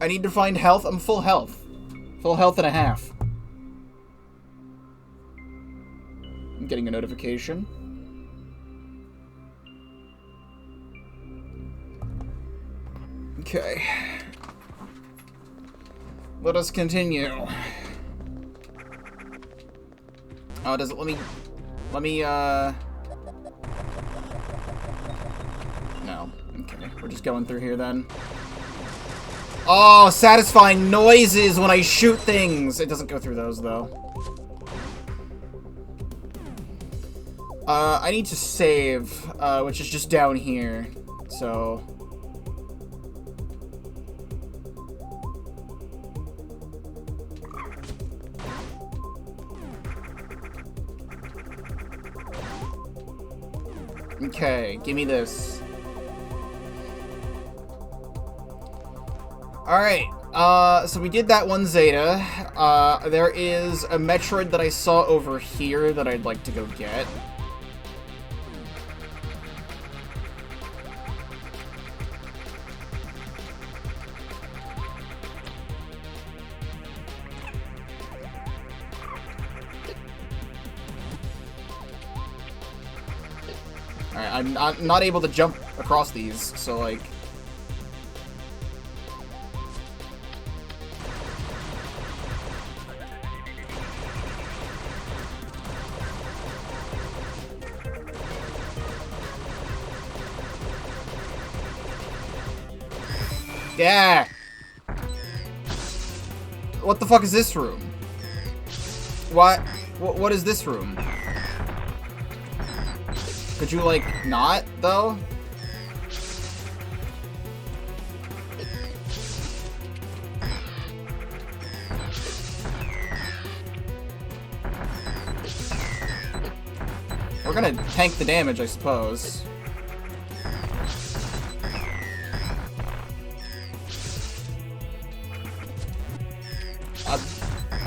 I need to find health. I'm full health. Full health and a half. I'm getting a notification. Okay. Let us continue. Oh, does it let me, no. Okay, we're just going through here then. Oh, satisfying noises when I shoot things! It doesn't go through those, though. I need to save, which is just down here, so... Okay, give me this. Alright, so we did that one Zeta. There is a Metroid that I saw over here that I'd like to go get. Alright, I'm not able to jump across these, so like... Yeah! What the fuck is this room? What is this room? Could you, like, not, though? We're gonna tank the damage, I suppose.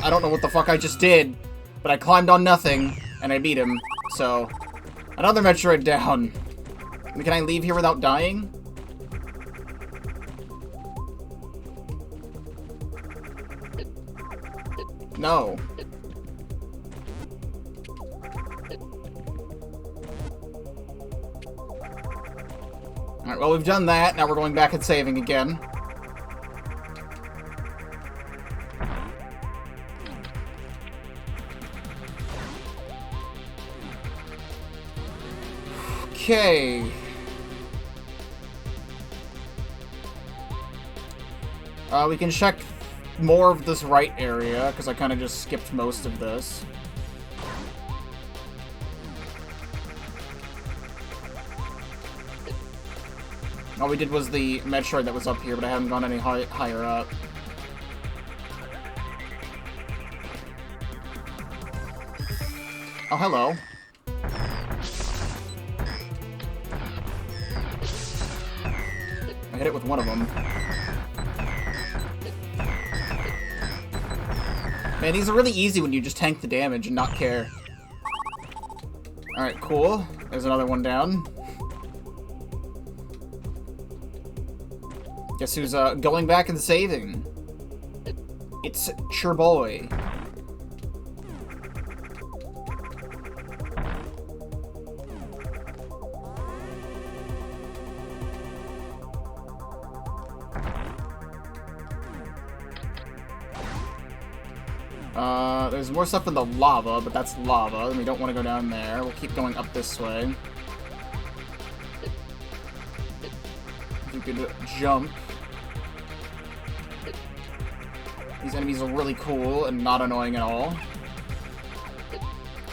I don't know what the fuck I just did, but I climbed on nothing, and I beat him, so... Another Metroid down! Can I leave here without dying? No. Alright, well, we've done that. Now we're going back and saving again. Okay. We can check more of this right area, because I kind of just skipped most of this. All we did was the Metroid that was up here, but I haven't gone any higher up. Oh, hello. I hit it with one of them. Man, these are really easy when you just tank the damage and not care. Alright, cool. There's another one down. Guess who's going back and saving? It's your boy. There's more stuff in the lava, but that's lava, and we don't want to go down there. We'll keep going up this way. If you could jump. These enemies are really cool and not annoying at all.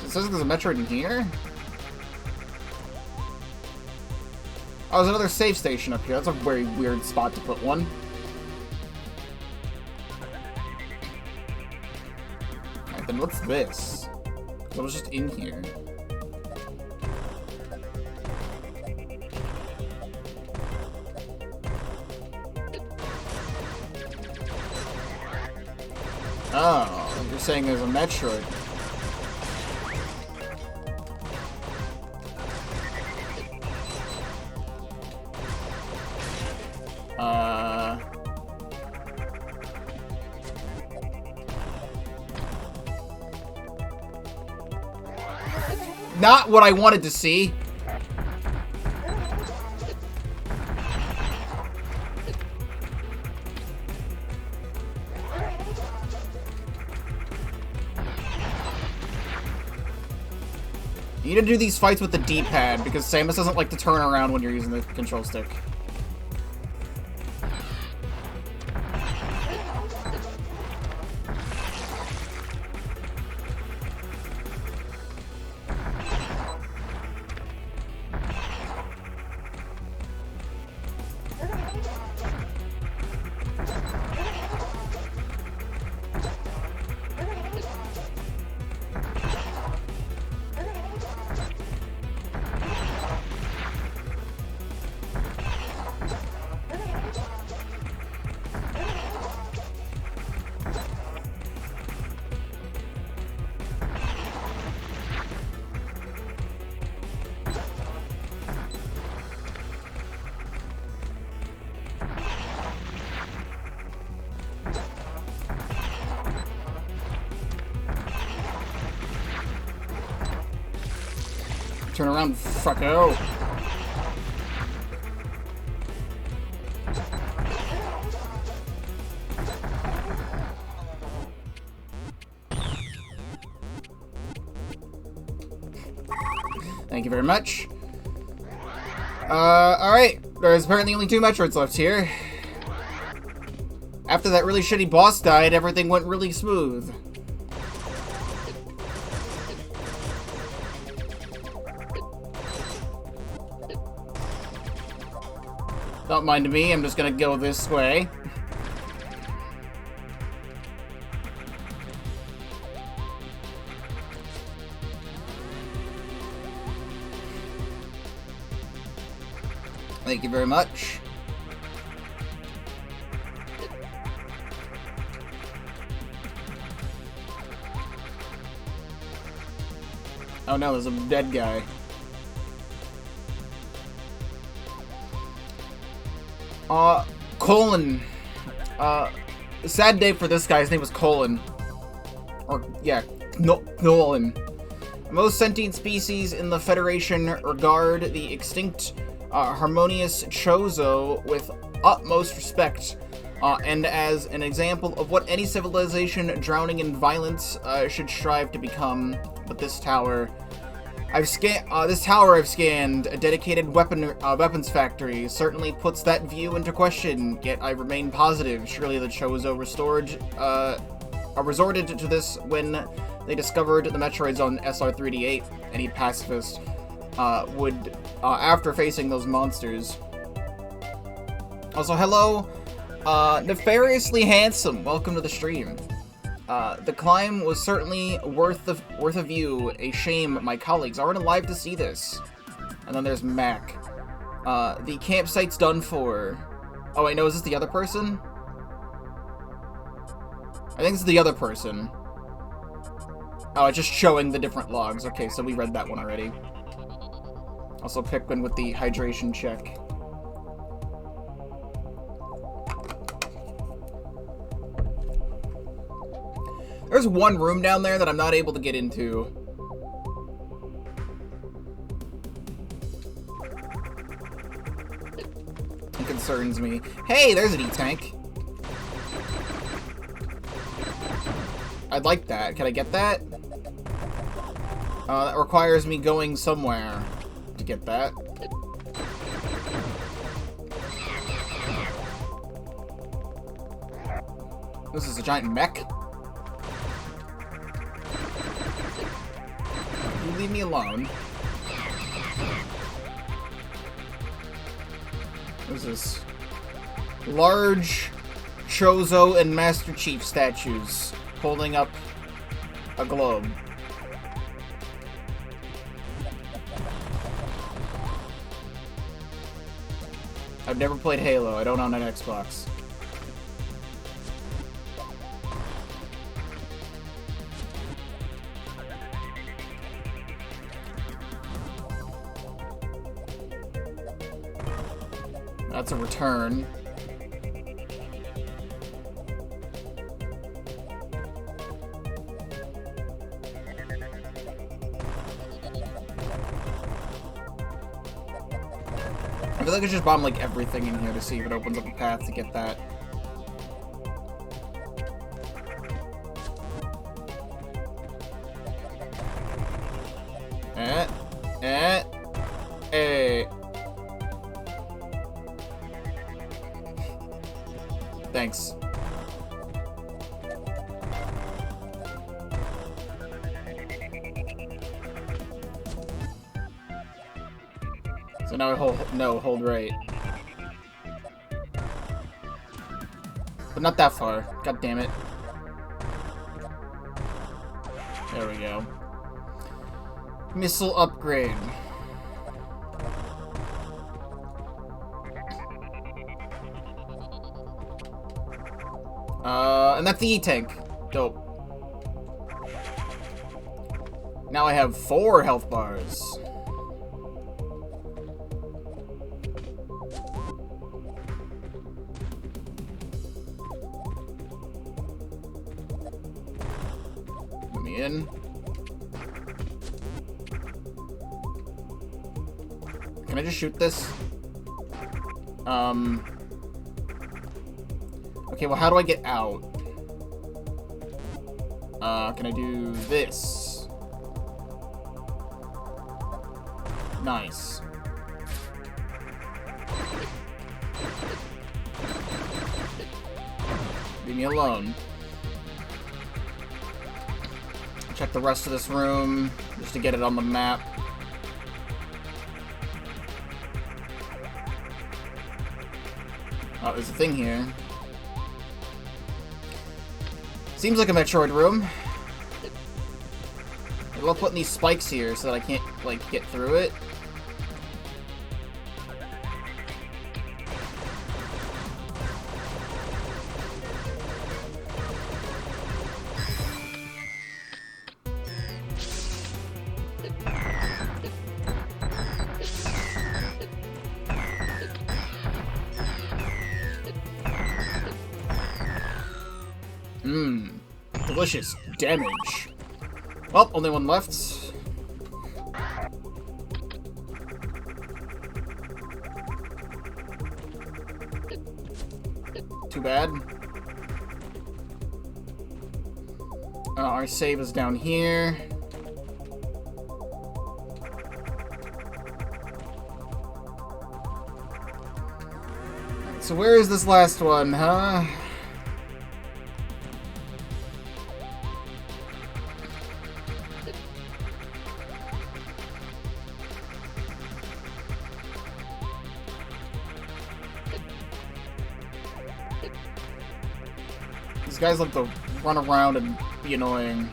It says there's a Metroid in here? Oh, there's another save station up here. That's a very weird spot to put one. Alright, then what's this? I was just in here. Oh, you're saying there's a Metroid. Not what I wanted to see. You need to do these fights with the D-pad, because Samus doesn't like to turn around when you're using the control stick. Turn around, fucko. Thank you very much. Alright. There's apparently only 2 Metroids left here. After that really shitty boss died, everything went really smooth. Don't mind me, I'm just gonna go this way. Thank you very much. Oh no, there's a dead guy. Colin. Sad day for this guy. His name was Colin. Or, yeah, Nolan. Most sentient species in the Federation regard the extinct harmonious Chozo with utmost respect, and as an example of what any civilization drowning in violence should strive to become. But this tower I've scanned, a dedicated weapons factory, certainly puts that view into question, yet I remain positive. Surely the Chozo resorted to this when they discovered the Metroids on SR3D8. Any pacifist would, after facing those monsters. Also, hello, Nefariously Handsome, welcome to the stream. The climb was certainly worth a view. A shame my colleagues aren't alive to see this. And then there's Mac. The campsite's done for. Oh wait, no, is this the other person? I think it's the other person. Oh, it's just showing the different logs. Okay, so we read that one already. Also Pikmin with the hydration check. There's one room down there that I'm not able to get into. It concerns me. Hey, there's an E-Tank. I'd like that. Can I get that? That requires me going somewhere to get that. This is a giant mech. You leave me alone. What is this? Large Chozo and Master Chief statues holding up a globe. I've never played Halo. I don't own an Xbox. That's a return. I feel like I should bomb like everything in here to see if it opens up a path to get that. Hey. Thanks. So now I hold right. But not that far. God damn it. There we go. Missile upgrade. And that's the E-Tank. Dope. Now I have 4 health bars. Let me in. Can I just shoot this? Okay, well, how do I get out? Can I do this? Nice. Leave me alone. Check the rest of this room, just to get it on the map. Oh, there's a thing here. Seems like a Metroid room. I love putting these spikes here so that I can't, like, get through it. Delicious damage. Well, only one left. too bad. Our save is down here. So where is this last one, huh? These guys like to run around and be annoying.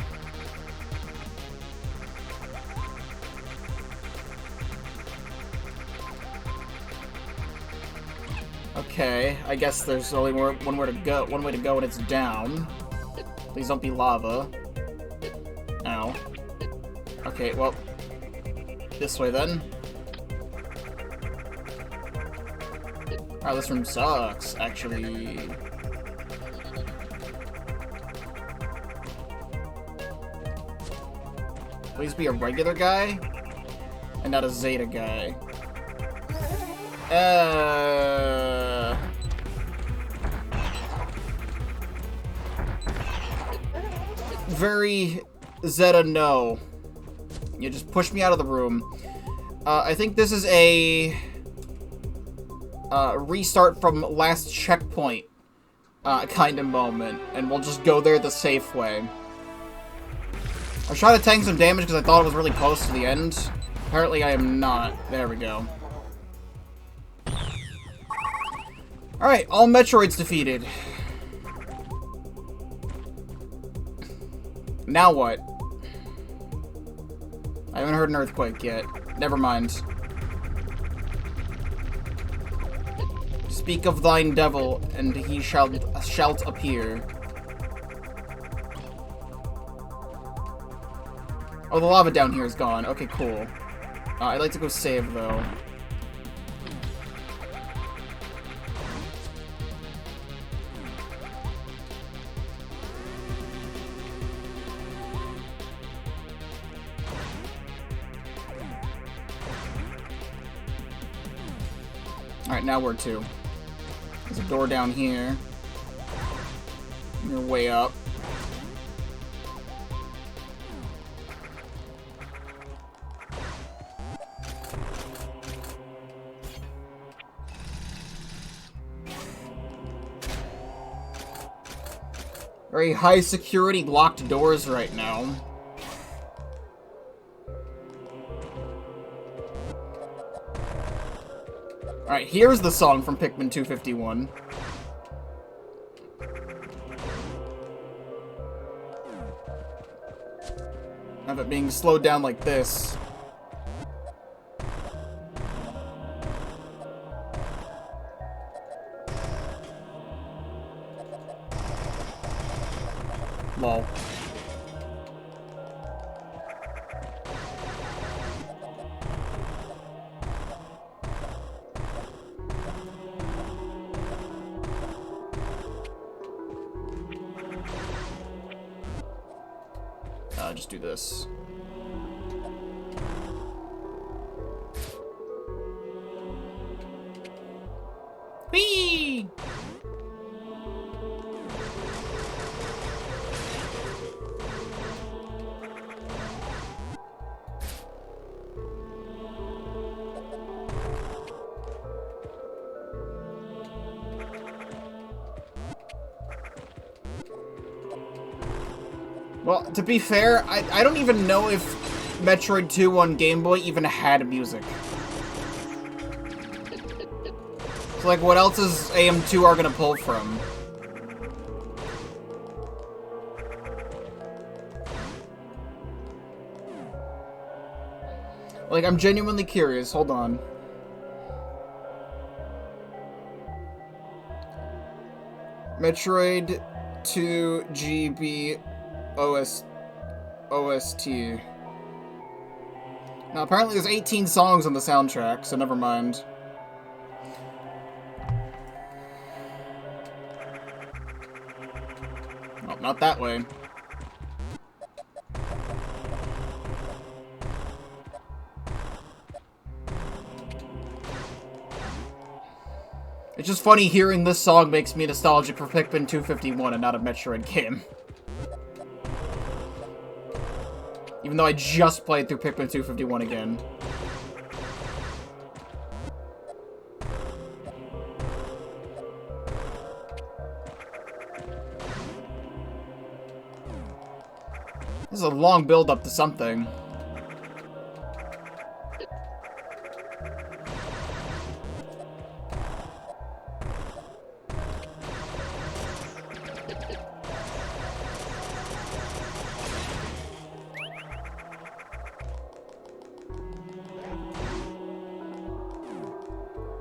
Okay, I guess there's only one way to go, and it's down. Please don't be lava. Ow. Okay, well, this way then. Oh, this room sucks, actually. Please be a regular guy, and not a Zeta guy. Very Zeta no. You just pushed me out of the room. I think this is a restart from last checkpoint kind of moment, and we'll just go there the safe way. I was trying to tank some damage because I thought it was really close to the end. Apparently I am not. There we go. Alright, all Metroids defeated. Now what? I haven't heard an earthquake yet. Never mind. Speak of thine devil, and he shalt appear. Oh, the lava down here is gone. Okay, cool. I'd like to go save, though. Alright, now where to? There's a door down here. You're way up. Very high security locked doors right now. Alright, here's the song from Pikmin 251. Have it being slowed down like this. Lol. Just do this. Whee! Well, to be fair, I don't even know if Metroid 2 on Game Boy even had music. So, like, what else is AM2R gonna pull from? Like, I'm genuinely curious. Hold on. Metroid 2 GB OST. Now, apparently there's 18 songs on the soundtrack, so never mind. Oh, not that way. It's just funny hearing this song makes me nostalgic for Pikmin 251 and not a Metroid game. Even though I just played through Pikmin 251 again. This is a long build-up to something.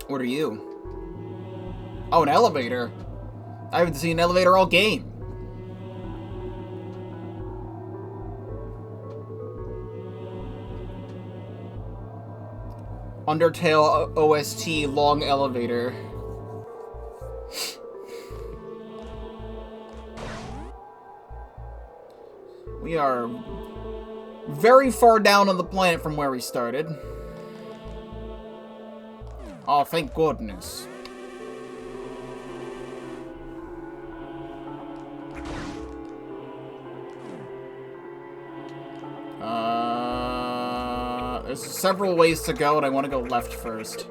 What are you? Oh, an elevator. I haven't seen an elevator all game. Undertale OST long elevator. We are very far down on the planet from where we started. Oh, thank goodness. There's several ways to go, and I want to go left first.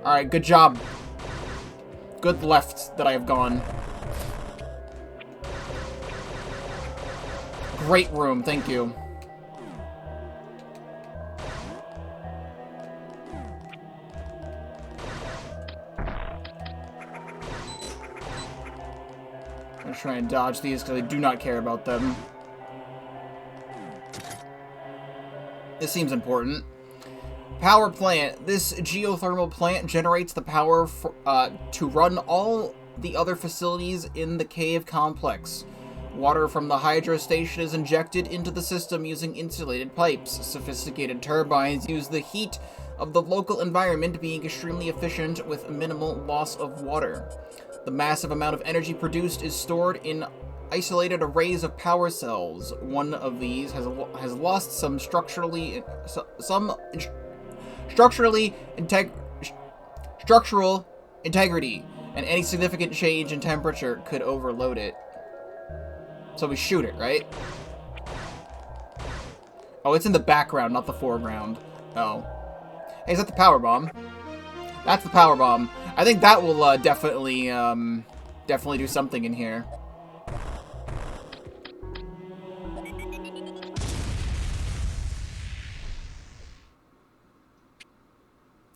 Alright, good job. Good left that I have gone. Great room, thank you. I'm gonna try and dodge these because I do not care about them. This seems important. Power plant. This geothermal plant generates the power for, to run all the other facilities in the cave complex. Water from the hydro station is injected into the system using insulated pipes. Sophisticated turbines use the heat of the local environment, being extremely efficient with minimal loss of water. The massive amount of energy produced is stored in isolated arrays of power cells. One of these has lost some structural integrity, and any significant change in temperature could overload it. So we shoot it, right? Oh, it's in the background, not the foreground. Oh. Hey, is that the power bomb? That's the power bomb. I think that will definitely do something in here.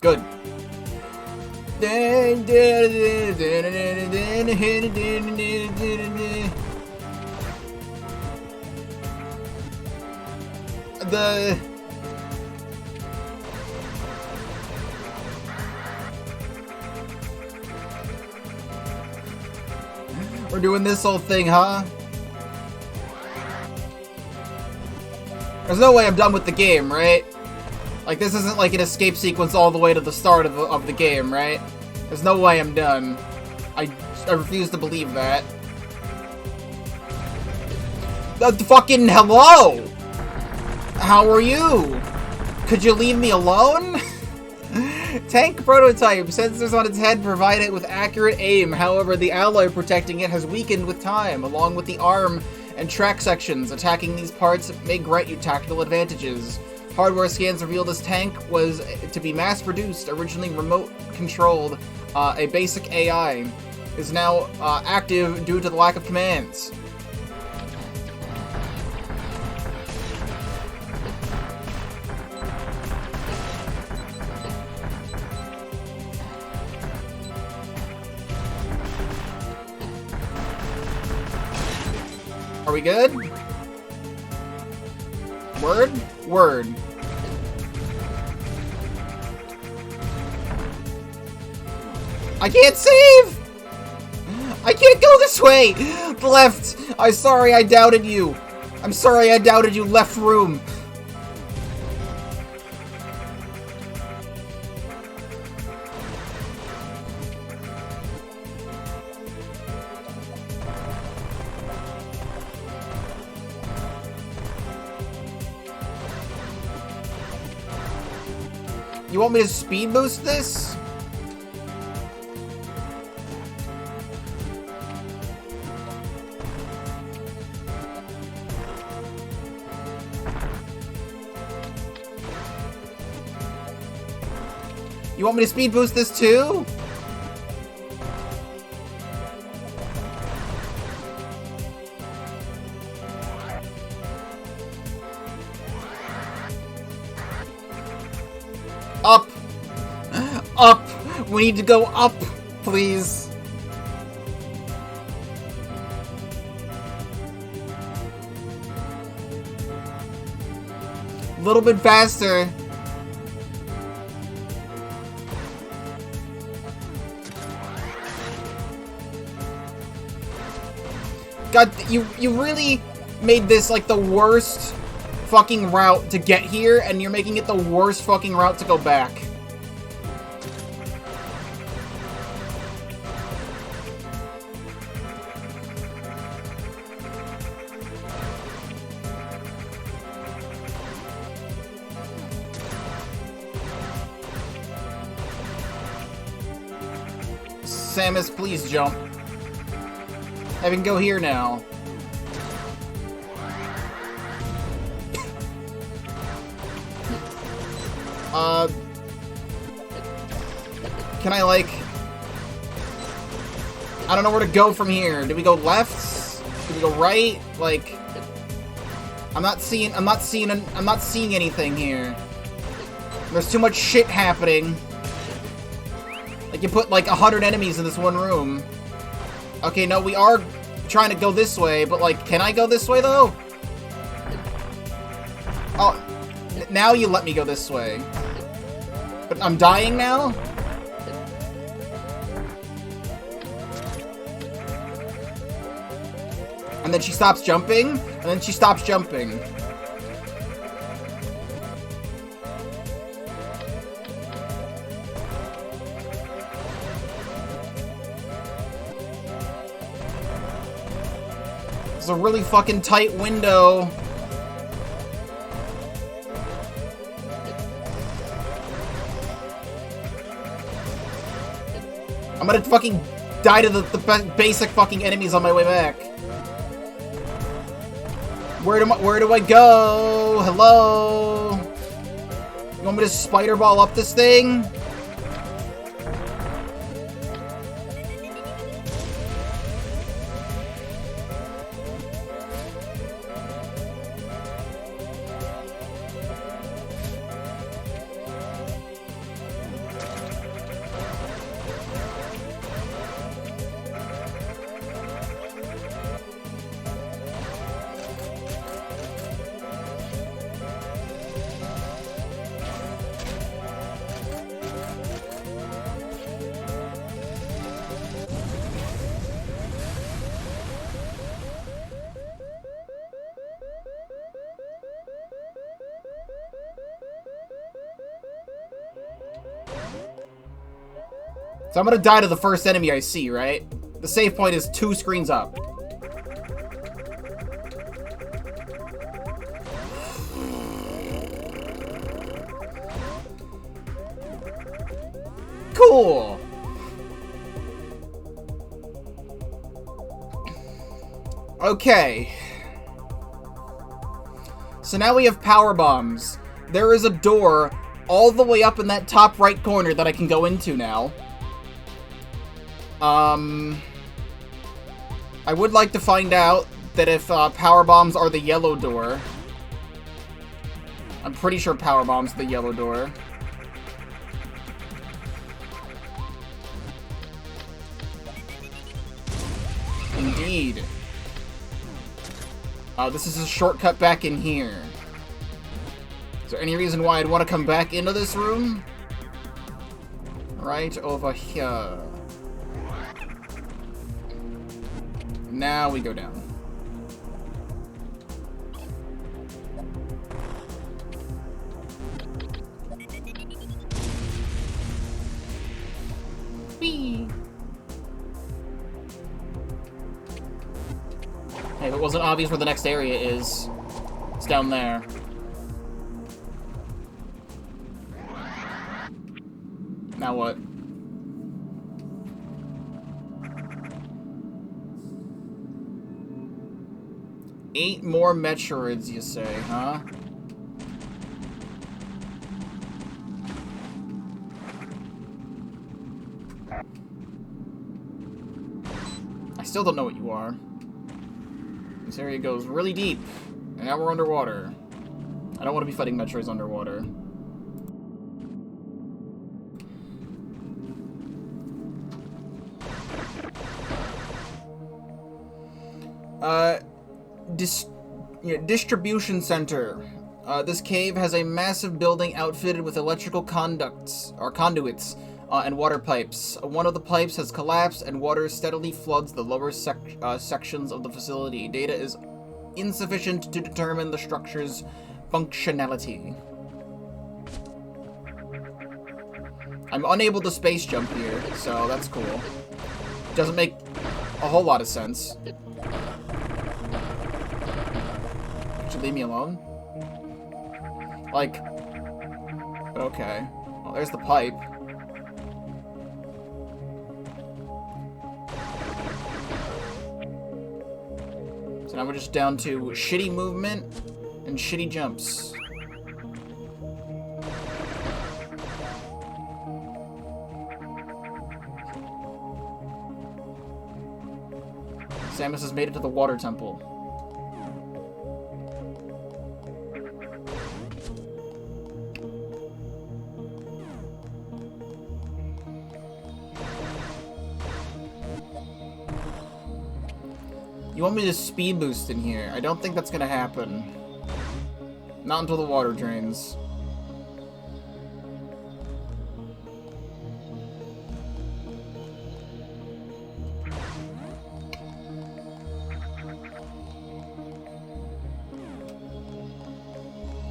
Good. We're doing this whole thing, huh? There's no way I'm done with the game, right? Like, this isn't like an escape sequence all the way to the start of the game, right? There's no way I'm done. I refuse to believe that. Fucking hello! How are you? Could you leave me alone? Tank prototype. Sensors on its head provide it with accurate aim. However, the alloy protecting it has weakened with time, along with the arm and track sections. Attacking these parts may grant you tactical advantages. Hardware scans reveal this tank was to be mass-produced, originally remote-controlled. A basic AI is now active due to the lack of commands. Are we good? Word? Word. I can't save! I can't go this way! Left! I'm sorry I doubted you. I'm sorry I doubted you. Left room. You want me to speed boost this? You want me to speed boost this too? Up! Up! We need to go up, please. A little bit faster. God, you really made this like the worst fucking route to get here, and you're making it the worst fucking route to go back. Samus, please jump. I can go here now. Can I, like... I don't know where to go from here. Do we go left? Do we go right? Like... I'm not seeing anything here. There's too much shit happening. Like, you put, like, 100 enemies in this one room. Okay, no, we are trying to go this way, but, like, can I go this way, though? Oh, now you let me go this way. But I'm dying now? And then she stops jumping, and then she stops jumping. It's a really fucking tight window. I'm gonna fucking die to the basic fucking enemies on my way back. Where do I go? Hello? You want me to spider ball up this thing? So I'm gonna die to the first enemy I see, right? The save point is 2 screens up. Cool! Okay. So now we have power bombs. There is a door all the way up in that top right corner that I can go into now. I would like to find out that if power bombs are the yellow door. I'm pretty sure power bombs are the yellow door. Indeed. This is a shortcut back in here. Is there any reason why I'd want to come back into this room? Right over here. Now we go down. Whee! Hey, if it wasn't obvious where the next area is, it's down there. Now what? Eight more Metroids, you say, huh? I still don't know what you are. This area goes really deep, and now we're underwater. I don't want to be fighting Metroids underwater. Distribution center. This cave has a massive building outfitted with electrical conduits, and water pipes. One of the pipes has collapsed, and water steadily floods the lower sections of the facility. Data is insufficient to determine the structure's functionality. I'm unable to space jump here, so that's cool. Doesn't make a whole lot of sense. Should leave me alone? Like, okay. Well, there's the pipe. So now we're just down to shitty movement and shitty jumps. Samus has made it to the water temple. You want me to speed boost in here? I don't think that's gonna happen. Not until the water drains.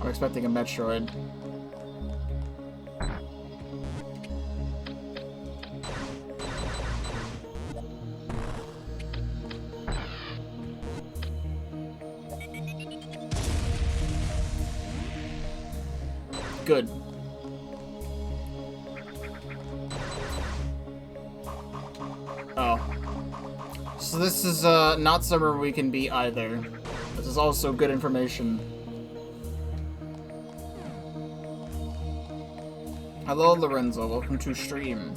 I'm expecting a Metroid. Good. Oh. So this is not somewhere we can be either. This is also good information. Hello, Lorenzo. Welcome to stream.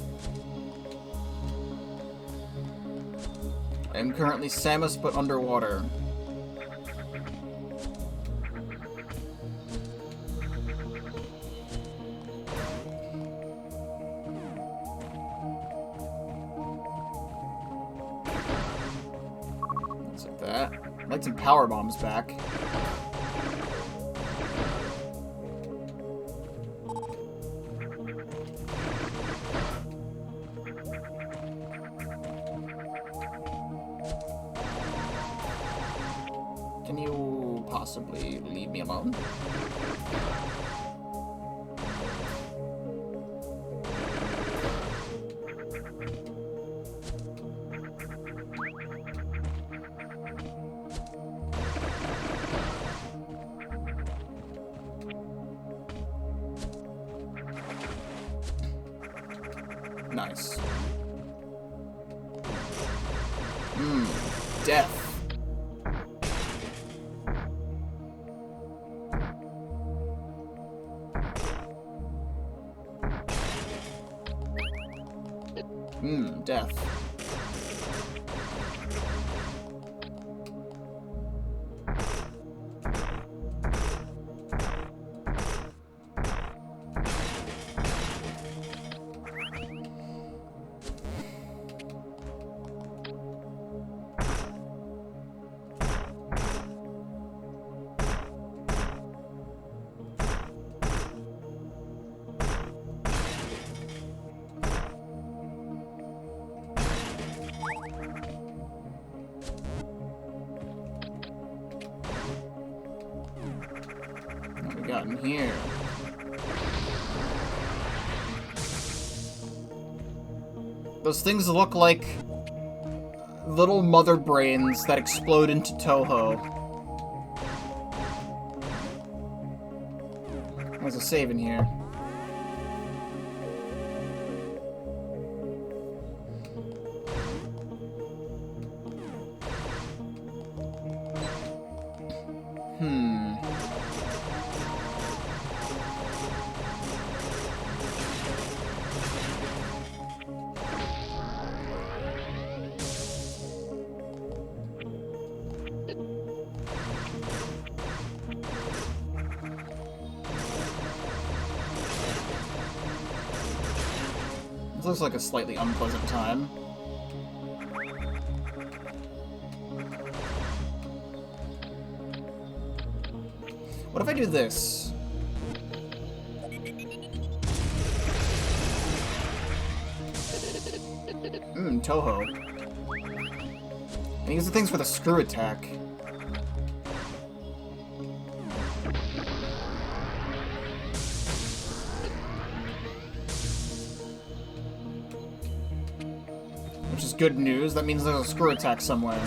I am currently Samus, but underwater. Let's hit that. I'd like some power bombs back. Can you possibly leave me alone? Nice. Death. Death. What we got in here? Those things look like little mother brains that explode into Toho. There's a save in here. This looks like a slightly unpleasant time. What if I do this? Toho. And use the things for the screw attack. Which is good news. That means there's a screw attack somewhere.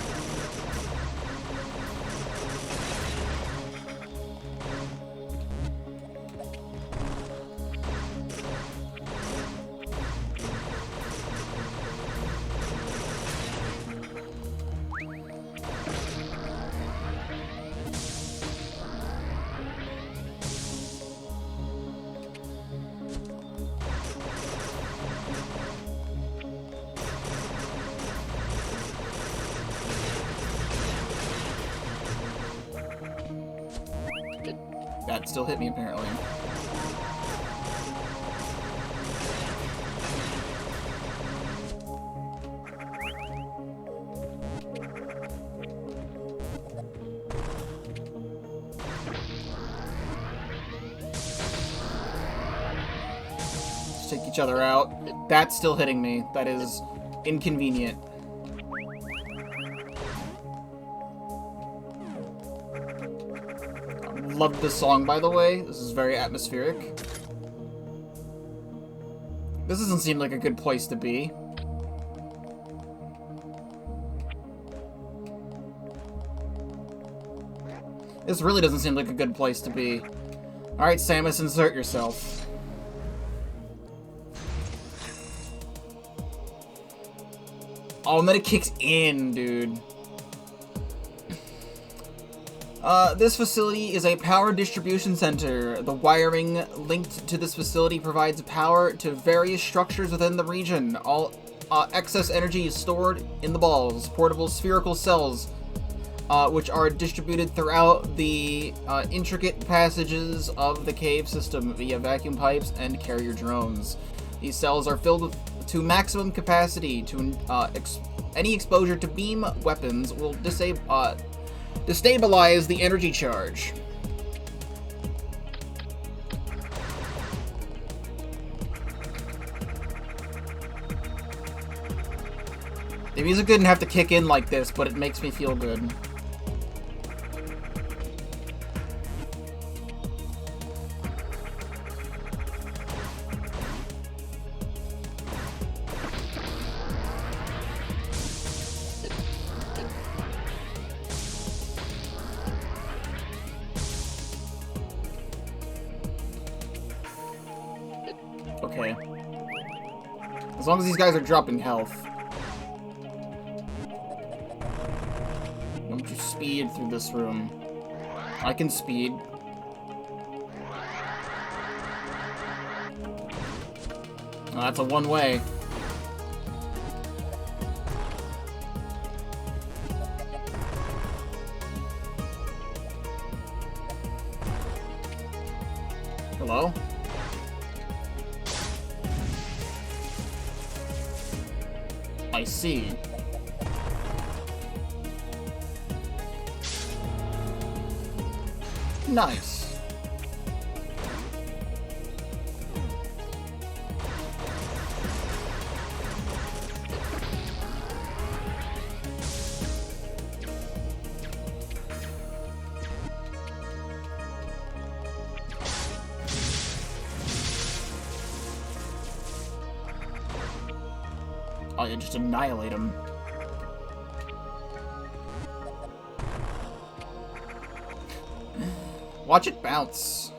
That still hit me, apparently. Just take each other out. That's still hitting me. That is inconvenient. Loved this song, by the way. This is very atmospheric. This doesn't seem like a good place to be. This really doesn't seem like a good place to be. Alright, Samus, insert yourself. Oh, and then it kicks in, dude. This facility is a power distribution center. The wiring linked to this facility provides power to various structures within the region. All excess energy is stored in the balls, portable spherical cells, which are distributed throughout the intricate passages of the cave system via vacuum pipes and carrier drones. These cells are filled to maximum capacity. Any exposure to beam weapons will destabilize the energy charge. The music didn't have to kick in like this, but it makes me feel good. Okay. As long as these guys are dropping health. Don't you speed through this room. I can speed. Oh, that's a one-way. Hello? I see. Nice. Oh, you just annihilate him. Watch it bounce.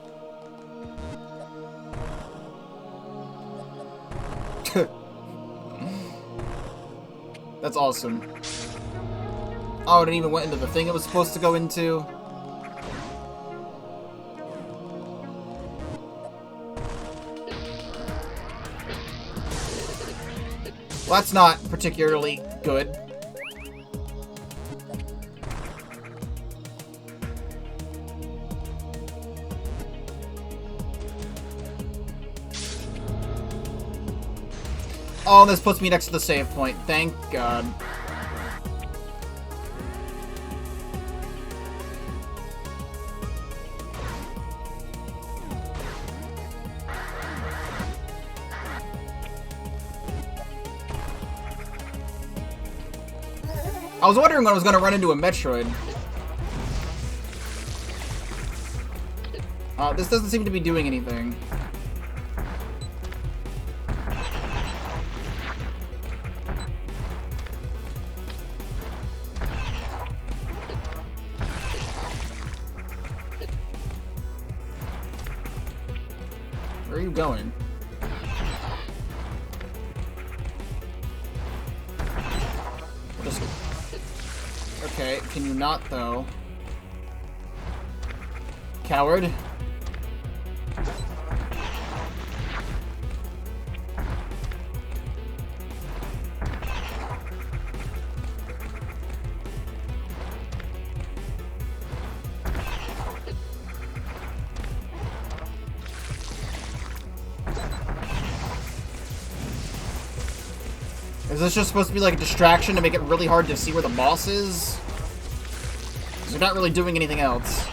That's awesome. Oh, it even went into the thing it was supposed to go into. Well, that's not particularly good. Oh, this puts me next to the save point. Thank God. I was wondering when I was going to run into a Metroid. This doesn't seem to be doing anything. Where are you going? Just... Okay, can you not, though? Coward. Is this just supposed to be like a distraction to make it really hard to see where the boss is? Because they're not really doing anything else.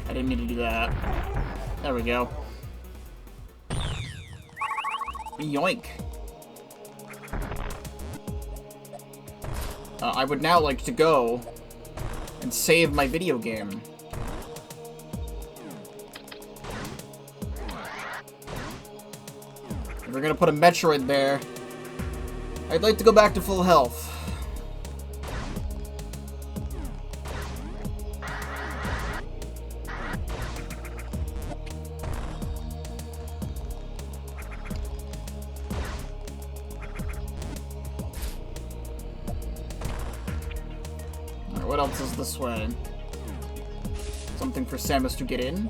I didn't need to do that. There we go. Yoink. I would now like to go and save my video game. If we're gonna put a Metroid there, I'd like to go back to full health. What else is this way? Something for Samus to get in?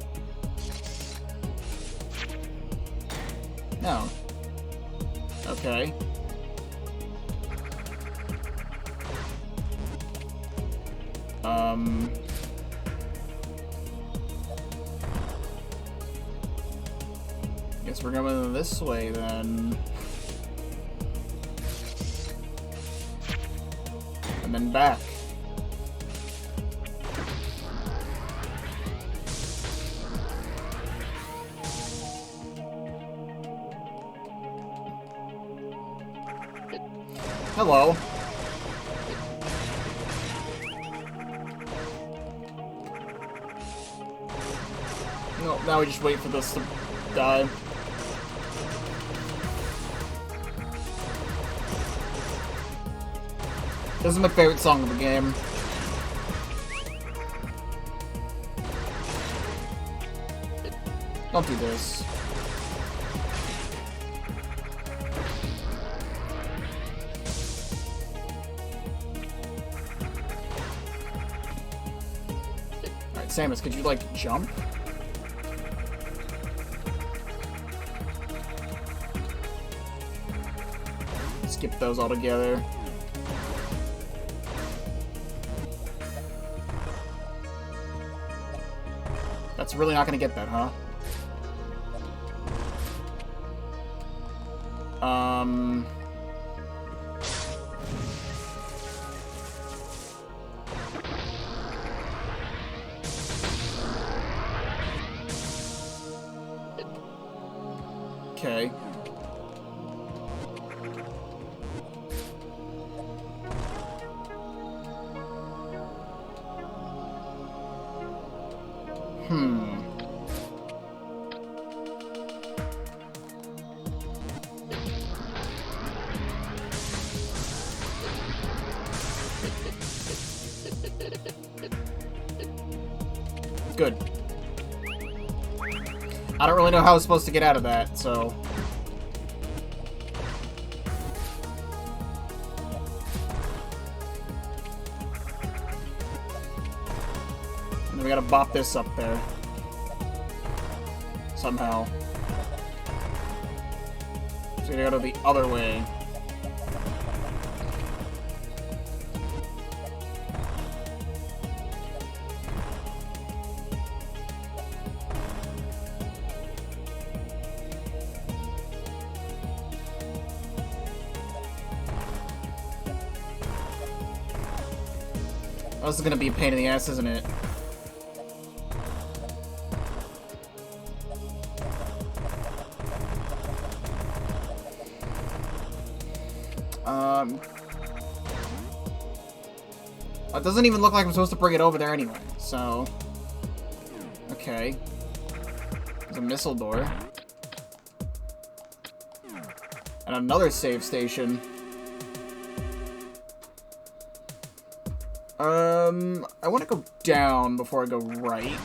No. Okay. Guess we're going this way then. And then back. Hello. No, now we just wait for this to die. This is my favorite song of the game. Don't do this. Samus, could you, like, jump? Skip those all together. That's really not gonna get that, huh? Okay. Good. I don't really know how I was supposed to get out of that, so... And then we gotta bop this up there. Somehow. So you gotta go the other way. Oh, this is gonna be a pain in the ass, isn't it? It doesn't even look like I'm supposed to bring it over there anyway, so... Okay. There's a missile door. And another save station. I want to go down before I go right.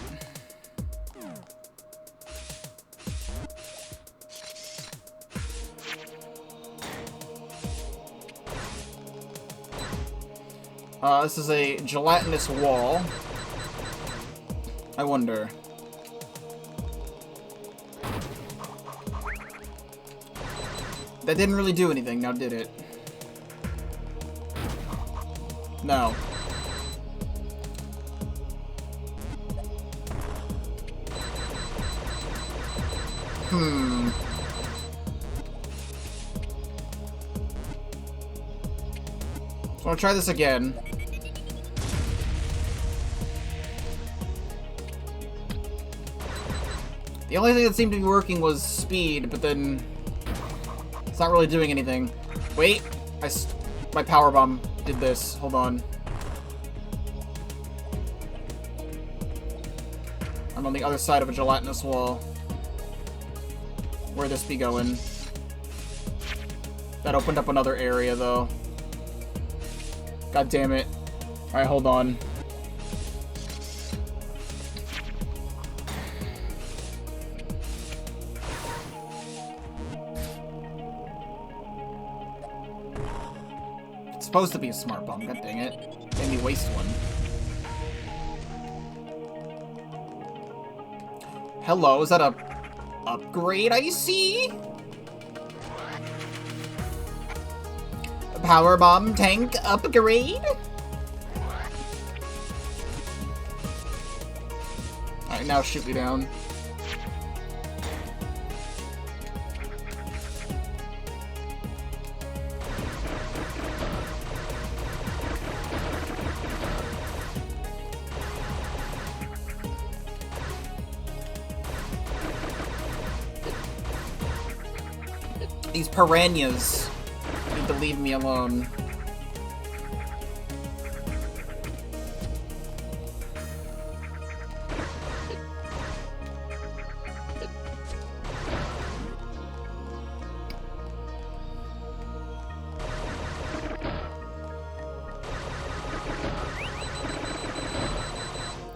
This is a gelatinous wall. I wonder. That didn't really do anything, now did it? No. So I'll try this again. The only thing that seemed to be working was speed, but then it's not really doing anything. Wait, my power bomb did this. Hold on. I'm on the other side of a gelatinous wall. Where'd this be going? That opened up another area, though. God damn it. Alright, hold on. It's supposed to be a smart bomb, god dang it. Made me waste one. Hello, is that a upgrade I see? A power bomb tank upgrade? Alright, now shoot me down. These piranhas need to leave me alone.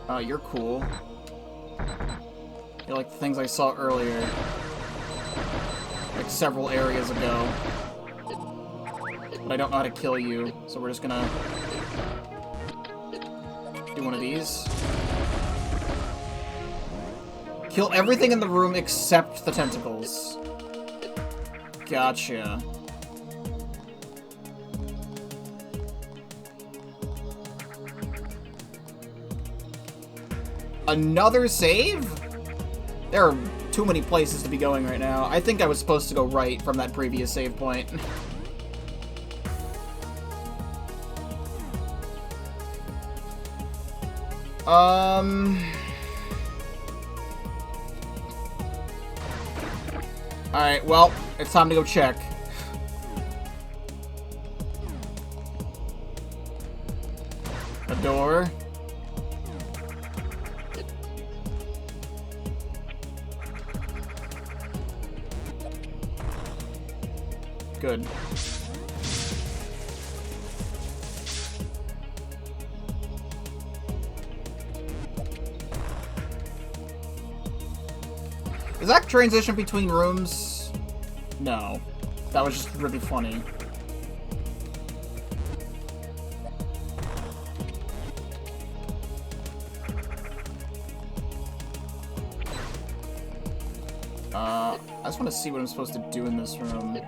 Oh, you're cool. You're like the things I saw earlier. Like several areas ago. But I don't know how to kill you, so we're just gonna do one of these. Kill everything in the room except the tentacles. Gotcha. Another save? There are too many places to be going right now. I think I was supposed to go right from that previous save point. Alright, well, it's time to go check. A door. Good. Is that transition between rooms? No. That was just really funny. I just want to see what I'm supposed to do in this room.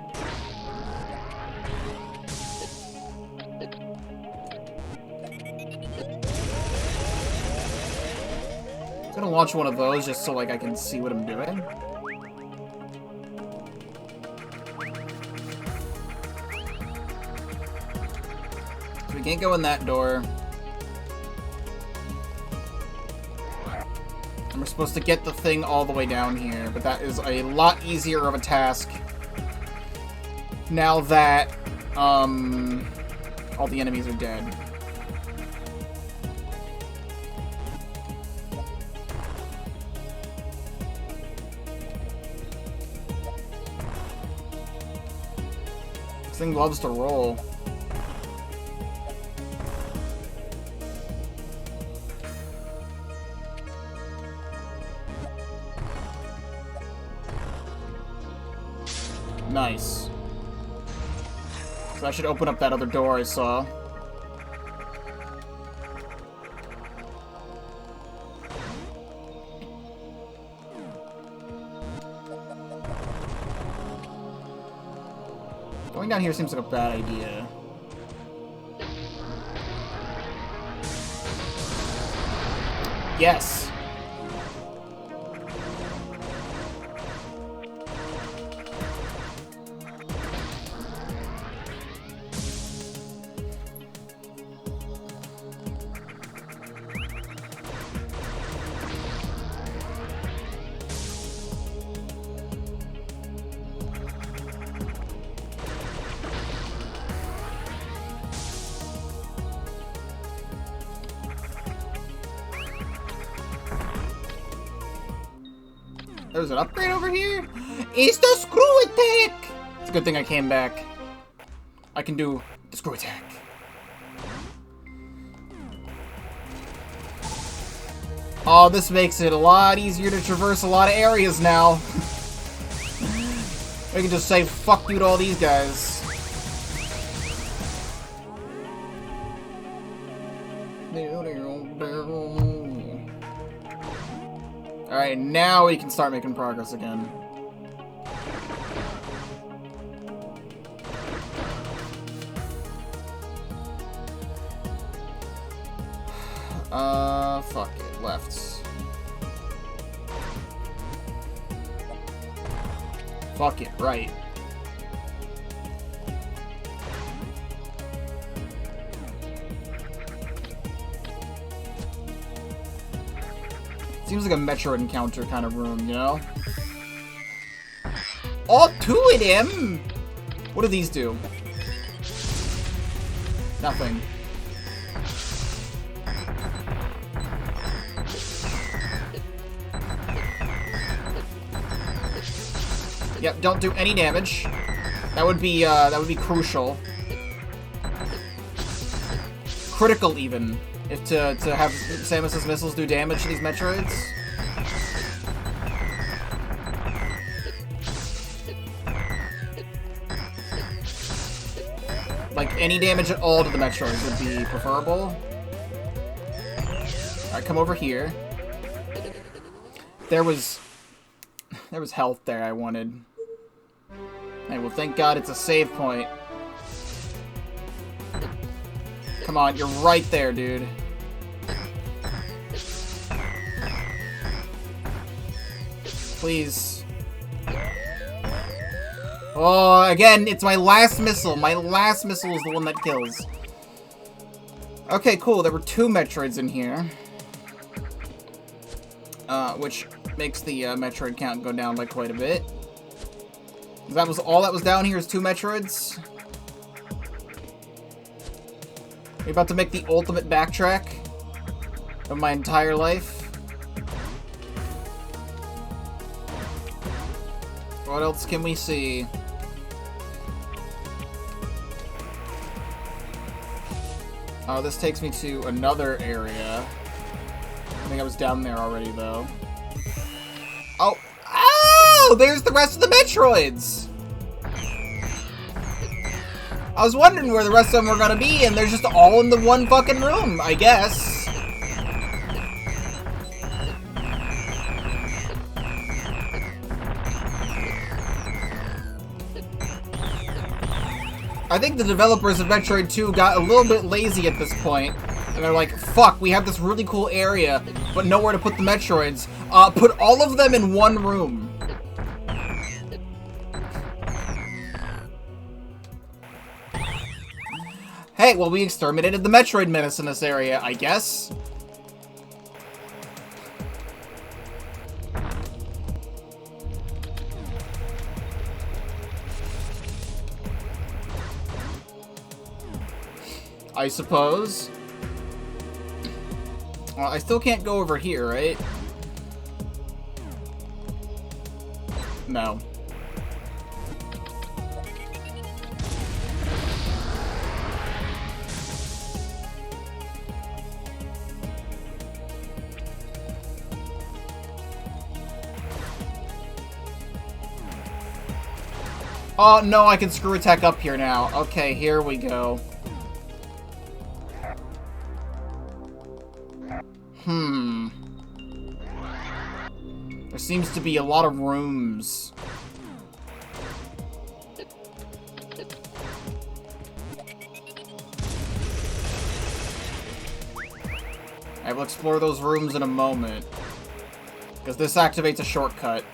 I'm gonna launch one of those just so, like, I can see what I'm doing. So we can't go in that door. And we're supposed to get the thing all the way down here, but that is a lot easier of a task now that, all the enemies are dead. This thing loves to roll. Nice. So I should open up that other door I saw. Going down here seems like a bad idea. Yes! There's an upgrade over here? It's the screw attack! It's a good thing I came back. I can do the screw attack. Oh, this makes it a lot easier to traverse a lot of areas now. We can just say fuck you to all these guys. Alright, now we can start making progress again. Fuck it. Left. Fuck it. Right. Seems like a Metroid encounter kind of room, you know? All two of them! What do these do? Nothing. Yep, don't do any damage. That would be crucial. Critical, even. If to have Samus's missiles do damage to these Metroids. Like, any damage at all to the Metroids would be preferable. Alright, come over here. There was health there I wanted. Hey, well, thank God it's a save point. Come on, you're right there, dude. Please. Oh, again, it's my last missile. My last missile is the one that kills. Okay, cool. There were 2 Metroids in here. Which makes the Metroid count go down by quite a bit. That was all that was down here is 2 Metroids. We're about to make the ultimate backtrack of my entire life. What else can we see? Oh, this takes me to another area. I think I was down there already, though. Oh! Oh! There's the rest of the Metroids! I was wondering where the rest of them were gonna be, and they're just all in the one fucking room, I guess. I think the developers of Metroid 2 got a little bit lazy at this point, and they're like, fuck, we have this really cool area, but nowhere to put the Metroids. Put all of them in one room. Hey, well, we exterminated the Metroid Menace in this area, I guess. I suppose. Well, I still can't go over here, right? No. Oh, no, I can screw attack up here now. Okay, here we go. There seems to be a lot of rooms. I will explore those rooms in a moment, because this activates a shortcut.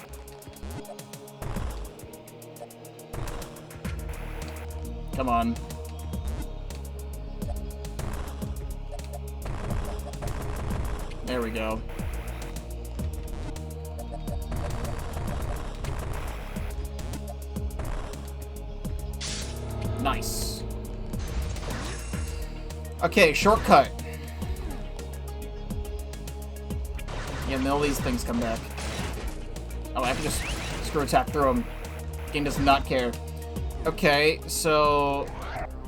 Come on. There we go. Nice. Okay, shortcut. Yeah, and all these things come back. Oh, I can just screw attack through them. Game does not care. Okay, so...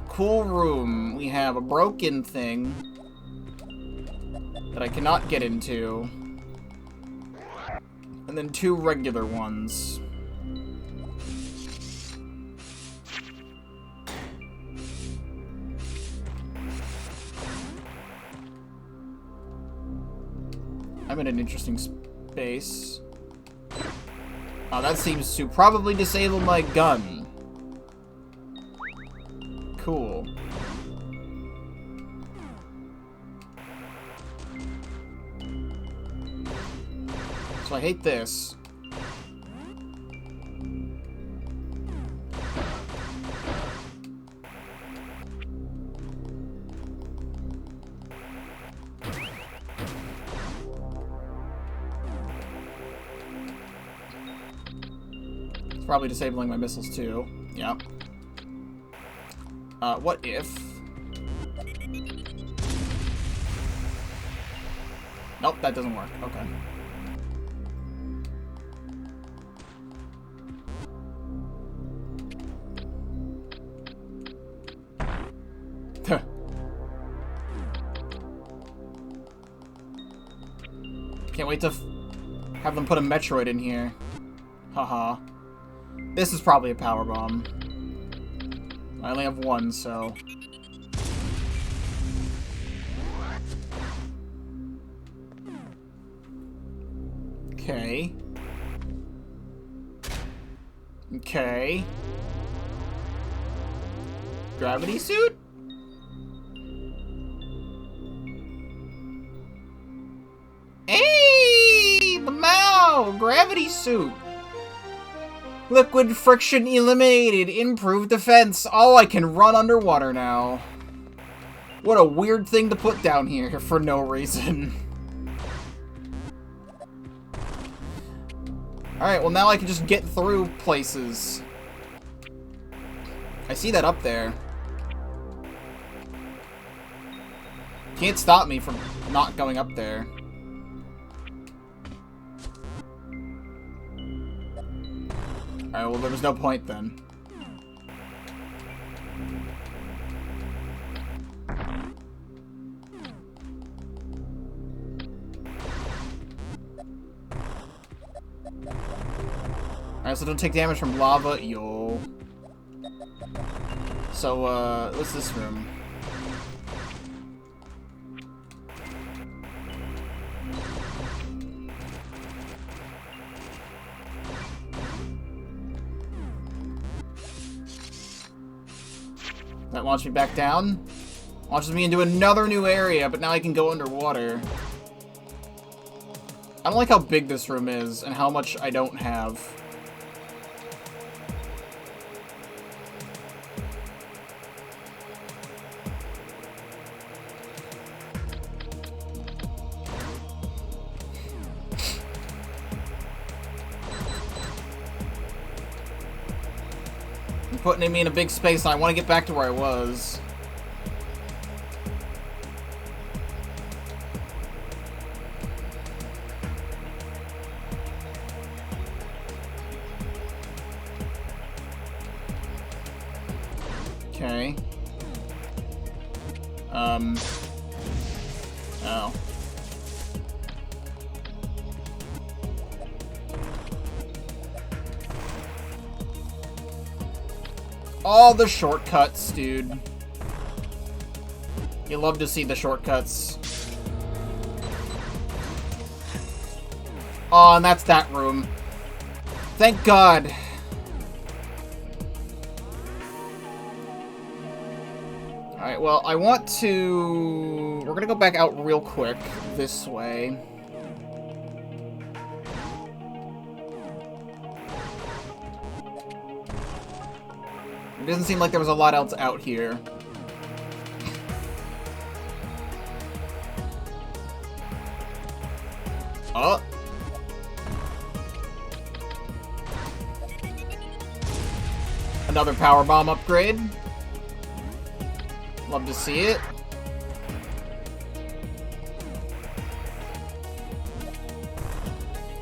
Cool room. We have a broken thing that I cannot get into. And then 2 regular ones. I'm in an interesting space. Oh, that seems to probably disable my gun. Cool. So I hate this. It's probably disabling my missiles too. Yeah. What if... Nope, that doesn't work. Okay. Can't wait to have them put a Metroid in here. Haha. This is probably a power bomb. I only have one, so... Okay. Okay. Gravity suit? Hey! The Mao! Gravity suit! Liquid friction eliminated. Improved defense. Oh, I can run underwater now. What a weird thing to put down here for no reason. Alright, well now I can just get through places. I see that up there. Can't stop me from not going up there. Alright, well there was no point then. Alright, so don't take damage from lava, yo. So, what's this room? That launched me back down. Launches me into another new area, but now I can go underwater. I don't like how big this room is and how much I don't have. You're putting me in a big space and I want to get back to where I was. Okay. Oh. All the shortcuts, dude. You love to see the shortcuts. Oh, and that's that room. Thank God. Alright, well, I want to... We're gonna go back out real quick this way. It doesn't seem like there was a lot else out here. Oh. Another power bomb upgrade. Love to see it.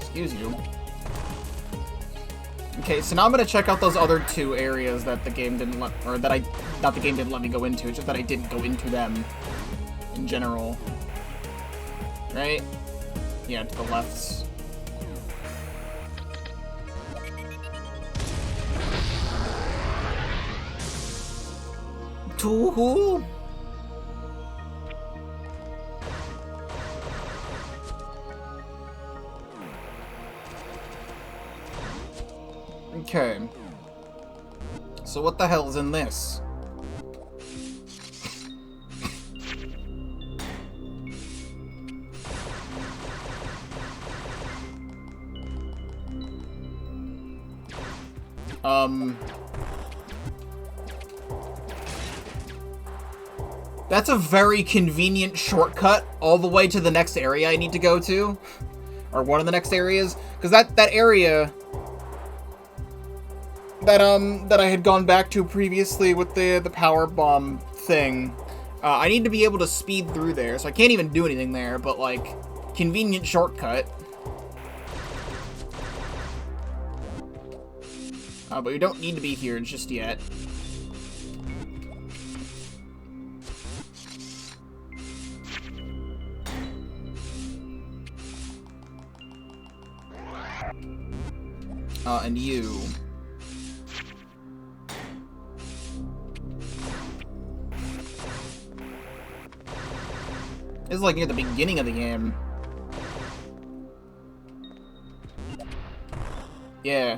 Excuse you. Okay, so now I'm gonna check out those other two areas that the game didn't let, or that not the game didn't let me go into, it's just that I didn't go into them in general. Right? Yeah, to the left. Toohoo! Okay. So what the hell is in this? That's a very convenient shortcut all the way to the next area I need to go to. Or one of the next areas. Because that area... that I had gone back to previously with the power bomb thing. I need to be able to speed through there, so I can't even do anything there, but, like, convenient shortcut. But we don't need to be here just yet. And you. This is like near the beginning of the game. Yeah.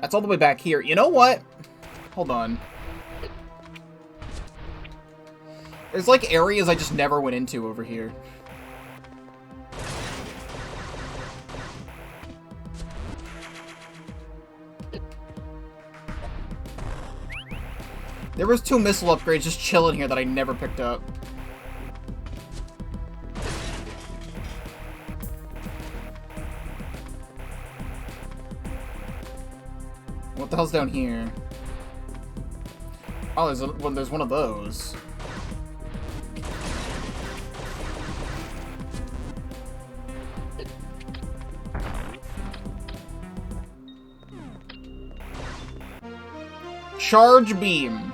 That's all the way back here. You know what? Hold on. There's like areas I just never went into over here. There was 2 missile upgrades just chilling here that I never picked up. What the hell's down here? Oh, there's one of those. Charge beam.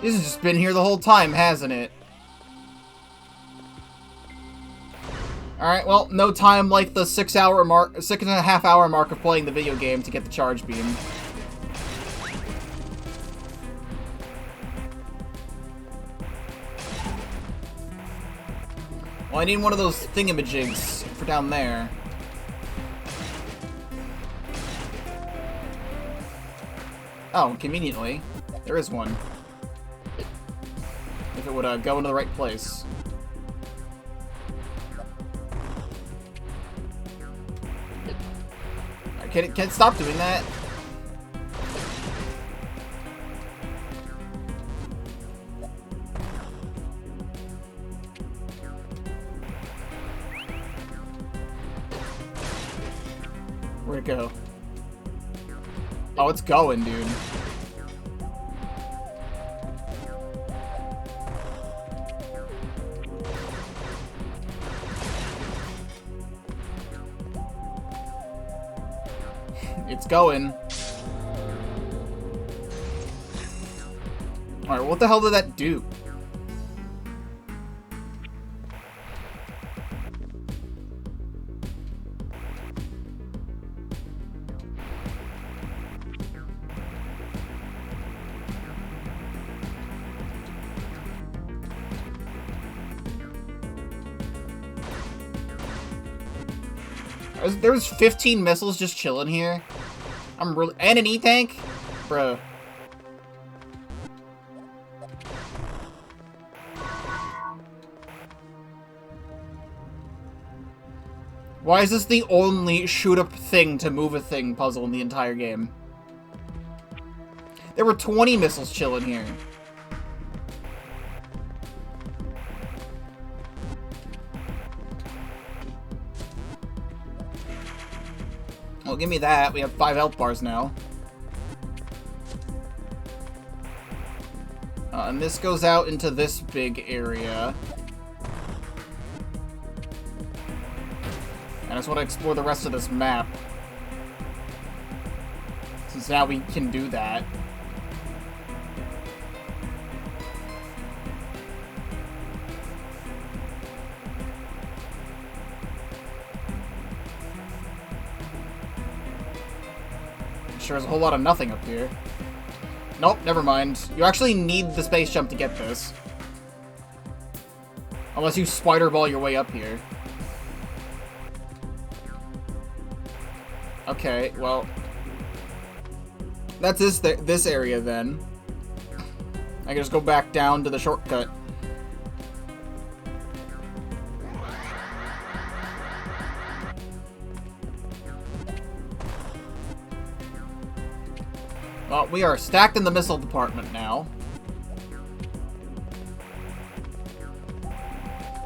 This has just been here the whole time, hasn't it? Alright, well, no time like the 6.5 hour mark of playing the video game to get the charge beam. Well, I need one of those thingamajigs for down there. Oh, conveniently. There is one. If it would go into the right place. Can it stop doing that? Where'd it go? Oh, it's going, dude. It's going. Alright, what the hell did that do? There's 15 missiles just chilling here. I'm really... And an E-tank? Bruh. Why is this the only shoot-up thing to move a thing puzzle in the entire game? There were 20 missiles chilling here. Well, give me that. We have 5 health bars now. And this goes out into this big area. And I just want to explore the rest of this map. Since now we can do that. Sure, there's a whole lot of nothing up here. Nope, never mind. You actually need the space jump to get this. Unless you spider ball your way up here. Okay, well... That's this area, then. I can just go back down to the shortcut. Well, we are stacked in the missile department now.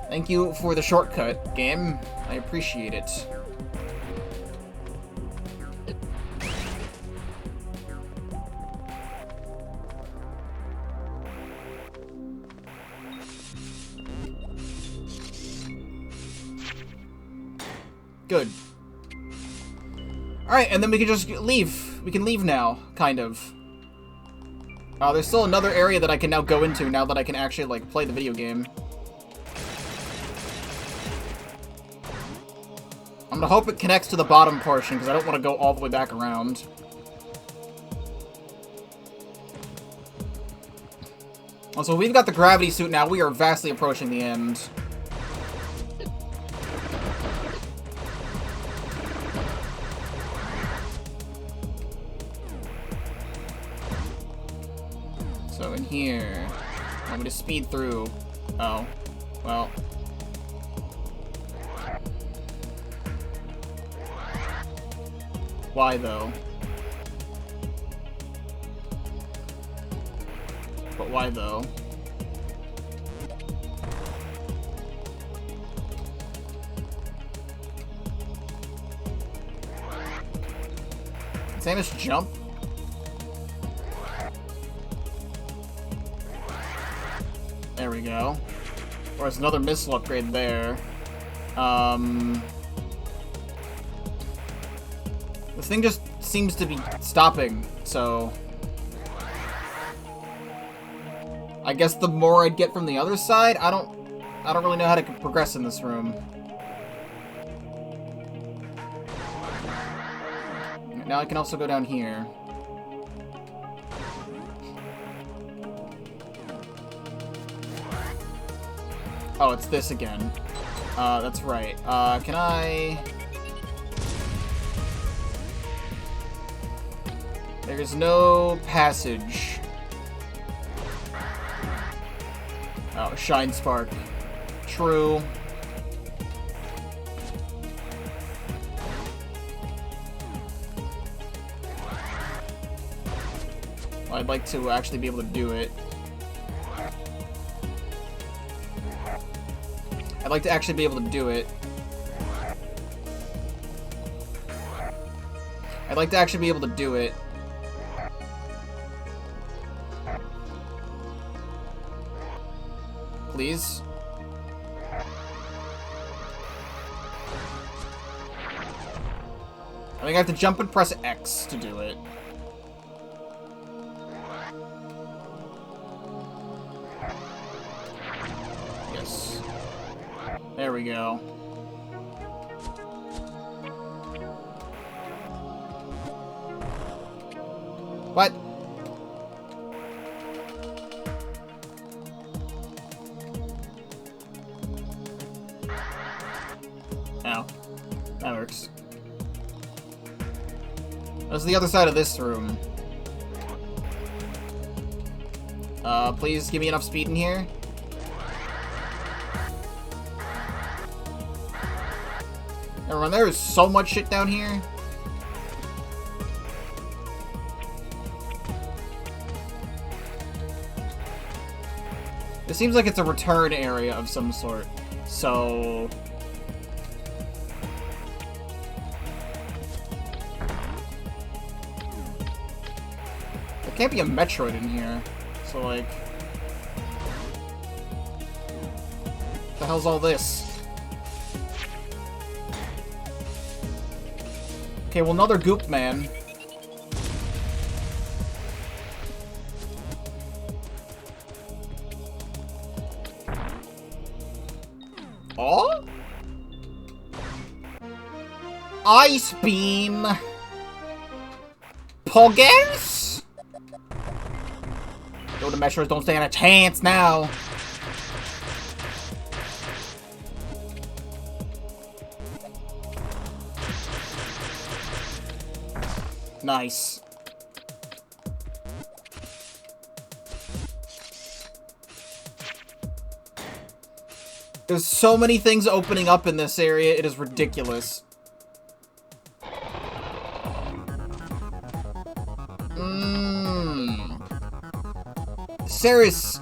Thank you for the shortcut, game. I appreciate it. Good. Alright, and then we can just leave. We can leave now, kind of. There's still another area that I can now go into now that I can actually, like, play the video game. I'm gonna hope it connects to the bottom portion, because I don't want to go all the way back around. Also, we've got the gravity suit now. We are vastly approaching the end. So in here, I'm going to speed through. Oh, well. Why though? But why though? Can Samus jump? There we go. Or there's another missile upgrade there. This thing just seems to be stopping, so... I guess the more I'd get from the other side, I don't really know how to progress in this room. Now I can also go down here. Oh, it's this again. That's right. Can I... There's no passage Oh, Shine Spark. True. I'd like to actually be able to do it. I'd like to actually be able to do it. I'd like to actually be able to do it. Please? I think I have to jump and press X to do it. Yes. There we go. What? Ow. That works. That's the other side of this room. Please give me enough speed in here. Everyone, there is so much shit down here. It seems like it's a return area of some sort, so... There can't be a Metroid in here, so like... What the hell's all this? Okay, well, another Goop Man. Oh? Ice Beam! Poggers? Yo, the Metroids don't stand a chance now. Nice. There's so many things opening up in this area, it is ridiculous. Ceres,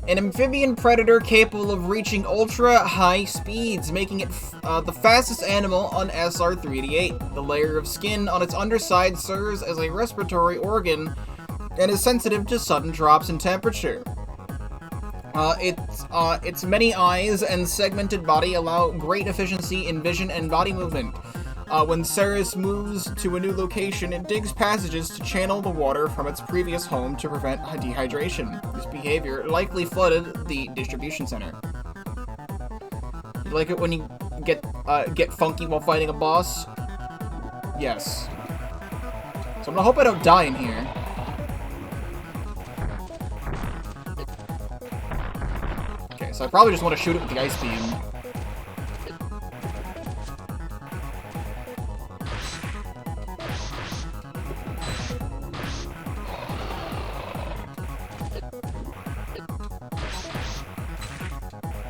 an amphibian predator capable of reaching ultra-high speeds, making it the fastest animal on SR388. The layer of skin on its underside serves as a respiratory organ and is sensitive to sudden drops in temperature. Its many eyes and segmented body allow great efficiency in vision and body movement. When Ceres moves to a new location, it digs passages to channel the water from its previous home to prevent dehydration. This behavior likely flooded the distribution center. You like it when you get funky while fighting a boss? Yes. So I'm gonna hope I don't die in here. Okay, so I probably just want to shoot it with the ice beam.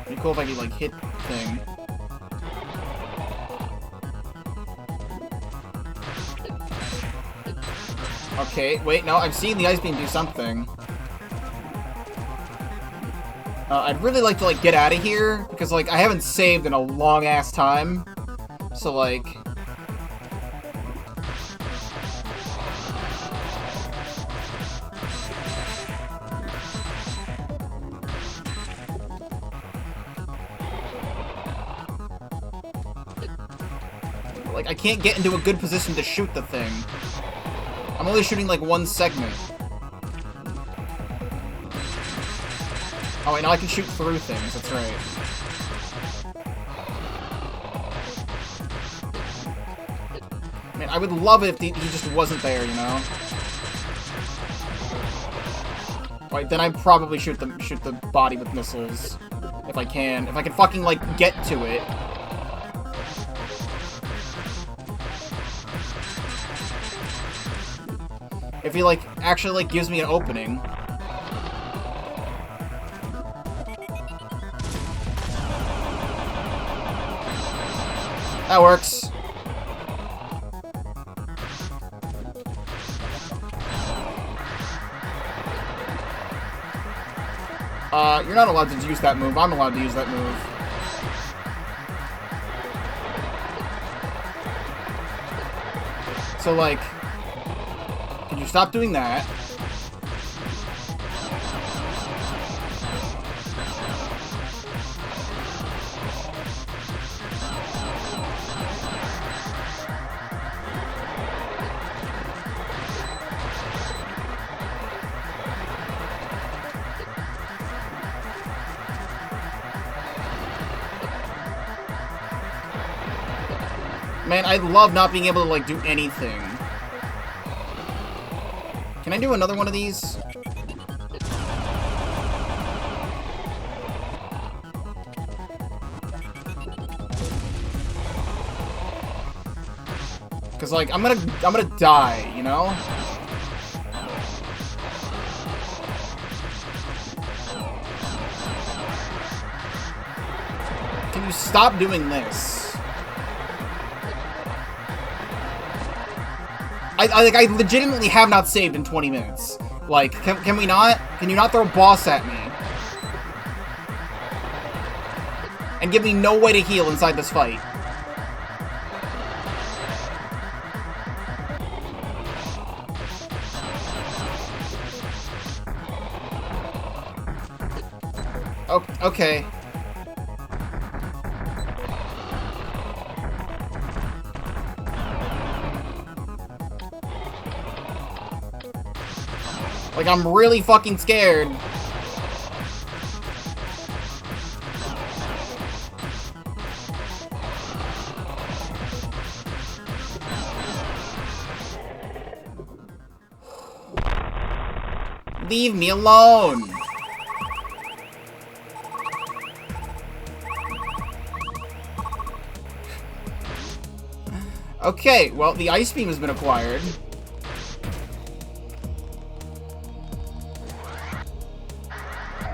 It'd be cool if I could, like, hit thing. Okay, wait, no, I've seen the ice beam do something. I'd really like to, like, get out of here, because, like, I haven't saved in a long-ass time. So, like... Like, I can't get into a good position to shoot the thing. I'm only shooting, like, one segment. Oh, wait, now I can shoot through things, that's right. Man, I would love it if he just wasn't there, you know? Right, then I'd probably shoot the body with missiles. If I can. If I can fucking, like, get to it. If he, like, actually, like, gives me an opening. That works. You're not allowed to use that move. I'm allowed to use that move. So, like, can you stop doing that? Man, I love not being able to, like, do anything. Can I do another one of these? Cause, like, I'm gonna die, you know? Can you stop doing this? I legitimately have not saved in 20 minutes. Like, can we not? Can you not throw a boss at me? And give me no way to heal inside this fight? Oh, okay. Like, I'm really fucking scared. Leave me alone. Okay, well, the ice beam has been acquired.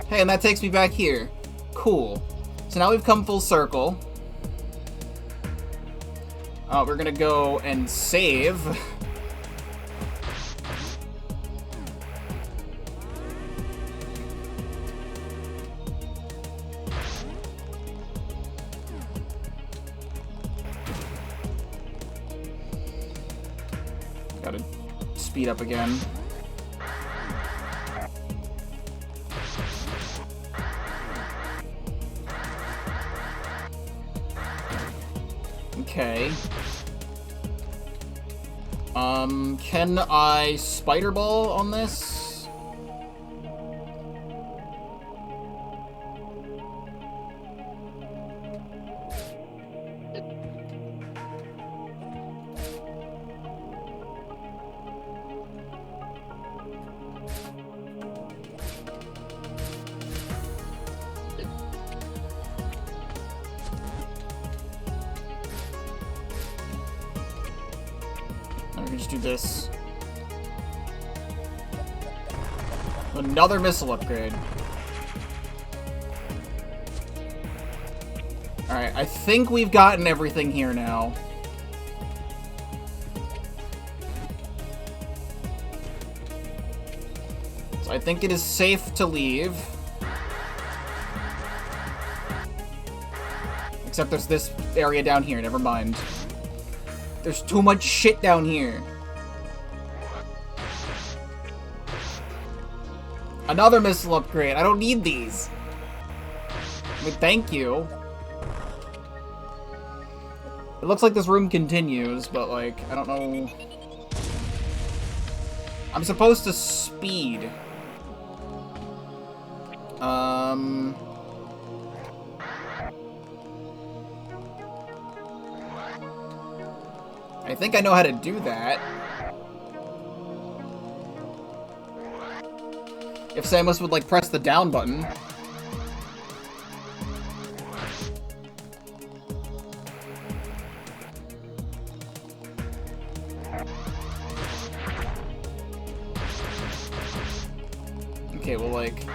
Hey, and that takes me back here. Cool. So now we've come full circle. We're gonna go and save. Gotta speed up again. Okay. Can I spider ball on this? Just do this. Another missile upgrade. Alright, I think we've gotten everything here now. So I think it is safe to leave. Except there's this area down here, never mind. There's too much shit down here. Another missile upgrade. I don't need these. I mean, thank you. It looks like this room continues, but, like, I don't know. I'm supposed to speed. I think I know how to do that. If Samus would, like, press the down button. Okay, well, like...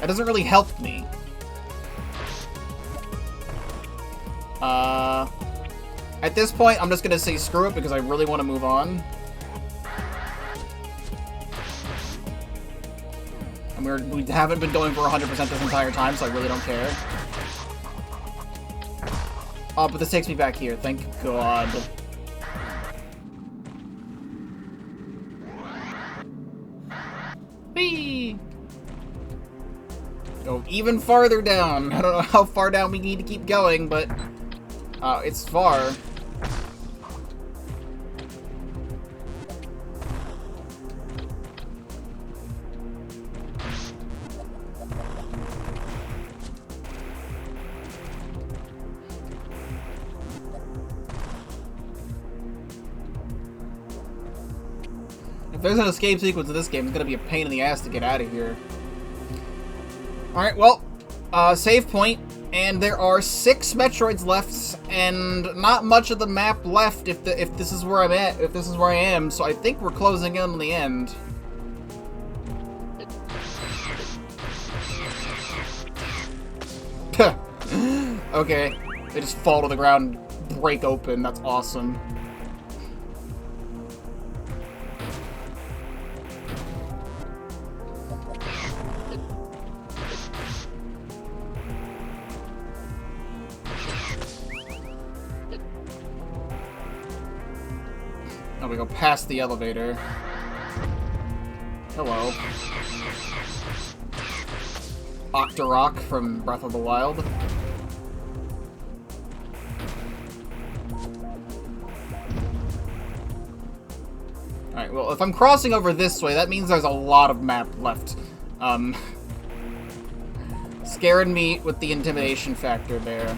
That doesn't really help me. At this point, I'm just gonna say screw it because I really want to move on. And we haven't been going for 100% this entire time, so I really don't care. Oh, but this takes me back here. Thank God. Whee! Go even farther down. I don't know how far down we need to keep going, but it's far. If there's an escape sequence in this game, it's gonna be a pain in the ass to get out of here. Alright, well, save point, and there are 6 Metroids left, and not much of the map left if this is where I'm at, if this is where I am, so I think we're closing in on the end. Okay, they just fall to the ground and break open, that's awesome. Oh, we go past the elevator. Hello. Octorok from Breath of the Wild. Alright, well, if I'm crossing over this way, that means there's a lot of map left. Scaring me with the intimidation factor there.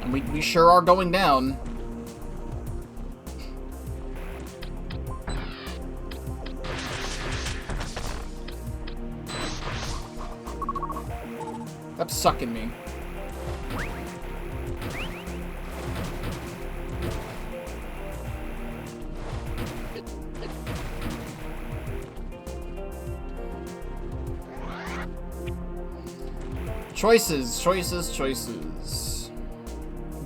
And we sure are going down. Stop sucking me. Choices, choices, choices.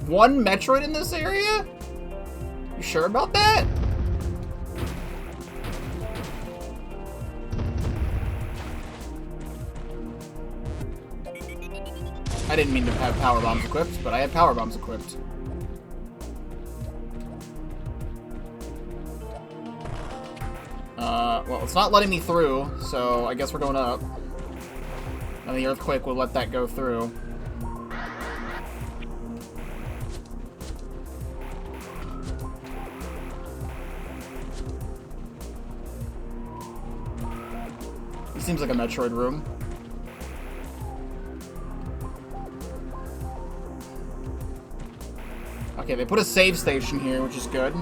1 Metroid in this area? You sure about that? I didn't mean to have power bombs equipped, but I had power bombs equipped. Well, it's not letting me through, so I guess we're going up. And the earthquake will let that go through. It seems like a Metroid room. Okay, they put a save station here, which is good.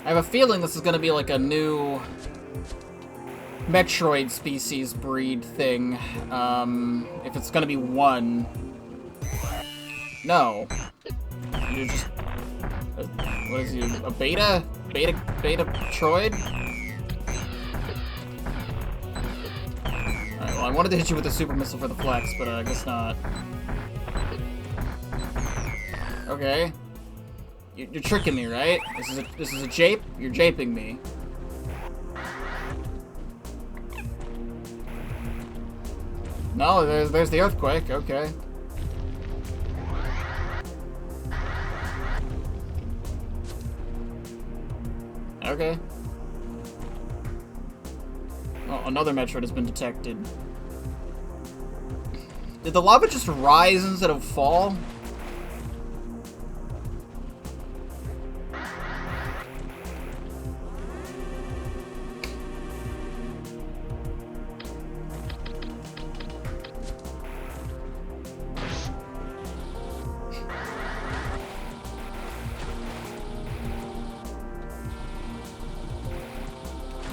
I have a feeling this is going to be like a new Metroid species breed thing. If it's going to be 1. No. You're just... what is he? A beta? Beta Troid? Alright, well, I wanted to hit you with a super missile for the flex, but I guess not. Okay. You're tricking me, right? This is a jape? You're japing me. No, there's the earthquake. Okay. Okay. Oh, another Metroid has been detected. Did the lava just rise instead of fall?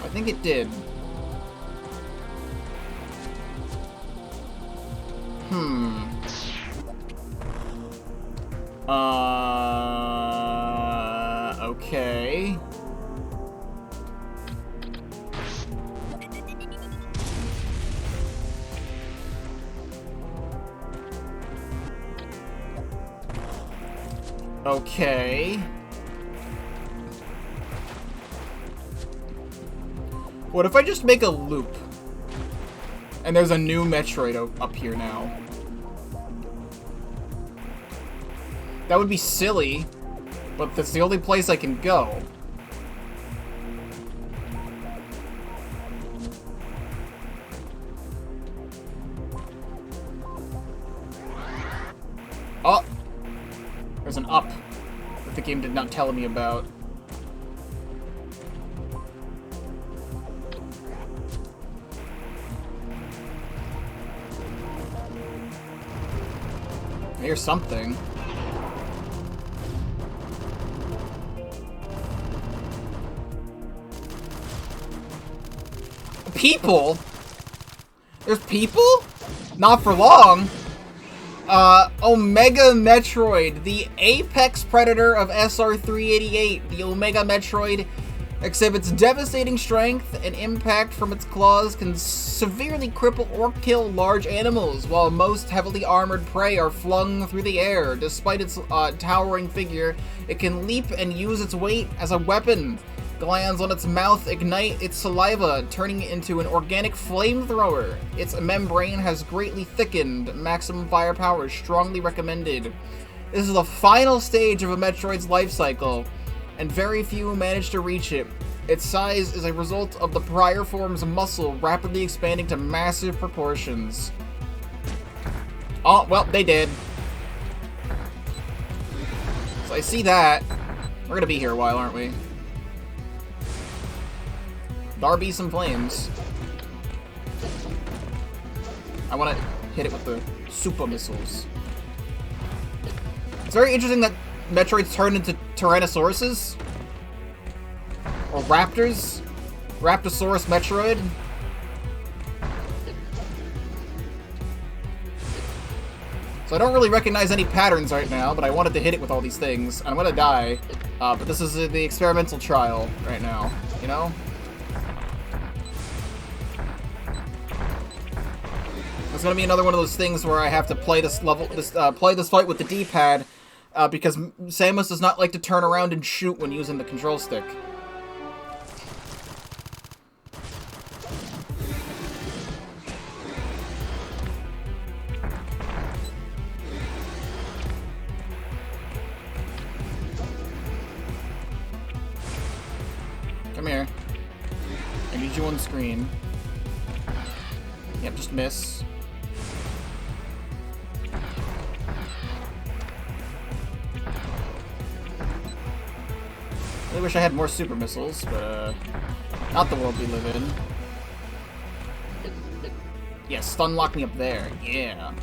I think it did. Okay. Okay. What if I just make a loop? And there's a new Metroid up here now. That would be silly, but that's the only place I can go. Oh! There's an up that the game did not tell me about. I hear something. People? There's people? Not for long. Omega Metroid, the apex predator of SR388. The Omega Metroid exhibits devastating strength and impact from its claws can severely cripple or kill large animals, while most heavily armored prey are flung through the air. Despite its towering figure, it can leap and use its weight as a weapon. Glands on its mouth ignite its saliva, turning it into an organic flamethrower. Its membrane has greatly thickened. Maximum firepower is strongly recommended. This is the final stage of a Metroid's life cycle, and very few manage to reach it. Its size is a result of the prior form's muscle rapidly expanding to massive proportions. Oh, well, they did. So I see that. We're gonna be here a while, aren't we? There be some flames. I want to hit it with the super missiles. It's very interesting that Metroids turn into Tyrannosauruses. Or Raptors. Raptosaurus Metroid. So I don't really recognize any patterns right now, but I wanted to hit it with all these things. I'm gonna die. But this is the experimental trial right now, you know? It's gonna be another one of those things where I have to play this play this fight with the D-pad, because Samus does not like to turn around and shoot when using the control stick. Come here. I need you on screen. Yep, just miss. I wish I had more super missiles, but not the world we live in. Yeah, stun lock me up there. Yeah.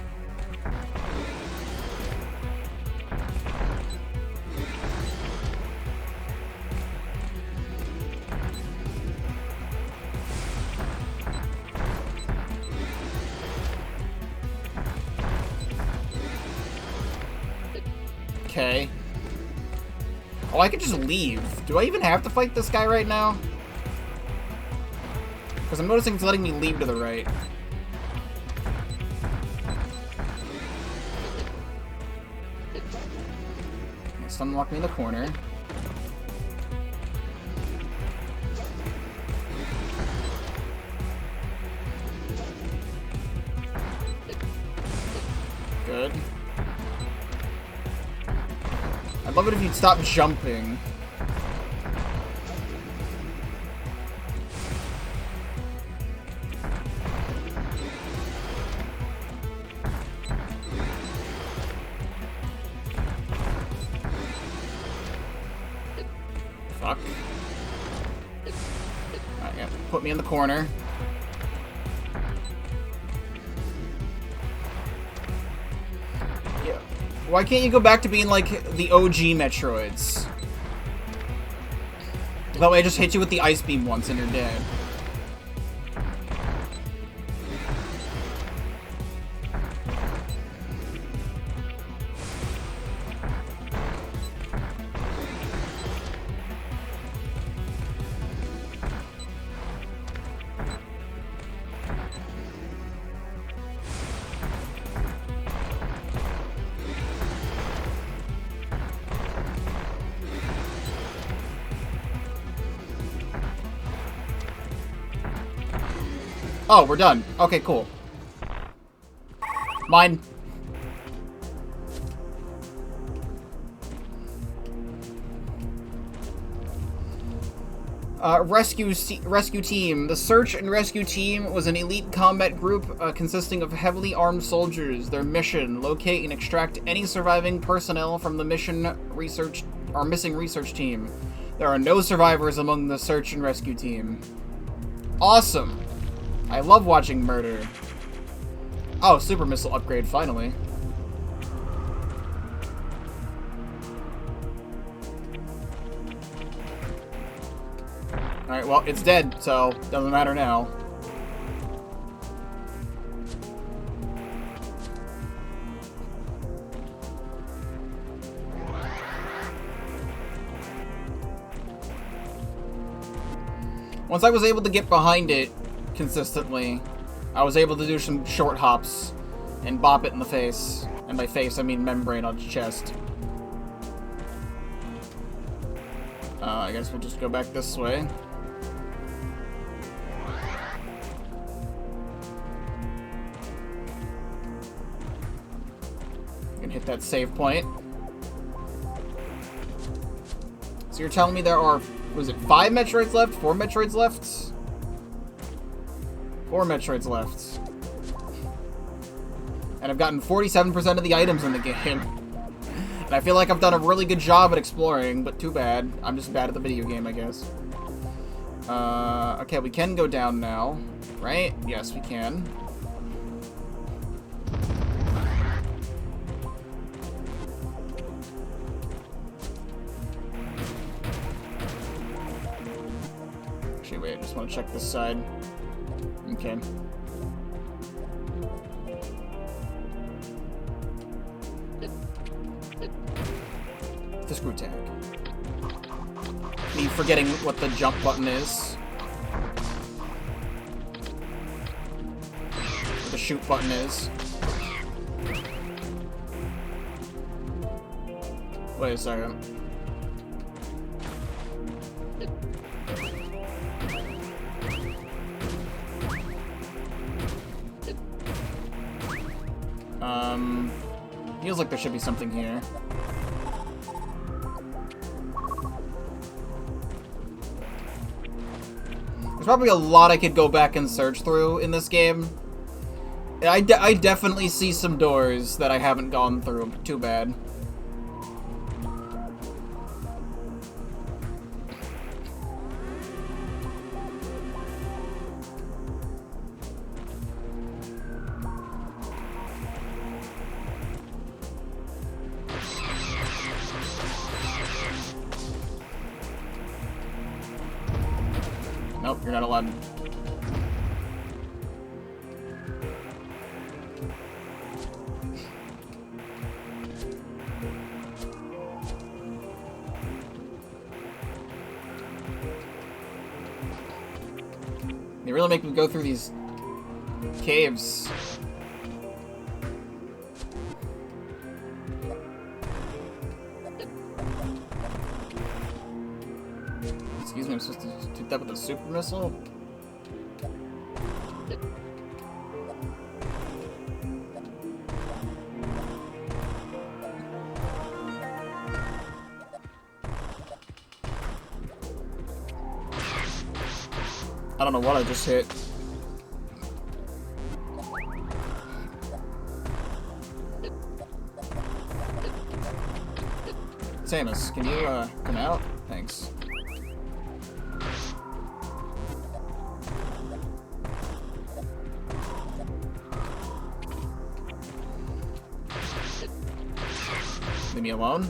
Okay. Oh, I could just leave. Do I even have to fight this guy right now? Because I'm noticing it's letting me leave to the right. Let's unlock me in the corner. Good. I'd love it if you'd stop jumping. Fuck. Alright, yeah, put me in the corner. Why can't you go back to being like the OG Metroids? That way I just hit you with the ice beam once and you're dead. Oh, we're done. Okay, cool. Mine. Rescue team. The search and rescue team was an elite combat group consisting of heavily armed soldiers. Their mission: locate and extract any surviving personnel from the missing research team. There are no survivors among the search and rescue team. Awesome. I love watching murder. Oh, super missile upgrade, finally. Alright, well, it's dead, so doesn't matter now. Once I was able to get behind it consistently, I was able to do some short hops and bop it in the face. And by face, I mean membrane on its chest. I guess we'll just go back this way. Hit that save point. So you're telling me there are, was it 5 Metroids left? 4 Metroids left? 4 Metroids left. And I've gotten 47% of the items in the game. And I feel like I've done a really good job at exploring, but too bad. I'm just bad at the video game, I guess. Okay, we can go down now, right? Yes, we can. Wait, I just want to check this side. Okay. The screw tag. Me forgetting what the jump button is. What the shoot button is. Wait a second. Feels like there should be something here. There's probably a lot I could go back and search through in this game. I definitely see some doors that I haven't gone through. Too bad. Nope, you're not allowed. They really make me go through these caves. Excuse me, I'm supposed to do that with a super missile? I don't know what I just hit. Samus, can you come out? Thanks. Leave me alone.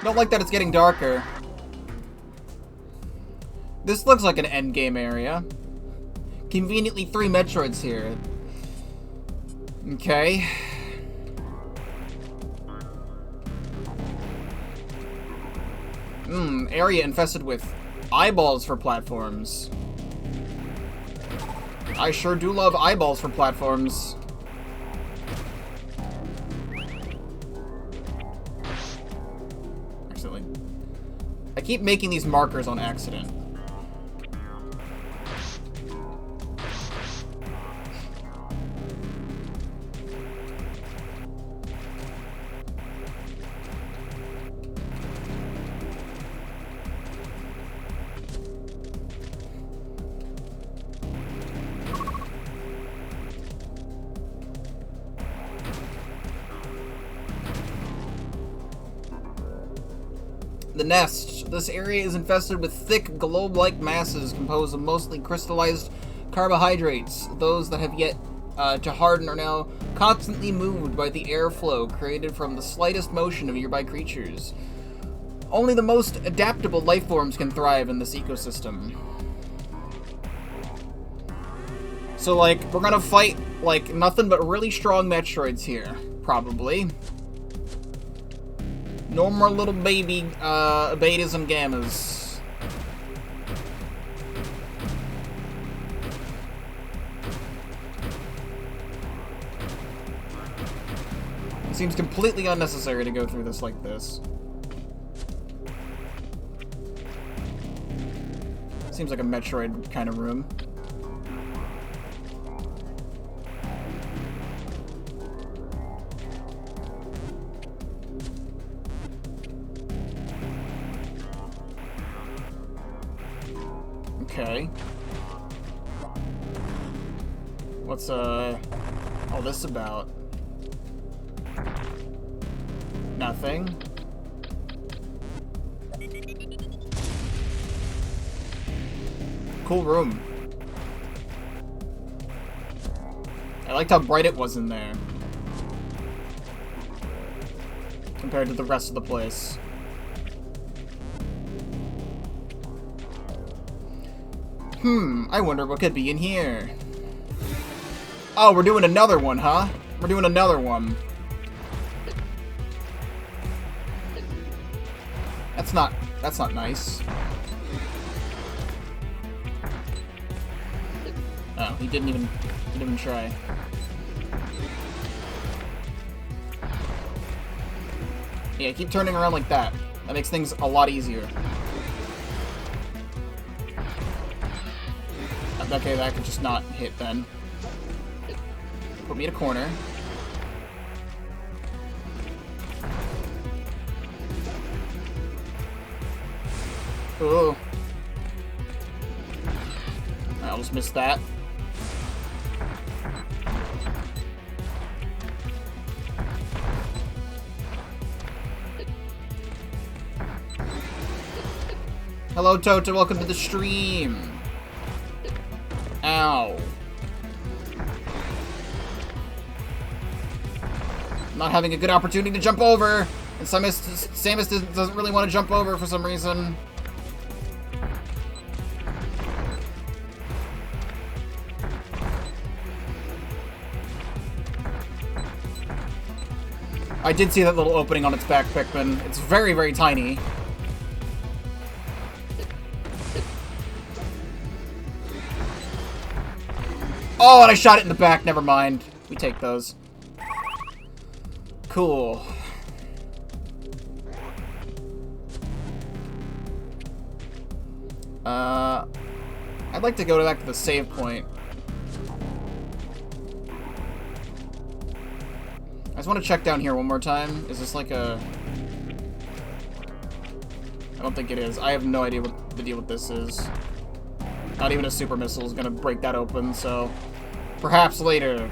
Don't like that it's getting darker. This looks like an endgame area. Conveniently 3 Metroids here. Okay. Area infested with eyeballs for platforms. I sure do love eyeballs for platforms. accidentally. I keep making these markers on accident. The nest. This area is infested with thick, globe-like masses composed of mostly crystallized carbohydrates. Those that have yet to harden are now constantly moved by the airflow created from the slightest motion of nearby creatures. Only the most adaptable life forms can thrive in this ecosystem. So, like, we're gonna fight, like, nothing but really strong Metroids here, probably. No more little baby, betas and gammas. It seems completely unnecessary to go through this like this. Seems like a Metroid kind of room. Okay. What's, all this about? Nothing. Cool room. I liked how bright it was in there. Compared to the rest of the place. I wonder what could be in here. Oh, we're doing another one, huh? We're doing another one. That's not nice. Oh, he didn't even try. Yeah, keep turning around like that. That makes things a lot easier. Okay, that could just not hit then. Put me in a corner. Ooh. I'll just miss that. Hello, Toto. Welcome to the stream. Ow. Not having a good opportunity to jump over. And Samus doesn't really want to jump over for some reason. I did see that little opening on its back, Pikmin. It's very, very tiny. Oh, and I shot it in the back. Never mind. We take those. Cool. I'd like to go back to the save point. I just want to check down here one more time. Is this like a... I don't think it is. I have no idea what the deal with this is. Not even a super missile is gonna break that open, so... Perhaps later.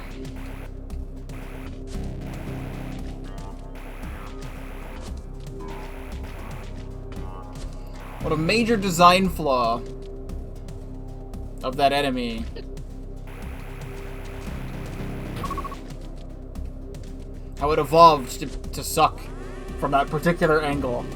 What a major design flaw of that enemy. How it evolved to suck from that particular angle.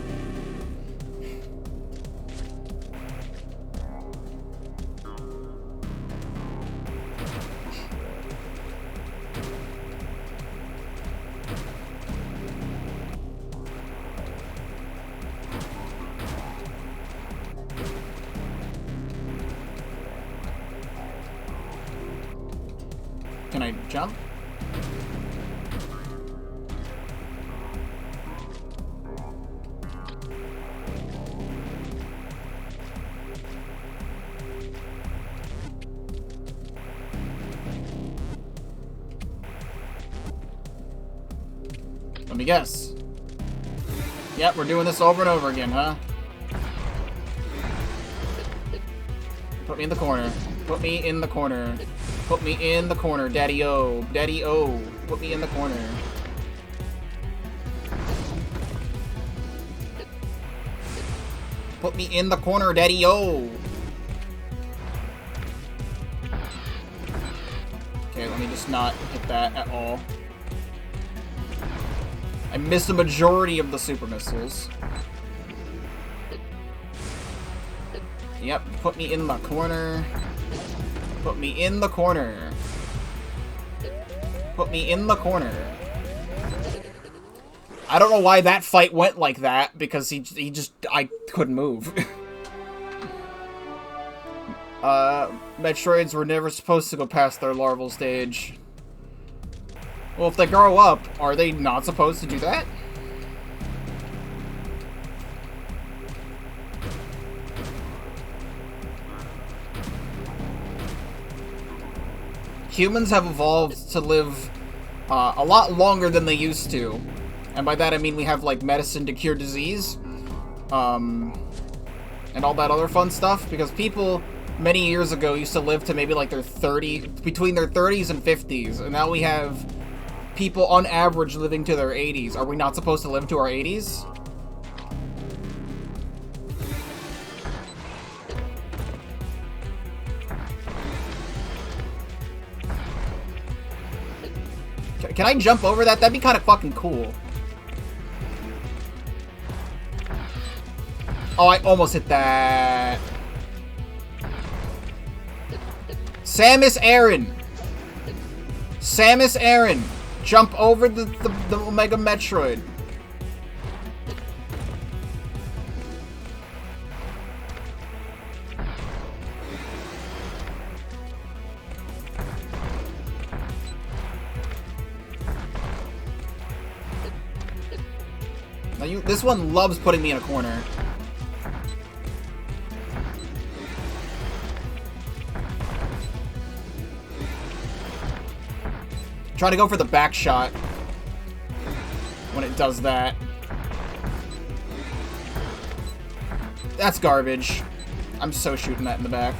Can I jump? Let me guess. Yep, we're doing this over and over again, huh? Put me in the corner. Put me in the corner. Put me in the corner, Daddy-O. Daddy-O. Put me in the corner. Put me in the corner, Daddy-O. Okay, let me just not hit that at all. I missed the majority of the super missiles. Yep, put me in the corner. Put me in the corner. Put me in the corner. I don't know why that fight went like that, because I couldn't move. Metroids were never supposed to go past their larval stage. Well, if they grow up, are they not supposed to do that? Humans have evolved to live a lot longer than they used to. And by that I mean we have, like, medicine to cure disease. And all that other fun stuff. Because people, many years ago, used to live to maybe, like, between their 30s and 50s. And now we have people, on average, living to their 80s. Are we not supposed to live to our 80s? Can I jump over that? That'd be kind of fucking cool. Oh, I almost hit that. Samus Aran. Samus Aran. Jump over the Omega Metroid. Now this one loves putting me in a corner. Try to go for the back shot when it does that. That's garbage. I'm so shooting that in the back.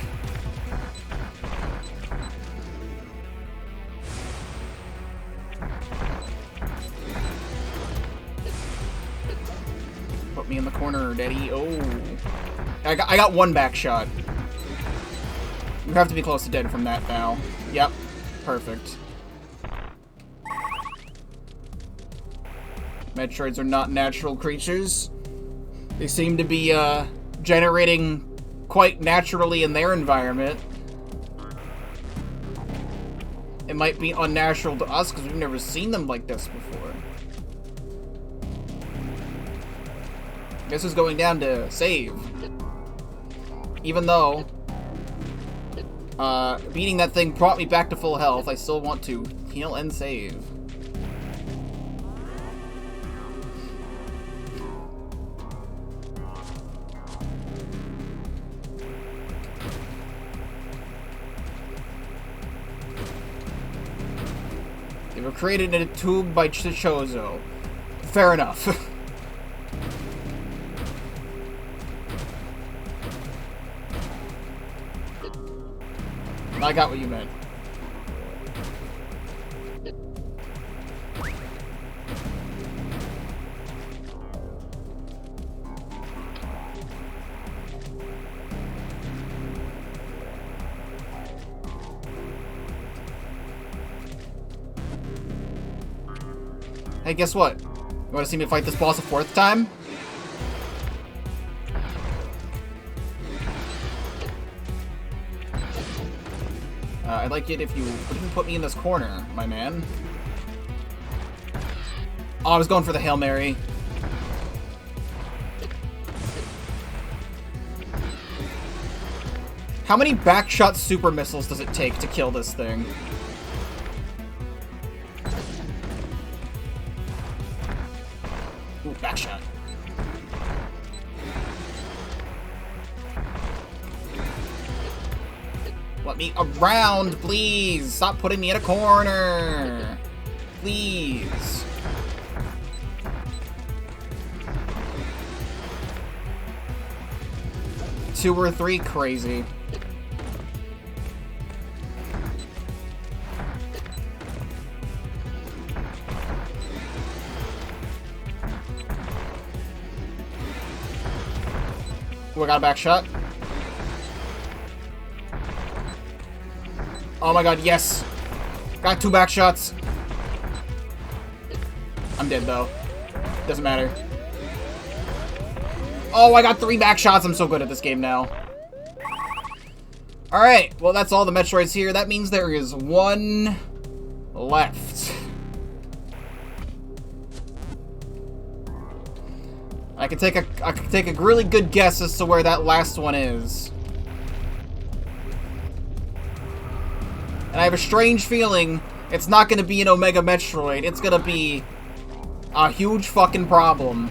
Put me in the corner, Daddy. Oh. I got one back shot. You have to be close to dead from that now. Yep. Perfect. Metroids are not natural creatures. They seem to be, generating quite naturally in their environment. It might be unnatural to us because we've never seen them like this before. Guess who's going down to save? Even though, beating that thing brought me back to full health, I still want to heal and save. They were created in a tube by Chichozo. Fair enough. I got what you meant. Hey, guess what? You want to see me fight this boss a fourth time? I'd like it if you wouldn't put me in this corner, my man. Oh, I was going for the Hail Mary. How many backshot super missiles does it take to kill this thing? Ooh, backshot. Let me around, please! Stop putting me in a corner! Please. 2 or 3, crazy. Oh, I got a back shot. Oh my god, yes! Got 2 back shots. I'm dead though. Doesn't matter. Oh, I got 3 back shots. I'm so good at this game now. Alright, well that's all the Metroids here. That means there is 1 left. I can take a really good guess as to where that last one is. And I have a strange feeling it's not going to be an Omega Metroid. It's going to be a huge fucking problem.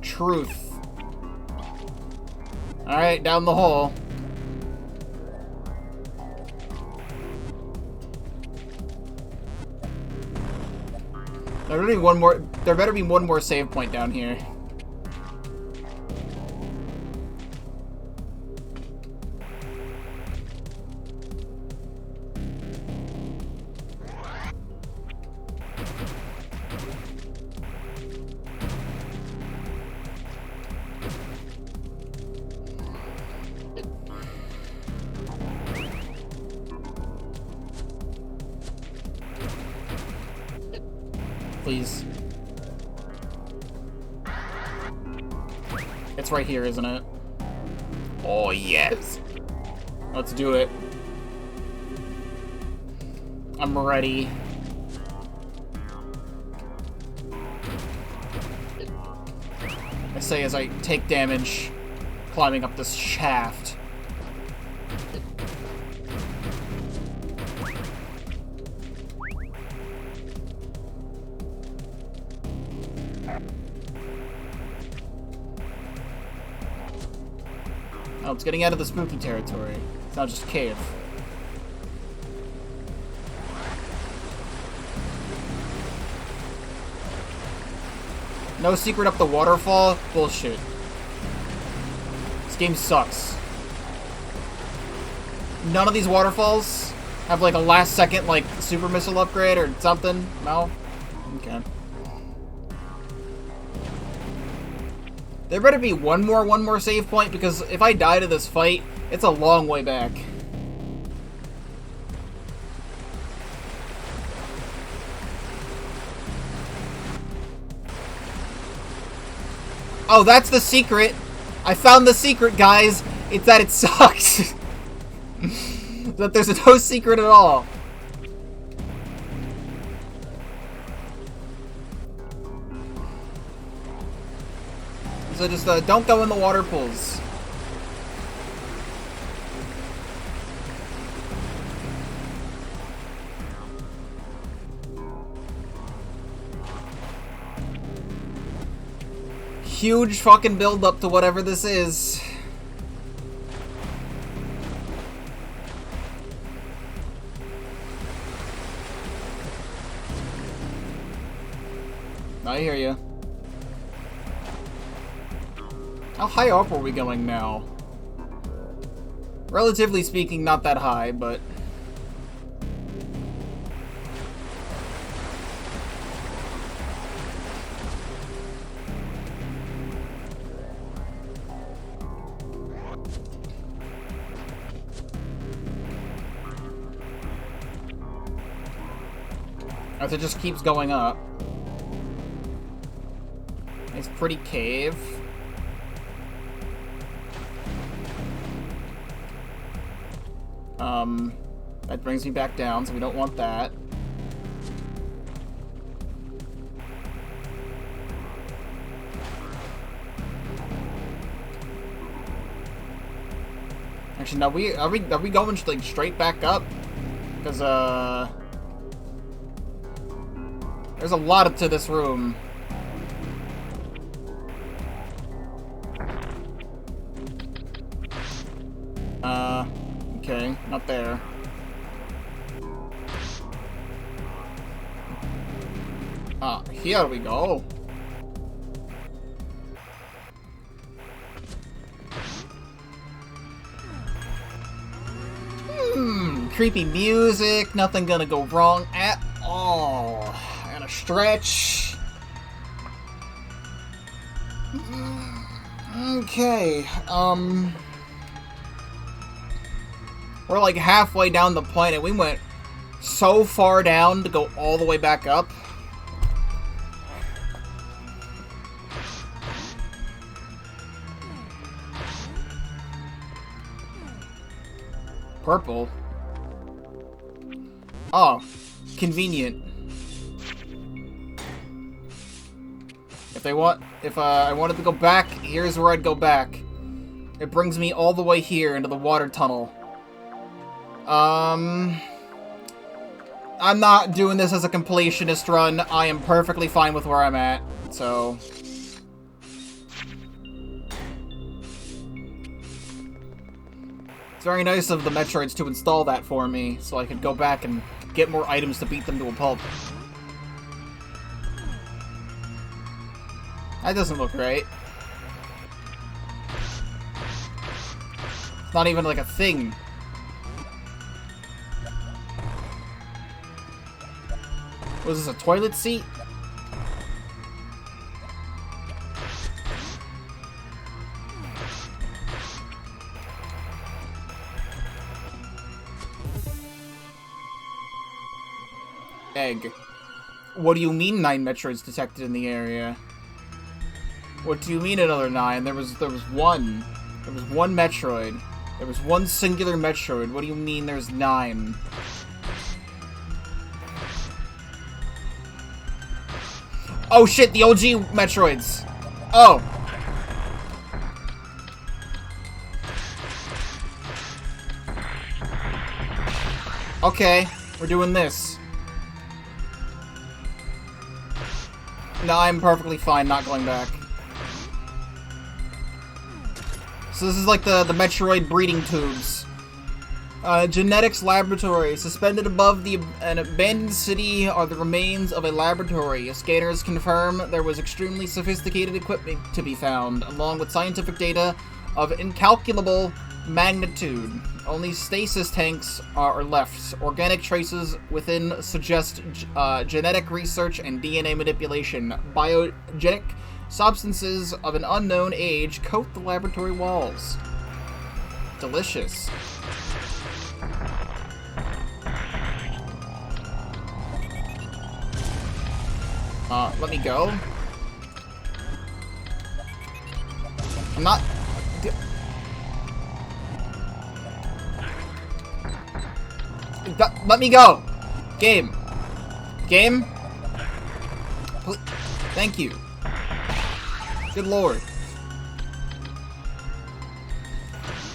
Truth. Alright, down the hole. There better be one more save point down here. Please. It's right here, isn't it? Oh, yes! Let's do it. I'm ready. I say as I take damage climbing up this shaft. Oh, it's getting out of the spooky territory. It's not just a cave. No secret up the waterfall? Bullshit. This game sucks. None of these waterfalls have like a last second like super missile upgrade or something? No? Okay. There better be one more save point, because if I die to this fight, it's a long way back. Oh, that's the secret! I found the secret, guys! It's that it sucks! That there's no secret at all. So just don't go in the water pools. Huge fucking build up to whatever this is. I hear you. How high up are we going now? Relatively speaking, not that high, but... as it just keeps going up. It's pretty cave. That brings me back down, so we don't want that. direction. Are we going like straight back up? Because there's a lot to this room. Okay, not there. Here we go. Creepy music, nothing gonna go wrong at all. And a stretch. Okay, we're like halfway down the planet. We went so far down to go all the way back up. Purple. Oh, convenient. If I wanted to go back, here's where I'd go back. It brings me all the way here into the water tunnel. I'm not doing this as a completionist run. I am perfectly fine with where I'm at, so... It's very nice of the Metroids to install that for me, so I could go back and get more items to beat them to a pulp. That doesn't look right. It's not even like a thing. Was this a toilet seat? Egg. What do you mean 9 Metroids detected in the area? What do you mean another 9? There was one. There was one Metroid. There was one singular Metroid. What do you mean there's 9? Oh shit, the OG Metroids! Oh! Okay, we're doing this. No, I'm perfectly fine not going back. So this is like the Metroid breeding tubes. Genetics laboratory. Suspended above an abandoned city are the remains of a laboratory. Scanners confirm there was extremely sophisticated equipment to be found, along with scientific data of incalculable magnitude. Only stasis tanks are left. Organic traces within suggest genetic research and DNA manipulation. Biogenic substances of an unknown age coat the laboratory walls. Delicious. Let me go. I'm not... Let me go! Game. Game? Thank you. Good lord.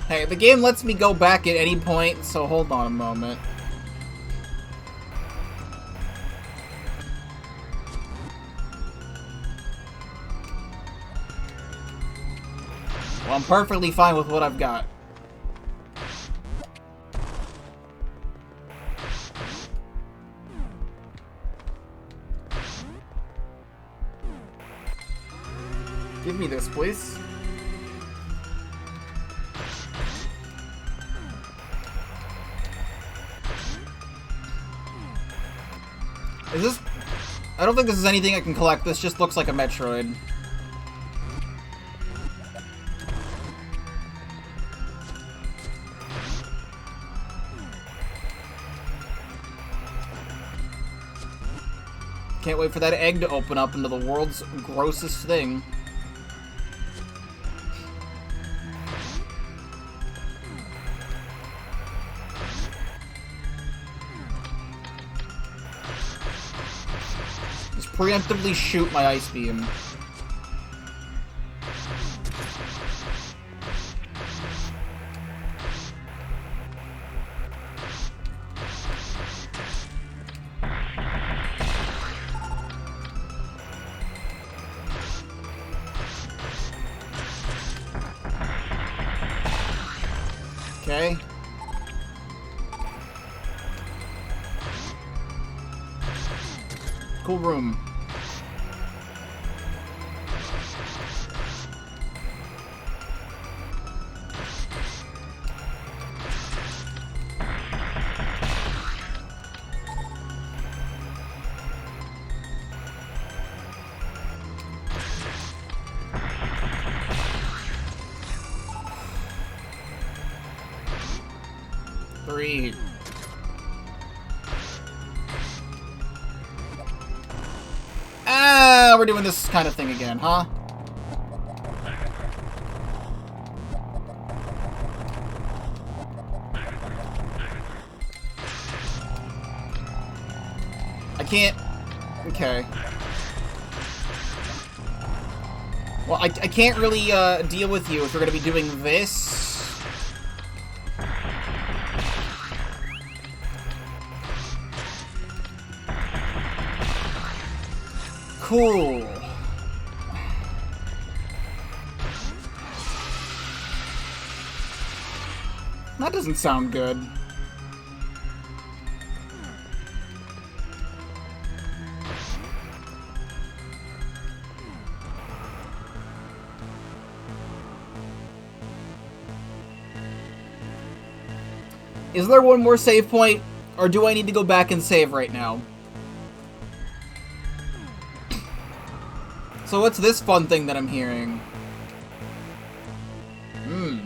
Hey, the game lets me go back at any point, so hold on a moment. Well, I'm perfectly fine with what I've got. Give me this, please. Is this... I don't think this is anything I can collect. This just looks like a Metroid. Can't wait for that egg to open up into the world's grossest thing. Just preemptively shoot my ice beam. Okay. Cool room. Three. Ah, we're doing this kind of thing again, huh? I can't... Okay. Well, I can't really deal with you if you're going to be doing this. Cool. That doesn't sound good. Is there one more save point, or do I need to go back and save right now? So what's this fun thing that I'm hearing?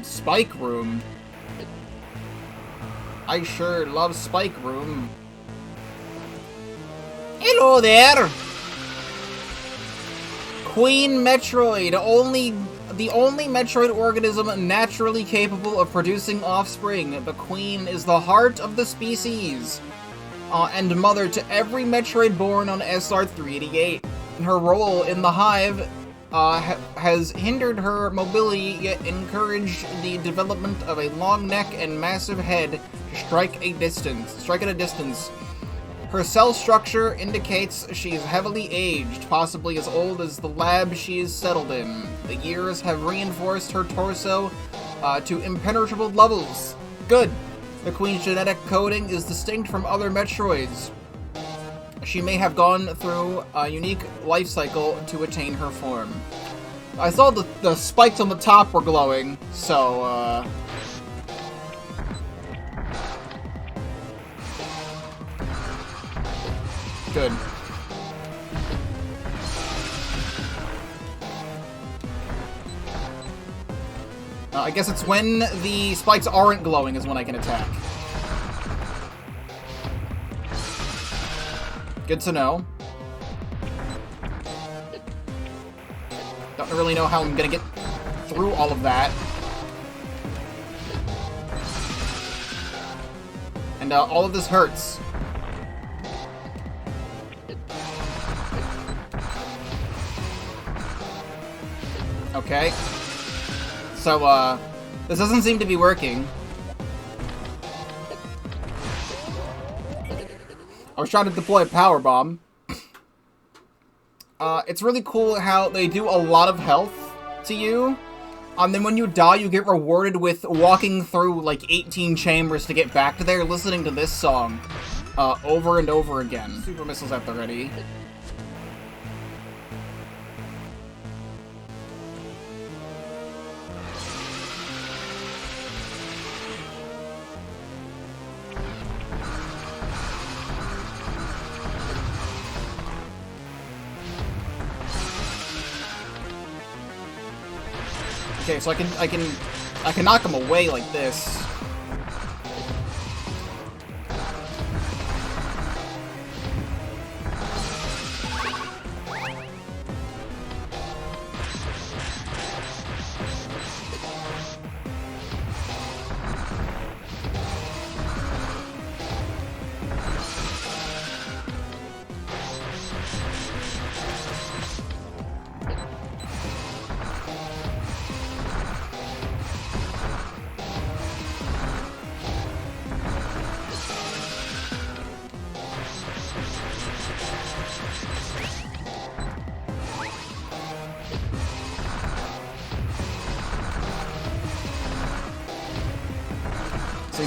Spike Room. I sure love Spike Room. Hello there! Queen Metroid, the only Metroid organism naturally capable of producing offspring. The Queen is the heart of the species, and mother to every Metroid born on SR388. Her role in the Hive has hindered her mobility, yet encouraged the development of a long neck and massive head to strike at a distance. Her cell structure indicates she is heavily aged, possibly as old as the lab she is settled in. The years have reinforced her torso to impenetrable levels. Good. The Queen's genetic coding is distinct from other Metroids. She may have gone through a unique life cycle to attain her form. I saw the spikes on the top were glowing, so, good. I guess it's when the spikes aren't glowing is when I can attack. Good to know. Don't really know how I'm gonna get through all of that. And all of this hurts. Okay. So, this doesn't seem to be working. I was trying to deploy a power bomb. It's really cool how they do a lot of health to you. And then when you die, you get rewarded with walking through, like, 18 chambers to get back to there, listening to this song over and over again. Super missiles at the ready. Okay, so I can knock him away like this.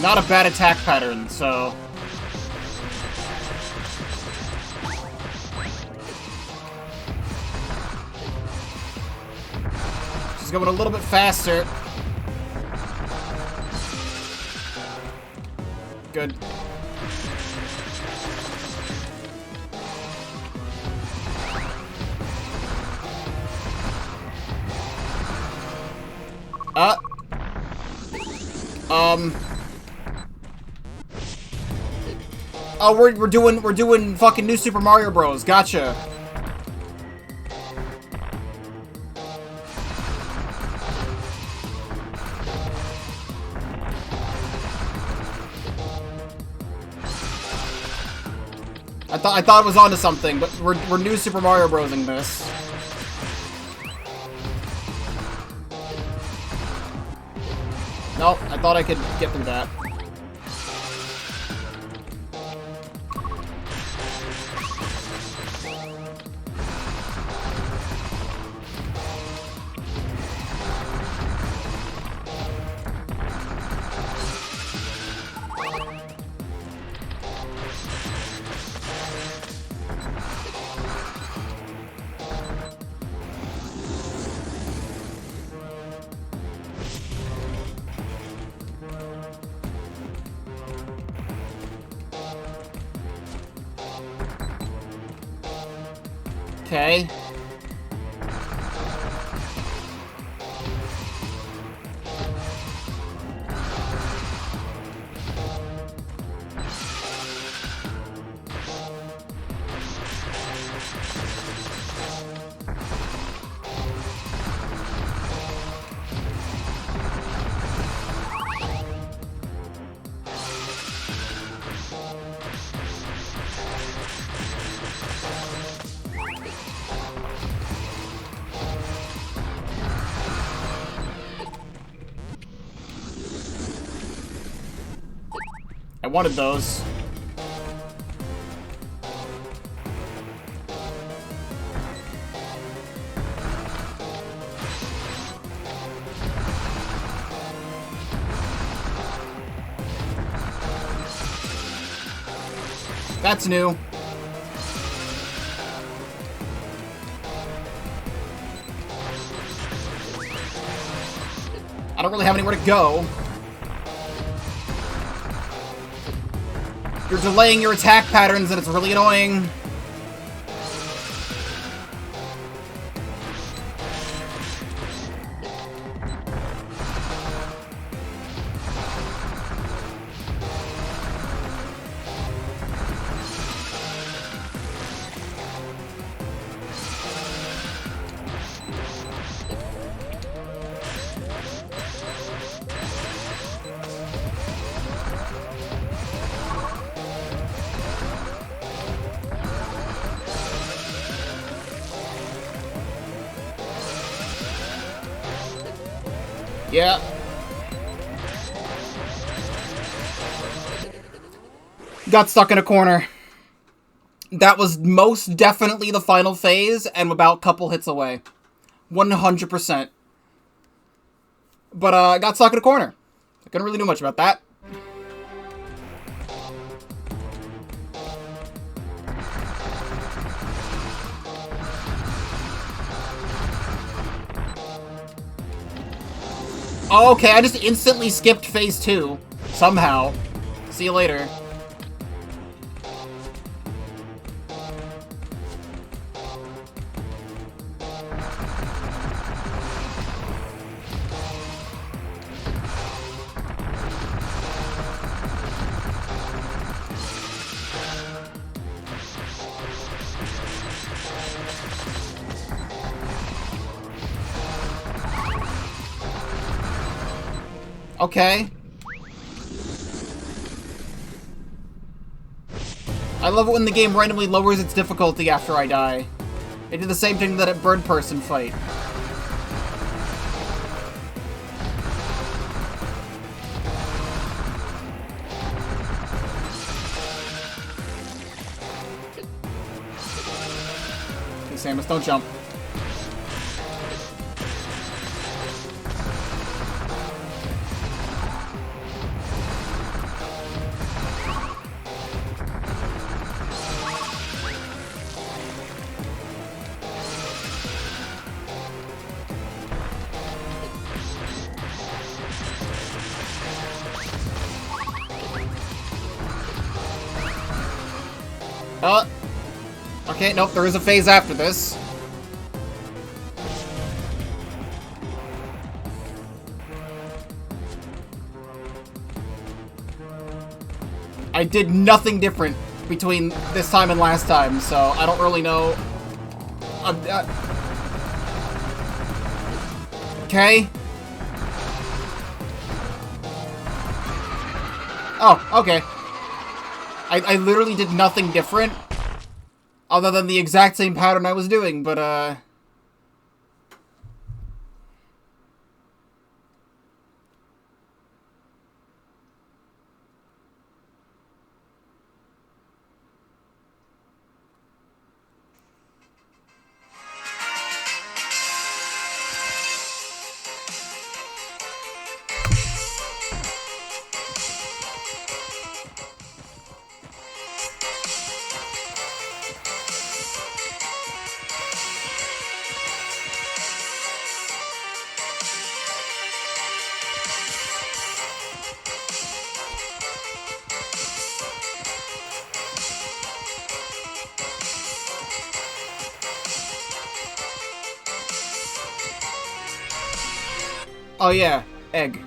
Not a bad attack pattern, so... Just going a little bit faster. Good. Oh, we're doing fucking New Super Mario Bros. Gotcha. I thought it was onto something, but we're New Super Mario Brosing this. Nope, I thought I could get through that. Okay. I wanted those. That's new. I don't really have anywhere to go. You're delaying your attack patterns and it's really annoying. Yeah. Got stuck in a corner. That was most definitely the final phase, and about a couple hits away. 100%. But, I got stuck in a corner. I couldn't really do much about that. Oh, okay, I just instantly skipped phase 2. Somehow. See you later. Okay. I love it when the game randomly lowers its difficulty after I die. It did the same thing that at bird person fight. Okay, Samus, don't jump. Okay, nope, there is a phase after this. I did nothing different between this time and last time, so I don't really know. Okay. Oh, okay. I literally did nothing different other than the exact same pattern I was doing, but, oh yeah, egg.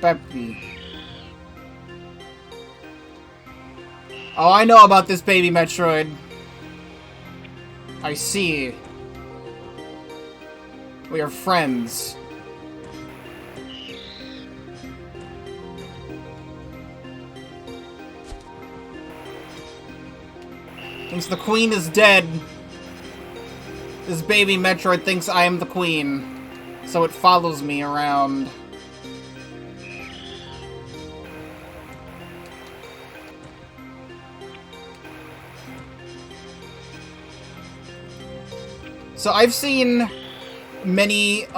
Peppy. Oh, I know about this baby Metroid. I see. We are friends. Since the queen is dead, this baby Metroid thinks I am the queen, so it follows me around. So I've seen many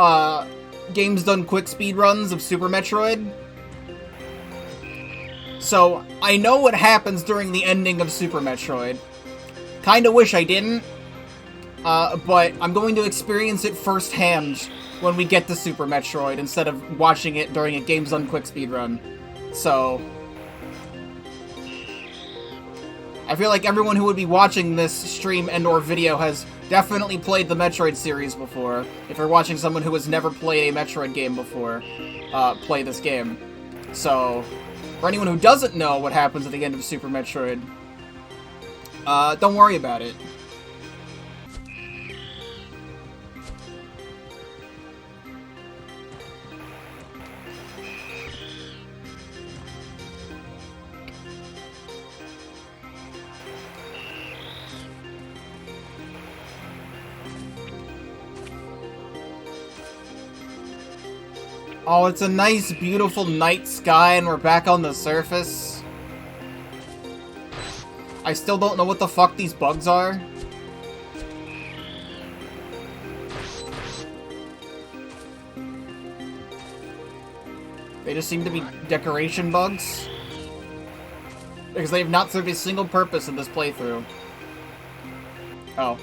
games done quick speedruns of Super Metroid. So I know what happens during the ending of Super Metroid. Kinda wish I didn't. But I'm going to experience it firsthand when we get to Super Metroid instead of watching it during a Games Done Quick speedrun. So I feel like everyone who would be watching this stream and or video has definitely played the Metroid series before. If you're watching someone who has never played a Metroid game before, play this game. So, for anyone who doesn't know what happens at the end of Super Metroid, don't worry about it. Oh, it's a nice, beautiful night sky, and we're back on the surface. I still don't know what the fuck these bugs are. They just seem to be decoration bugs. Because they have not served a single purpose in this playthrough. Oh.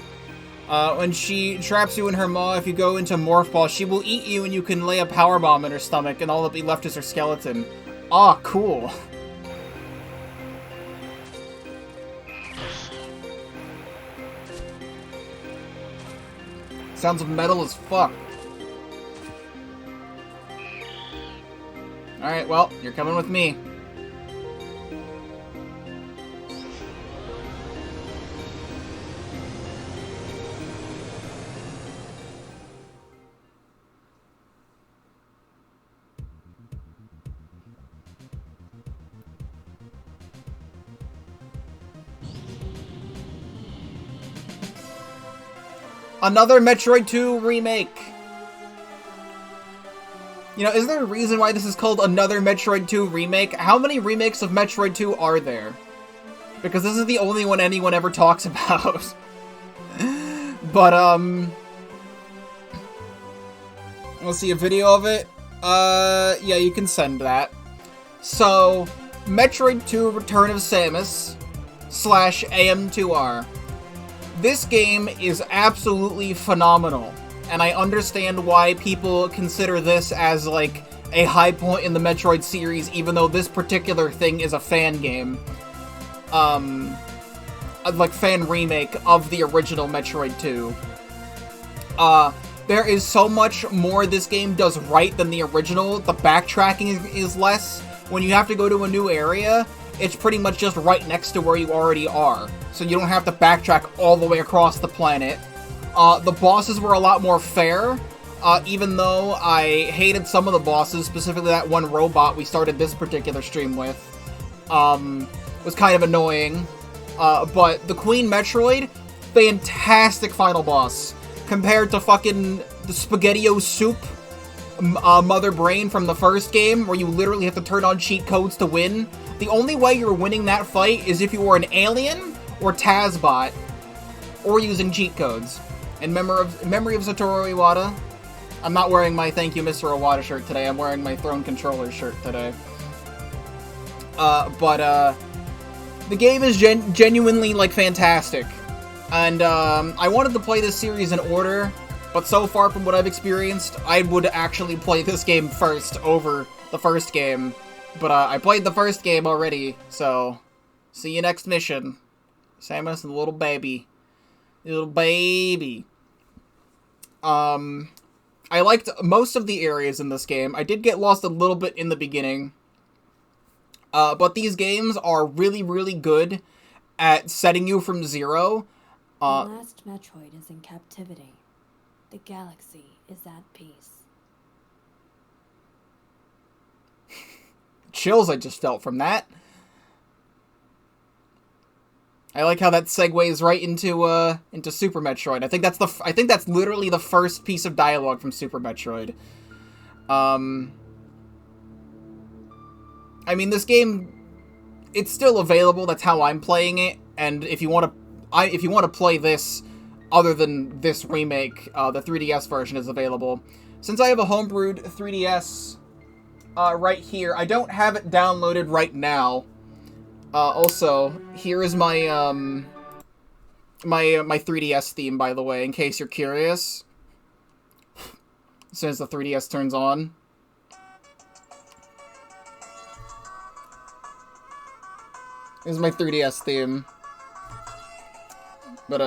When she traps you in her maw, if you go into Morph Ball, she will eat you and you can lay a power bomb in her stomach and all that'll be left is her skeleton. Ah, cool. Sounds metal as fuck. Alright, well, you're coming with me. Another Metroid 2 remake! You know, is there a reason why this is called another Metroid 2 remake? How many remakes of Metroid 2 are there? Because this is the only one anyone ever talks about. But, let's see a video of it. Yeah, you can send that. So, Metroid 2 Return of Samus / AM2R. This game is absolutely phenomenal, and I understand why people consider this as, like, a high point in the Metroid series, even though this particular thing is a fan game. Like, fan remake of the original Metroid 2. There is so much more this game does right than the original. The backtracking is less. When you have to go to a new area, it's pretty much just right next to where you already are. So you don't have to backtrack all the way across the planet. The bosses were a lot more fair, even though I hated some of the bosses, specifically that one robot we started this particular stream with. Was kind of annoying. But the Queen Metroid, fantastic final boss. Compared to fucking the SpaghettiO soup Mother Brain from the first game, where you literally have to turn on cheat codes to win. The only way you're winning that fight is if you were an alien or Tazbot, or using cheat codes. In memory of Satoru Iwata, I'm not wearing my Thank You Mr. Iwata shirt today, I'm wearing my Throne Controller shirt today. The game is genuinely, like, fantastic. And, I wanted to play this series in order, but so far from what I've experienced, I would actually play this game first over the first game. But, I played the first game already, so see you next mission. Samus and the little baby. Little baby. I liked most of the areas in this game. I did get lost a little bit in the beginning. But these games are really, really good at setting you from zero. The last Metroid is in captivity. The galaxy is at peace. Chills I just felt from that. I like how that segues right into Super Metroid. I think that's literally the first piece of dialogue from Super Metroid. I mean, this game, it's still available. That's how I'm playing it. And if you want to play this, other than this remake, the 3DS version is available. Since I have a homebrewed 3DS right here, I don't have it downloaded right now. Also, here is my my 3DS theme, by the way, in case you're curious. As soon as the 3DS turns on. This is my 3DS theme. But,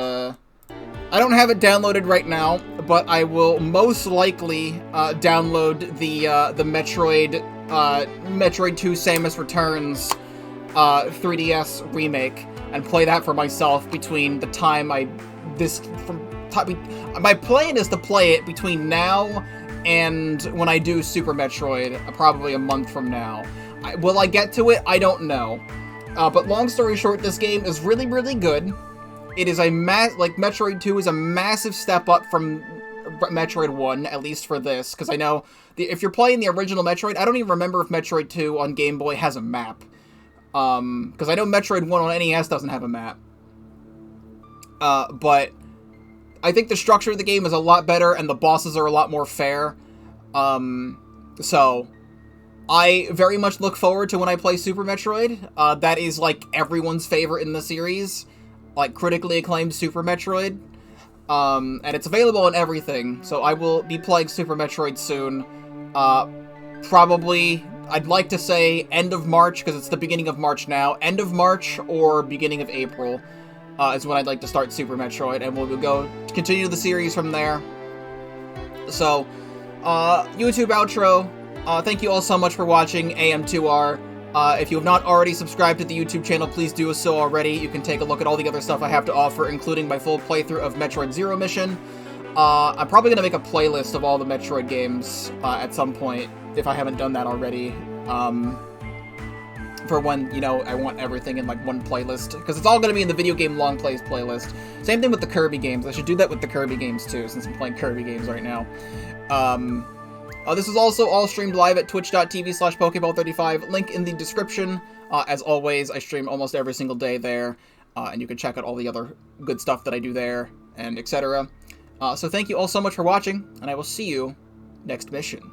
I don't have it downloaded right now, but I will most likely, download the Metroid 2 Samus Returns, 3DS remake, and play that for myself between the time my plan is to play it between now and when I do Super Metroid, probably a month from now. Will I get to it? I don't know. But long story short, this game is really, really good. It is like, Metroid 2 is a massive step up from Metroid 1, at least for this, because I know, if you're playing the original Metroid, I don't even remember if Metroid 2 on Game Boy has a map. Because I know Metroid 1 on NES doesn't have a map. But I think the structure of the game is a lot better, and the bosses are a lot more fair. So I very much look forward to when I play Super Metroid. That is, like, everyone's favorite in the series. Like, critically acclaimed Super Metroid. And it's available on everything, so I will be playing Super Metroid soon. Probably, I'd like to say end of March, because it's the beginning of March now. End of March or beginning of April is when I'd like to start Super Metroid, and we'll go continue the series from there. So, YouTube outro. Thank you all so much for watching AM2R. If you have not already subscribed to the YouTube channel, please do so already. You can take a look at all the other stuff I have to offer, including my full playthrough of Metroid Zero Mission. I'm probably going to make a playlist of all the Metroid games at some point, if I haven't done that already. For when, you know, I want everything in, like, one playlist. Because it's all going to be in the Video Game Long Plays playlist. Same thing with the Kirby games. I should do that with the Kirby games, too, since I'm playing Kirby games right now. This is also all streamed live at twitch.tv/Pokéball35, link in the description. As always, I stream almost every single day there, and you can check out all the other good stuff that I do there, and etc. So thank you all so much for watching, and I will see you next mission.